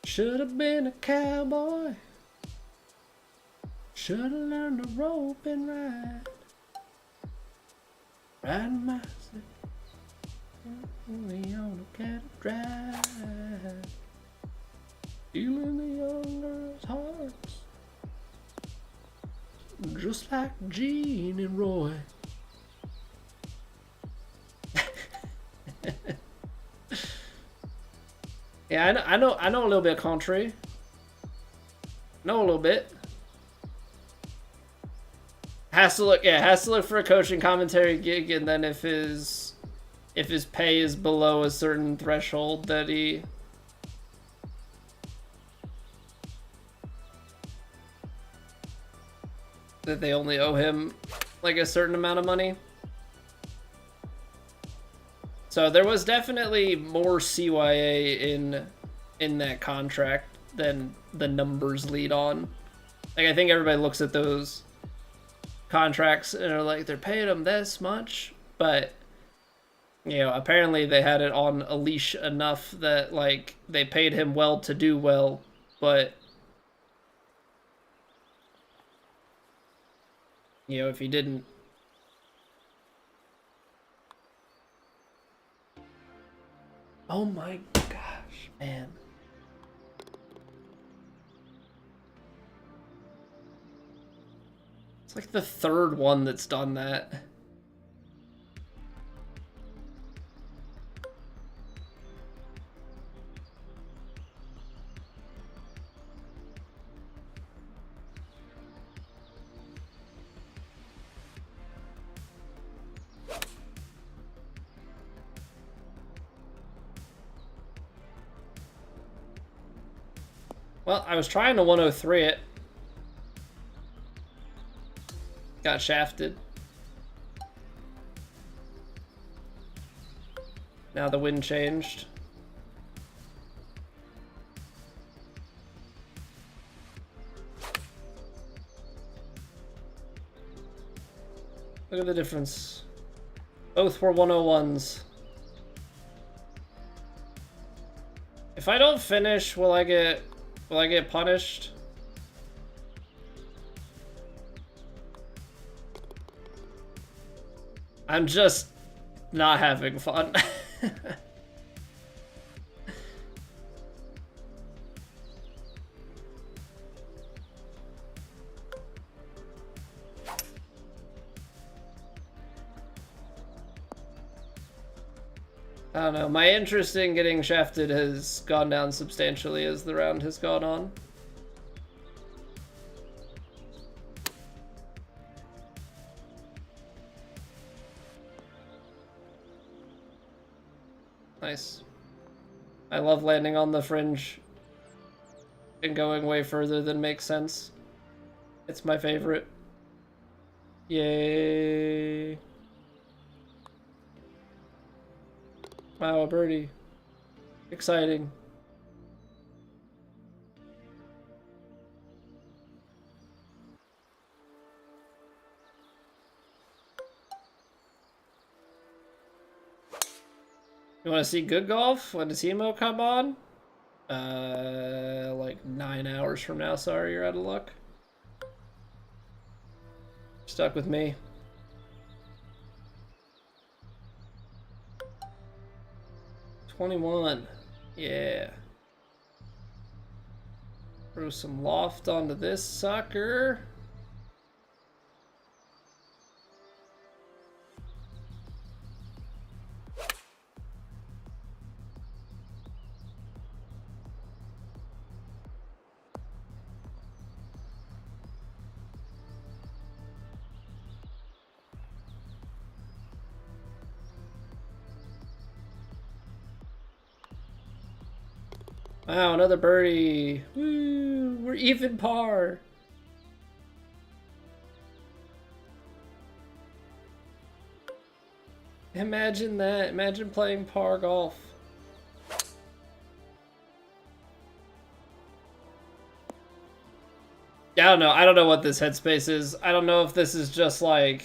Should have been a cowboy. Should have learned to rope and ride. Riding my only on a cattle drive. Stealing the young girls' hearts. Just like Gene and Roy. Yeah, I know a little bit of country. Know a little bit. Has to look for a coaching commentary gig, and then if his pay is below a certain threshold that they only owe him like a certain amount of money. So there was definitely more CYA in that contract than the numbers lead on. Like, I think everybody looks at those contracts and are like, they're paying him this much, but apparently they had it on a leash enough that like they paid him well to do well, but if he didn't. Oh my gosh, man. It's like the third one that's done that. Well, I was trying to 103 it. Got shafted. Now the wind changed. Look at the difference. Both were 101s. If I don't finish, will I get punished? I'm just not having fun. I don't know, my interest in getting shafted has gone down substantially as the round has gone on. Nice. I love landing on the fringe and going way further than makes sense. It's my favorite. Yay. Wow, a birdie. Exciting. You want to see good golf? When does Emo come on? Like 9 hours from now. Sorry, you're out of luck. Stuck with me. $21. Yeah. Throw some loft onto this sucker. Wow, another birdie. Woo, we're even par. Imagine that. Imagine playing par golf. Yeah, I don't know. I don't know what this headspace is. I don't know if this is just like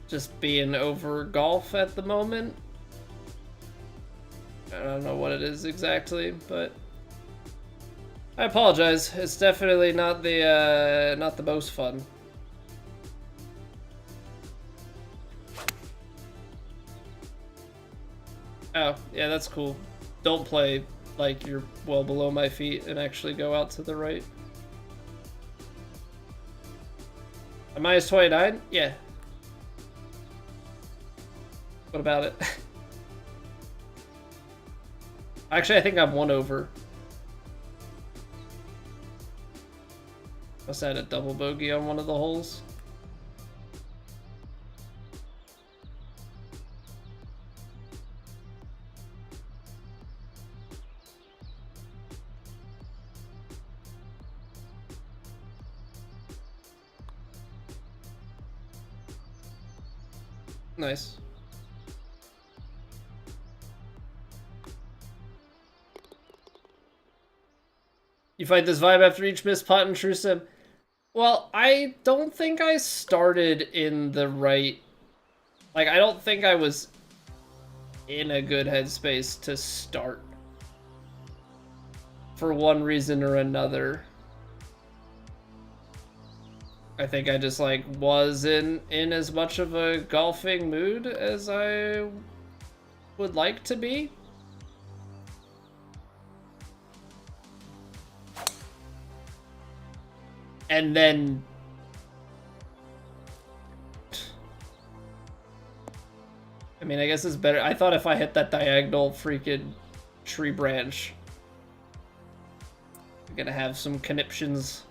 just being over golf at the moment. I don't know what it is exactly, but I apologize. It's definitely not the most fun. Oh, yeah, that's cool. Don't play like you're well below my feet and actually go out to the right. A minus 29? Yeah. What about it? Actually, I think I'm one over. Must have had a double bogey on one of the holes. Nice. You fight this vibe after each missed putt in True Sim. Well, I don't think I started in the right... Like, I don't think I was in a good headspace to start. For one reason or another. I think I just, like, wasn't in as much of a golfing mood as I would like to be. And then I mean, I guess it's better. I thought if I hit that diagonal freaking tree branch, I'm gonna have some conniptions.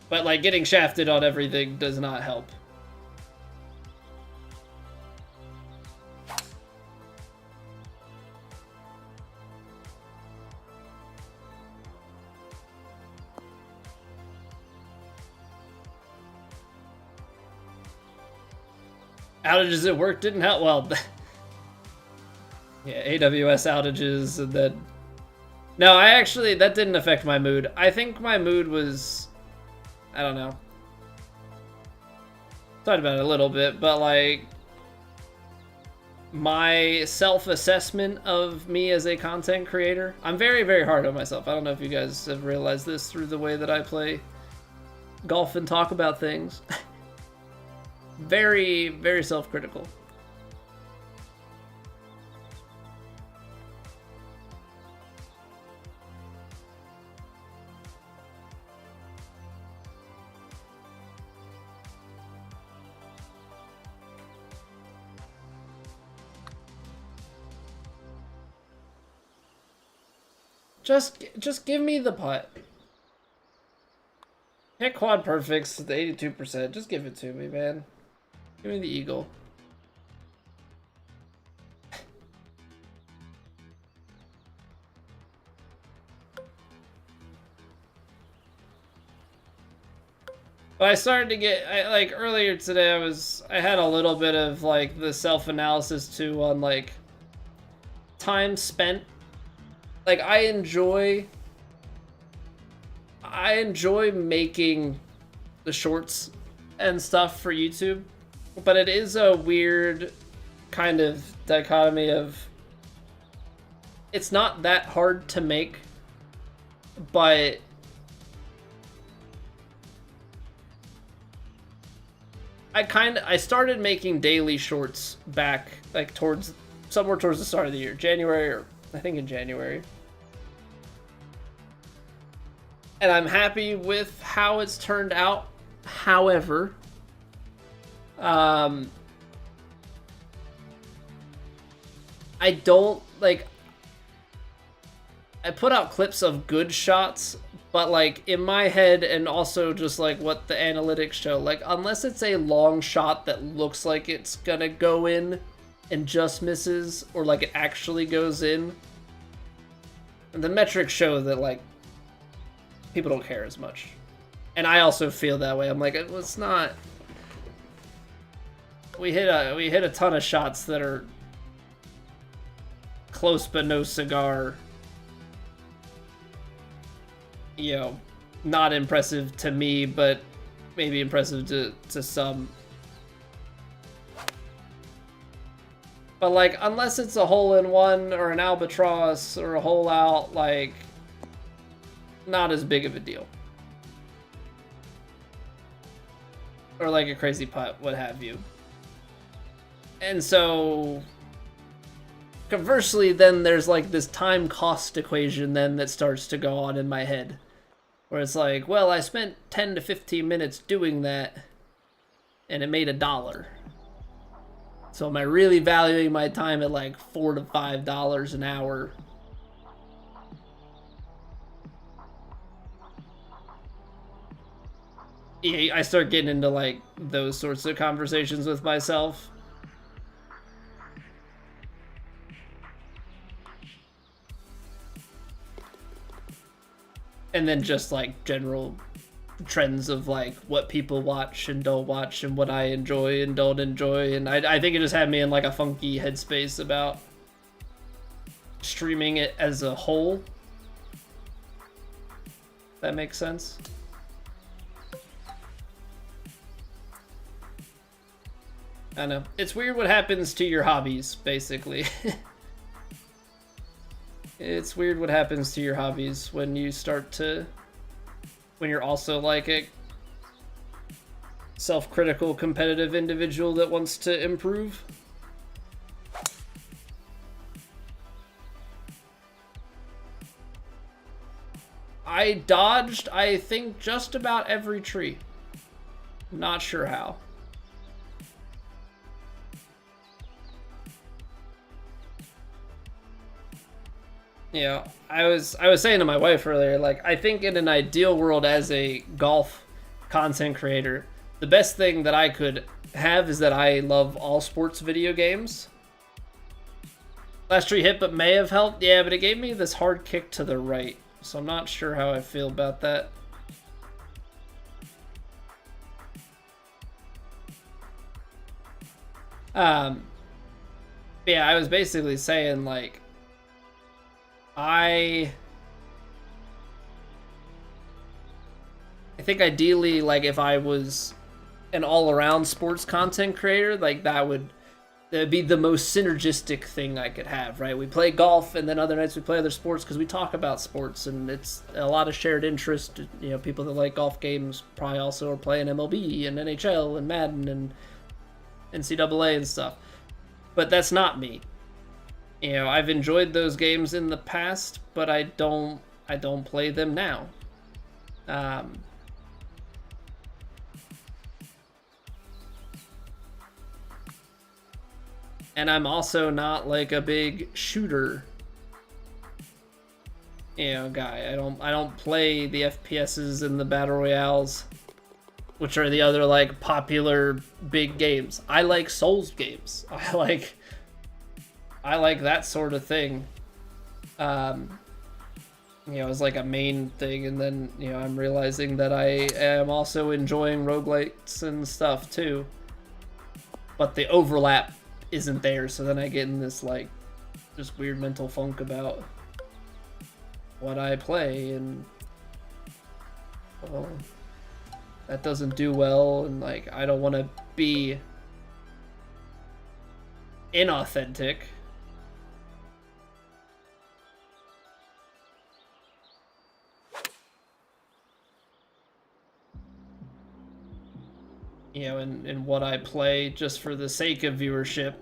But like getting shafted on everything does not help. Outages at work didn't help. Well, yeah, AWS outages, and then... No, that didn't affect my mood. I think my mood was... I don't know. Talked about it a little bit, but like... My self-assessment of me as a content creator... I'm very, very hard on myself. I don't know if you guys have realized this through the way that I play golf and talk about things. Very, very self-critical. Just give me the putt. Hit quad perfects, the 82%. Just give it to me, man. Give me the eagle. But I started to get, like earlier today, I had a little bit of like the self-analysis too on like time spent. Like I enjoy making the shorts and stuff for YouTube, but it is a weird kind of dichotomy of it's not that hard to make, but I started making daily shorts back like somewhere towards the start of the year, January, or I think in January. And I'm happy with how it's turned out. However, I don't like. I put out clips of good shots, but like in my head, and also just like what the analytics show, like unless it's a long shot that looks like it's gonna go in and just misses, or like it actually goes in, and the metrics show that like people don't care as much. And I also feel that way. I'm like, well, it's not. We hit a ton of shots that are close but no cigar. You know, not impressive to me, but maybe impressive to some. But like, unless it's a hole-in-one or an albatross or a hole out, like, not as big of a deal. Or like a crazy putt, what have you. And so, conversely, then there's like this time cost equation then that starts to go on in my head. Where it's like, well, I spent 10 to 15 minutes doing that, and it made $1. So am I really valuing my time at like $4 to $5 an hour? Yeah, I start getting into like those sorts of conversations with myself. And then just like general trends of like what people watch and don't watch and what I enjoy and don't enjoy. And I think it just had me in like a funky headspace about streaming it as a whole. That makes sense. I know. It's weird what happens to your hobbies, basically. It's weird what happens to your hobbies when you start to... when you're also like a self-critical, competitive individual that wants to improve. I dodged, I think, just about every tree. Not sure how. You know, I was saying to my wife earlier, like, I think in an ideal world as a golf content creator, the best thing that I could have is that I love all sports video games. Last tree hit but may have helped. Yeah, but it gave me this hard kick to the right, so I'm not sure how I feel about that. Yeah, I was basically saying, like, I think ideally, like, if I was an all-around sports content creator, like, that would that'd be the most synergistic thing I could have, right? We play golf, and then other nights we play other sports because we talk about sports, and it's a lot of shared interest. You know, people that like golf games probably also are playing MLB and NHL and Madden and NCAA and stuff. But that's not me. You know, I've enjoyed those games in the past, but I don't play them now. And I'm also not like a big shooter, you know, guy. I don't play the FPSs and the battle royales, which are the other like popular big games. I like Souls games. I like that sort of thing. You know, as like a main thing, and then, you know, I'm realizing that I am also enjoying roguelites and stuff too. But the overlap isn't there, so then I get in this like just weird mental funk about what I play, and well, that doesn't do well, and like I don't want to be inauthentic. You know, in what I play, just for the sake of viewership,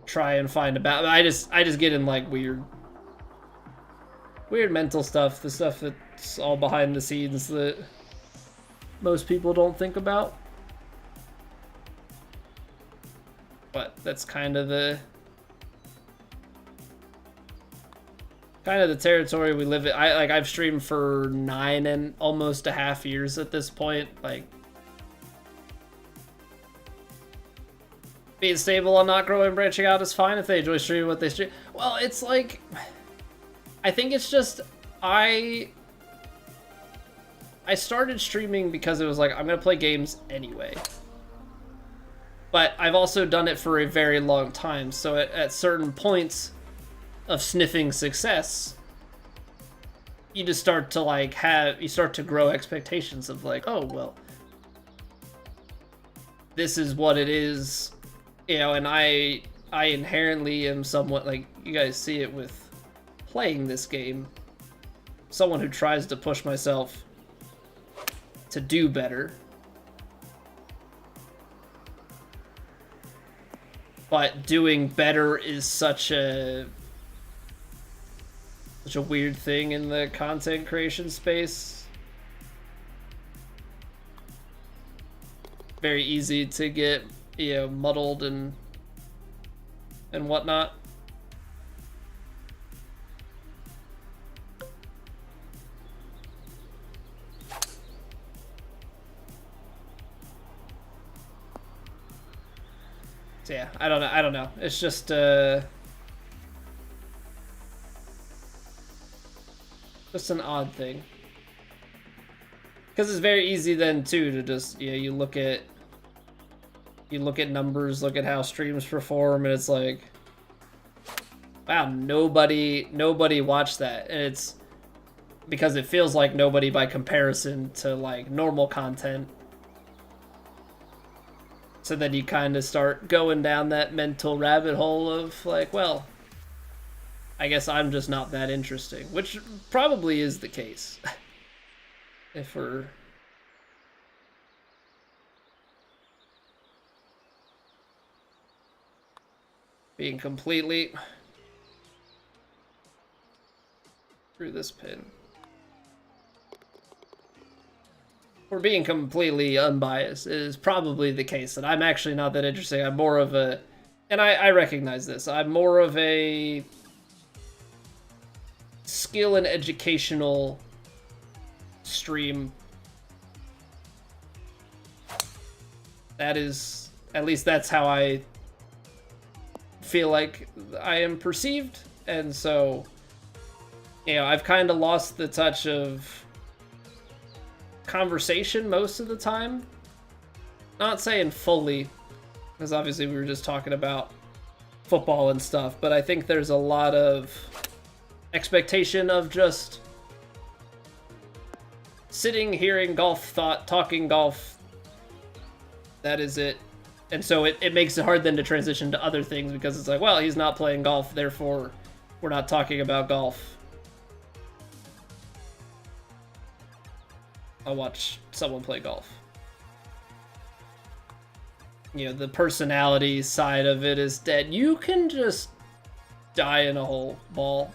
try and find about. I just get in like weird mental stuff, the stuff that's all behind the scenes that most people don't think about. But that's kind of the territory we live in. I've streamed for 9 and almost a half years at this point. Like, being stable and not growing, branching out is fine if they enjoy streaming what they stream. Well, it's like, I think it's just, I started streaming because it was like, I'm going to play games anyway. But I've also done it for a very long time, so at certain points of sniffing success, you just start to like you start to grow expectations of like, oh, well, this is what it is. You know, and I inherently am somewhat, like, you guys see it with playing this game, someone who tries to push myself to do better. But doing better is such a weird thing in the content creation space. Very easy to get, you know, muddled and whatnot. So yeah, I don't know. It's just an odd thing. Because it's very easy then too to just, you know, you look at numbers, look at how streams perform, and it's like, wow, nobody watched that. And it's because it feels like nobody by comparison to like normal content. So then you kind of start going down that mental rabbit hole of like, well, I guess I'm just not that interesting, which probably is the case. If we're being completely through this pin. We're being completely unbiased. It is probably the case that I'm actually not that interesting. I'm more of a, and I recognize this, I'm more of a skill and educational stream. That is, at least that's how I feel like I am perceived. And so, you know, I've kind of lost the touch of conversation most of the time. Not saying fully, because obviously we were just talking about football and stuff, but I think there's a lot of expectation of just sitting, hearing golf, talking golf. That is it. And so it makes it hard then to transition to other things because it's like, well, he's not playing golf, therefore we're not talking about golf. I'll watch someone play golf. You know, the personality side of it is dead. You can just die in a hole ball.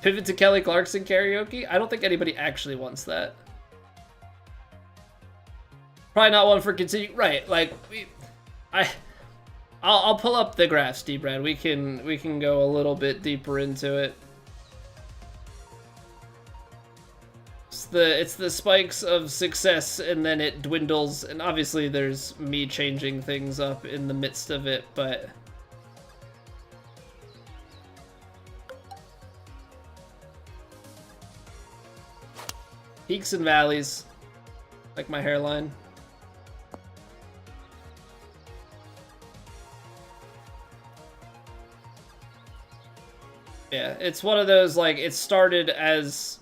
Pivot to Kelly Clarkson karaoke? I don't think anybody actually wants that. Probably not one for continue. Right, like I'll pull up the graphs, D-Brad. We can go a little bit deeper into it. It's the spikes of success and then it dwindles, and obviously there's me changing things up in the midst of it, but peaks and valleys, like my hairline. Yeah, it's one of those, like, it started as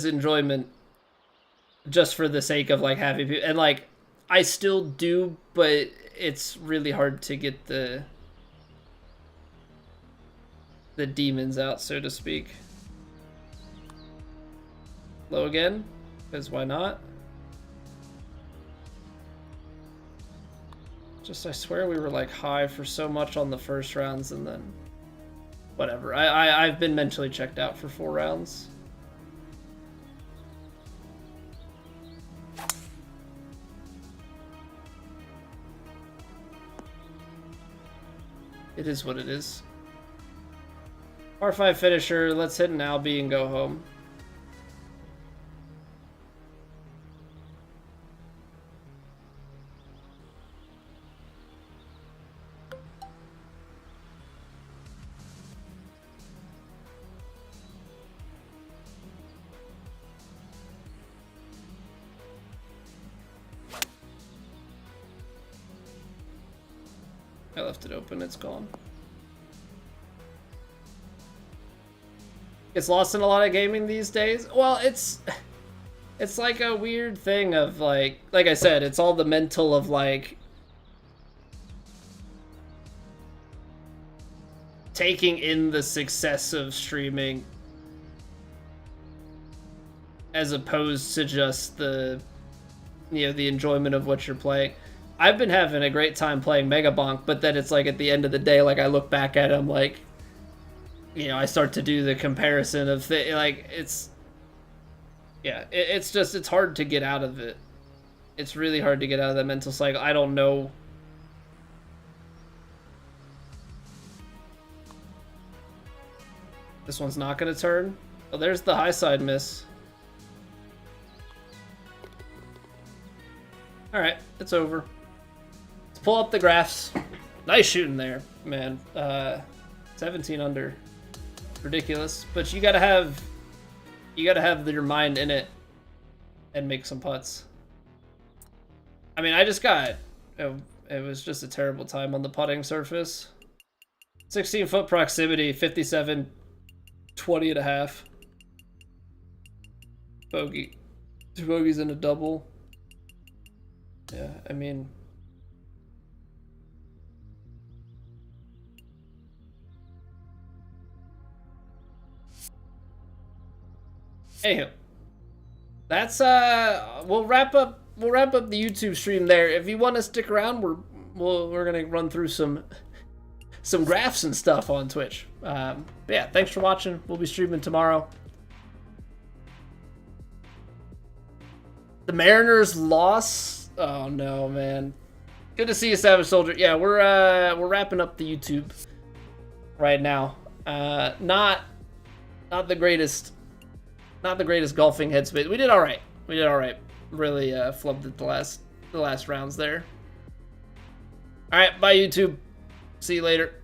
enjoyment just for the sake of, like, having people, and, like, I still do, but it's really hard to get the demons out, so to speak. Low again, because why not? Just, I swear we were, like, high for so much on the first rounds, and then whatever. I've been mentally checked out for 4 rounds. It is what it is. R5 finisher, let's hit an Albie and go home. I left it open, it's gone. It's lost in a lot of gaming these days. Well, it's like a weird thing of like I said, it's all the mental of like taking in the success of streaming as opposed to just the, you know, the enjoyment of what you're playing. I've been having a great time playing Mega Bonk, but then it's like at the end of the day, like I look back at him, like, you know, I start to do the comparison of like it's, yeah, it's just, it's hard to get out of it. It's really hard to get out of that mental cycle. I don't know. This one's not gonna turn. Oh, there's the high side miss. All right, it's over. Pull up the graphs. Nice shooting there, man. 17 under. Ridiculous. But you gotta have your mind in it and make some putts. I mean, I just got, it was just a terrible time on the putting surface. 16-foot proximity, 57, 20 and a half. Bogey. 2 bogeys and a double. Yeah, I mean, anywho, that's we'll wrap up the YouTube stream there. If you want to stick around, we're gonna run through some graphs and stuff on Twitch. But yeah, thanks for watching. We'll be streaming tomorrow. The Mariners lost. Oh no, man. Good to see you, Savage Soldier. Yeah, we're wrapping up the YouTube right now. Not the greatest golfing headspace. We did all right. Really flubbed at the last rounds there. All right, bye YouTube. See you later.